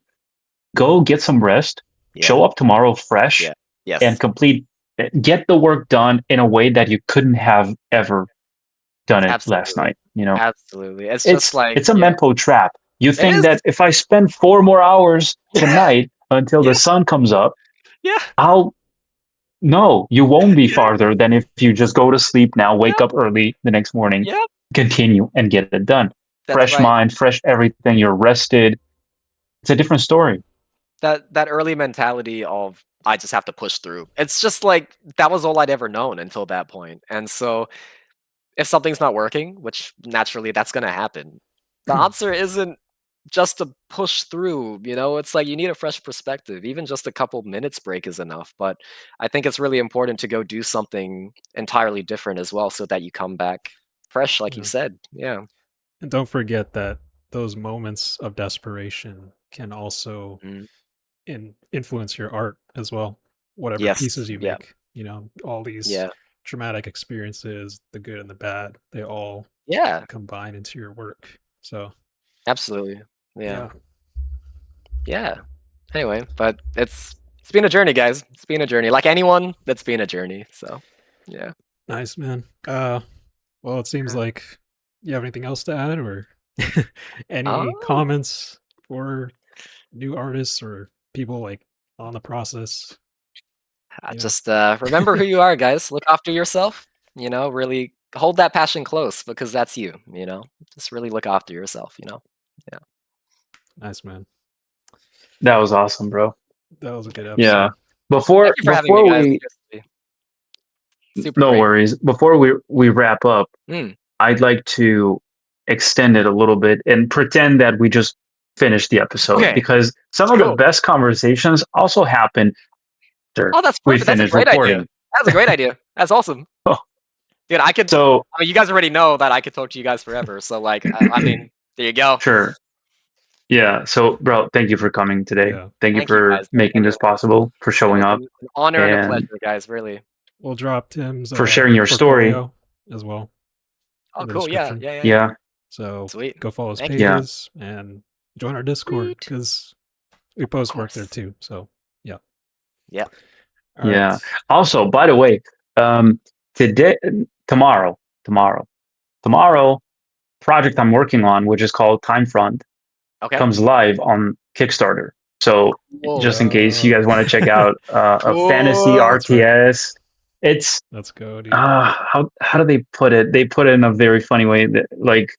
go get some rest, yeah, show up tomorrow fresh, yeah. and Yes, get the work done in a way that you couldn't have ever done it last absolutely, night. You know, absolutely. It's just it's like it's a yeah, mental trap. You it think is. that if I spend 4 more hours tonight until Yeah, the sun comes up, yeah, I'll no, you won't be yeah, farther than if you just go to sleep now, wake yeah, up early the next morning, yeah. continue and get it done. That's Fresh right. mind, fresh everything, you're rested. It's a different story. That early mentality of I just have to push through. It's just like that was all I'd ever known until that point. And so if something's not working, which naturally that's gonna happen, the answer isn't just to push through, it's like you need a fresh perspective. Even just a couple minutes break is enough. But I think it's really important to go do something entirely different as well so that you come back fresh, like you yeah. said. Yeah. And don't forget that those moments of desperation can also Mm. influence your art as well. Whatever Yes. pieces you Yeah. make, all these Yeah. traumatic experiences, the good and the bad, they all Yeah. combine into your work. So, Absolutely. Yeah. yeah, Yeah. Anyway, but it's been a journey, guys. It's been a journey. Like anyone, that's been a journey. So, yeah. nice, man. Well, it seems Yeah. like you have anything else to add or any Oh, comments for new artists or people like on the process, you know? just remember who you are, guys. Look after yourself. Really hold that passion close because that's you. Just really look after yourself. Yeah. Nice, man. That was awesome, bro. That was a good Yeah. episode. Thank Before you for having me, before guys. we Seriously, super no great. worries. Before we wrap up, Mm, I'd like to extend it a little bit and pretend that we just finished the episode okay, because some of the cool. best conversations also happen after Oh, that's we perfect. That's a finish great idea. recording. That's a great idea. That's awesome. Dude, So I mean, you guys already know that I could talk to you guys forever. So, like, I mean, there you go. sure. Yeah. So bro, thank you for coming today. Yeah. Thank you Thank you for guys. making this Genuinely. possible, for It showing was up, an honor and a and pleasure, guys. Really. We'll drop Tim's for sharing your story. portfolio as well Oh, in the cool. Yeah. description. Yeah. Yeah. Yeah. Yeah. So Sweet. go follow his Thank you. Yeah. pages and join our Discord Sweet. because we Of post work there course. too. So yeah. Yeah. All Yeah. right. Also, by the way, um, today, tomorrow, tomorrow, tomorrow, project I'm working on, which is called Timefront, Okay. comes live on Kickstarter. So Cool. just in case you Yo. guys want to check out a fantasy Cool. That's right. RTS, it's Let's go, dude. how do they put it? They put it in a very funny way, that, like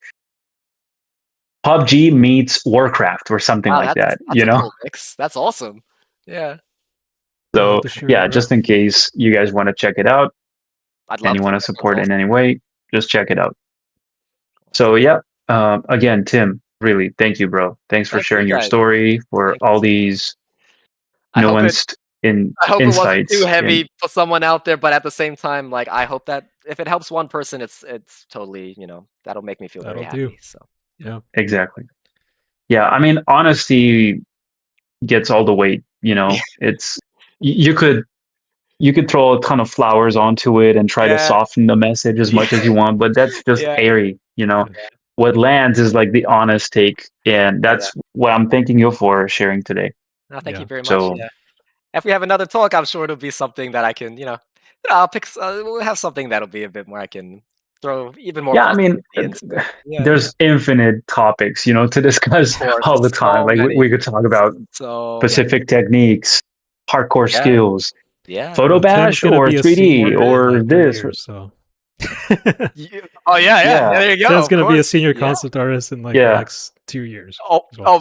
PUBG meets Warcraft or something Wow, like that's that. that's You a know. cool mix. That's awesome. Yeah. I'll have So to share it, yeah, bro. just in case you guys want to check it out I'd and love you to. want to That sounds support it in awesome. any way, just check it out. So Awesome. yeah, again, Tim, really, thank you, bro. Thanks for Thank you sharing your guys. story, for Thank you all so much. these I hope it nuanced in I hope it wasn't too insights. And heavy for someone out there, but at the same time, like I hope that if it helps one person, it's totally, that'll make me feel very That'll do. happy. So Yeah. exactly, yeah. I mean, honesty gets all the weight. You yeah, know, it's you could. you could throw a ton of flowers onto it and try to Yeah. soften the message as much as you want, but that's just Yeah. airy, you know. Yeah. What lands is like the honest take, and Yeah. that's what I'm thanking you for sharing today. No, thank you Yeah. very much. So Yeah. If we have another talk, I'm sure it'll be something that I can, I'll pick. We'll have something that'll be a bit more. I can throw even more yeah, I mean, positivity into it. Yeah. there's infinite topics, you know, to Of discuss course, all the time. so Like many, we could talk about so many. specific techniques, hardcore Yeah. skills, Yeah. photo Well, Tim's bash gonna or be a 3D senior in or like 3 this. years, so. Oh yeah, yeah. Yeah, There you go. Tim's Of gonna be a course. senior Yeah. concept artist in like the yeah. next 2 years. Oh, as well.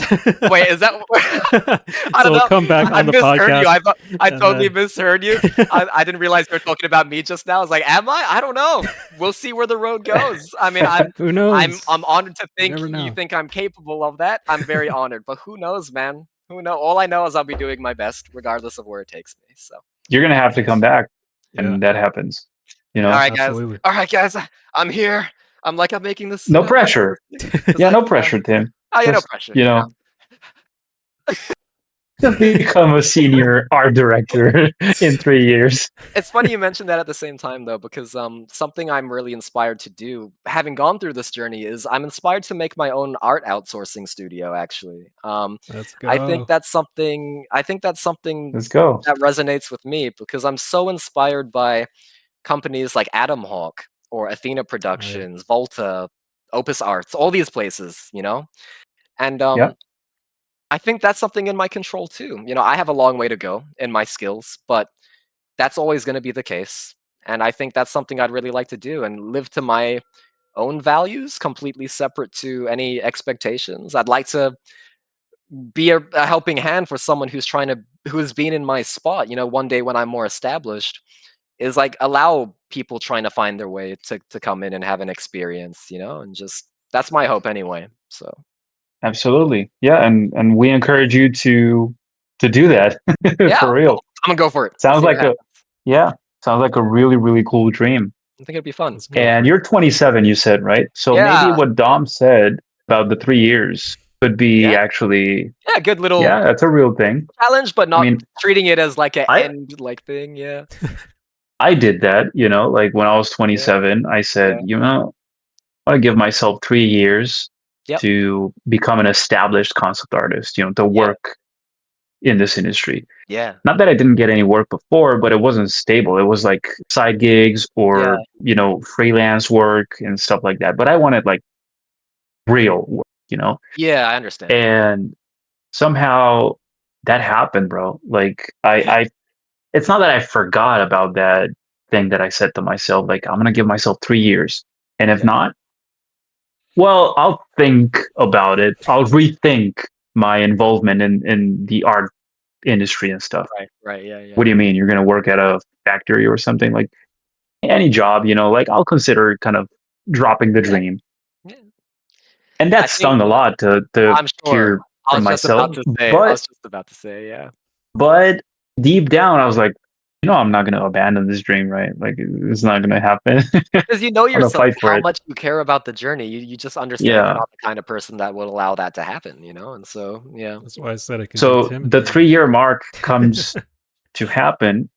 wait. Is that? I So don't we'll know. come back I on the misheard you. podcast, I thought I and totally then misheard you. I didn't realize you were talking about me just now. I was like, am I? I don't know. We'll see where the road goes. I mean, who knows? I'm honored to You think never you know. think I'm capable of that. I'm very honored, but who knows, man? Who know? All I know is I'll be doing my best, regardless of where it takes me. So, You're gonna have to come Nice. back Yeah, when that happens. You all know, right, guys. absolutely. All right, guys. I'm here. I'm making this. no pressure. It's Yeah, like, no pressure, Tim. oh, yeah, no Just pressure. you know, become a senior art director in 3 years. It's funny you mentioned that at the same time though, because something I'm really inspired to do, having gone through this journey, is I'm inspired to make my own art outsourcing studio. Actually, Let's I think go. that's something. I think that's something Let's go. that resonates with me because I'm so inspired by companies like Atom Hawk or Athena Right. Productions, Volta, Opus Arts, all these places, and Yeah, I think that's something in my control too. I have a long way to go in my skills, but that's always going to be the case. And I think that's something I'd really like to do and live to my own values, completely separate to any expectations. I'd like to be a helping hand for someone who's been in my spot, one day when I'm more established, is like allow people trying to find their way to come in and have an experience, and just that's my hope anyway. So absolutely. Yeah, and we encourage you to do that yeah, for I'm real. gonna go for it. We'll Sounds see what like a happens. yeah, sounds like a really cool dream. I think it'd be fun. Let's go Yeah. And for it. you're 27, you said, right? So maybe Yeah. what Dom said about the 3 years could be Yeah. actually, Yeah. Good little yeah, that's a real thing. challenge, but I not mean, treating it as like a I end like thing. Yeah. I did that, you know, like when I was Yeah. 27, I said, Yeah. you know, I want to give myself 3 years Yep. to become an established concept artist, you know, to Yeah. work in this industry. Yeah. Not that I didn't get any work before, but it wasn't stable. It was like side gigs Yeah. or, you know, freelance work and stuff like that. But I wanted like real work, you know? Yeah. I understand. And somehow that happened, bro. Like it's not that I forgot about that thing that I said to myself, like, I'm gonna give myself 3 years. And if Yeah. not, well, I'll think about it. I'll rethink my involvement in the art industry and stuff. Right. Right. Yeah. Yeah. What do you mean? You're gonna work at a factory or something? Like any job, you know, like I'll consider kind of dropping the Yeah. dream. Yeah. And I that think stung a lot to I'm sure. hear from myself. I was just about to say. Yeah. But deep down I was like, you know, I'm not gonna abandon this dream, right? Like it's not gonna happen. I'm Because you know gonna yourself fight for how it. much you care about the journey. You just understand you're Yeah. not the kind of person that would allow that to happen. And so yeah. That's why I said it can be So Tim in the the end. 3 year mark comes to happen,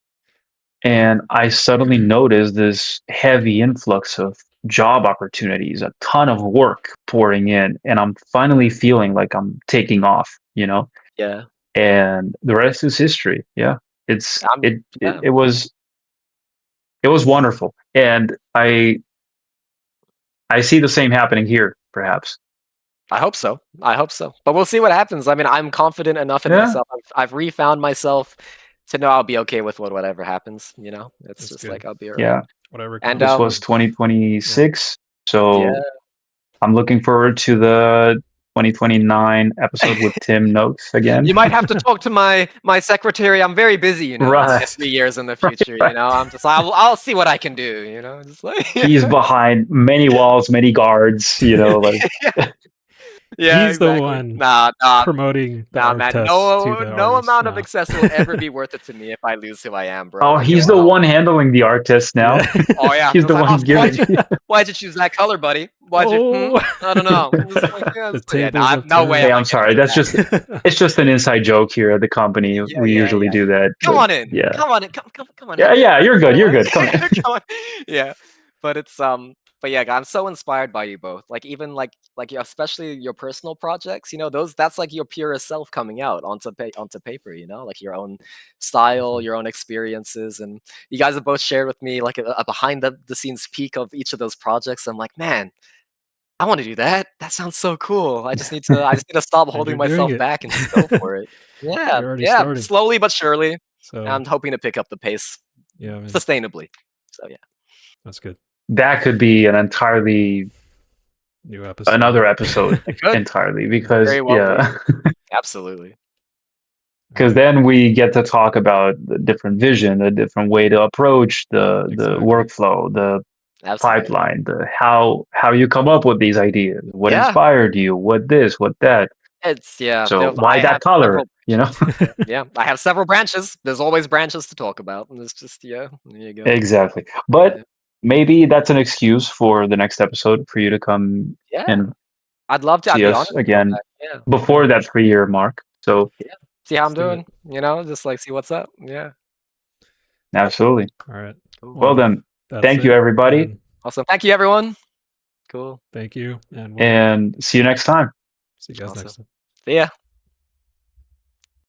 and I suddenly noticed this heavy influx of job opportunities, a ton of work pouring in, and I'm finally feeling like I'm taking off, you know? Yeah. And the rest is history. Yeah. It's I'm. it was wonderful. And I see the same happening here, perhaps. I hope so. I hope so. But we'll see what happens. I mean, I'm confident enough in Yeah. myself. I've refound myself to know I'll be okay with whatever happens. It's That's just good. like I'll be all right. Yeah. Whatever And comes This was comes. Yeah. 2026. yeah, So I'm looking forward to the 2029 episode with Tim Noakes again. you might have to talk to my secretary. I'm very busy. It's Right. 3 years in the Right, future. right. I'm just I'll see what I can do. Just like He's behind many walls, many guards, you know, like Yeah, He's the exactly. one Nah, promoting the nah, art man. tests to the No artists amount of now. success will ever be worth it to me if I lose who I am, bro. Oh, Like, if he's the no. one handling the artist now. Yeah. Oh yeah, He's it's the like, one giving. why'd you choose that color, buddy? Why'd you? Oh. I don't know. It's like, yeah, The yeah, tables have no way Hey, am turned. I I'm getting sorry. into That's that. just it's just an inside joke here at the company. Yeah, We yeah, usually yeah. do that. Come But on in. yeah. Come on in. Come on. Yeah, Have your yeah, drink. you're good. Come You're on. good. Come on. Come on. Yeah, but it's but yeah, I'm so inspired by you both. Like even especially your personal projects. You know, that's like your purest self coming out onto paper. You know, like your own style, your own experiences, and you guys have both shared with me like a behind the scenes peek of each of those projects. I'm like, man, I want to do that. That sounds so cool. I just need to stop And holding you're doing myself it. back and just go for it. Yeah, You're already yeah, starting. slowly but surely. So I'm hoping to pick up the pace yeah, man, sustainably. So yeah. that's good. That could be an entirely New episode. another episode It could entirely because very well yeah. be. Absolutely. Because then we get to talk about the different vision, the different way to approach the Exactly. workflow, the Absolutely. pipeline, the how you come up with these ideas, what Yeah. inspired you, what this, what that. Yeah. So I why that have color? several. You know? Yeah, I have several branches. There's always branches to talk about, and it's just yeah. There you go. Exactly. But Yeah. maybe that's an excuse for the next episode for you to come Yeah. and I'd love to. I'd see be us honored to come again back. Yeah. before that 3-year mark. So Yeah. See how I'm Let's do it. doing. You know, just like see what's up. Yeah. absolutely. All right. Cool. Well then, That's thank you it. everybody, Then Awesome. Thank you, everyone. Cool. thank you, and we'll and see you next time. see you guys Awesome. next time. See ya.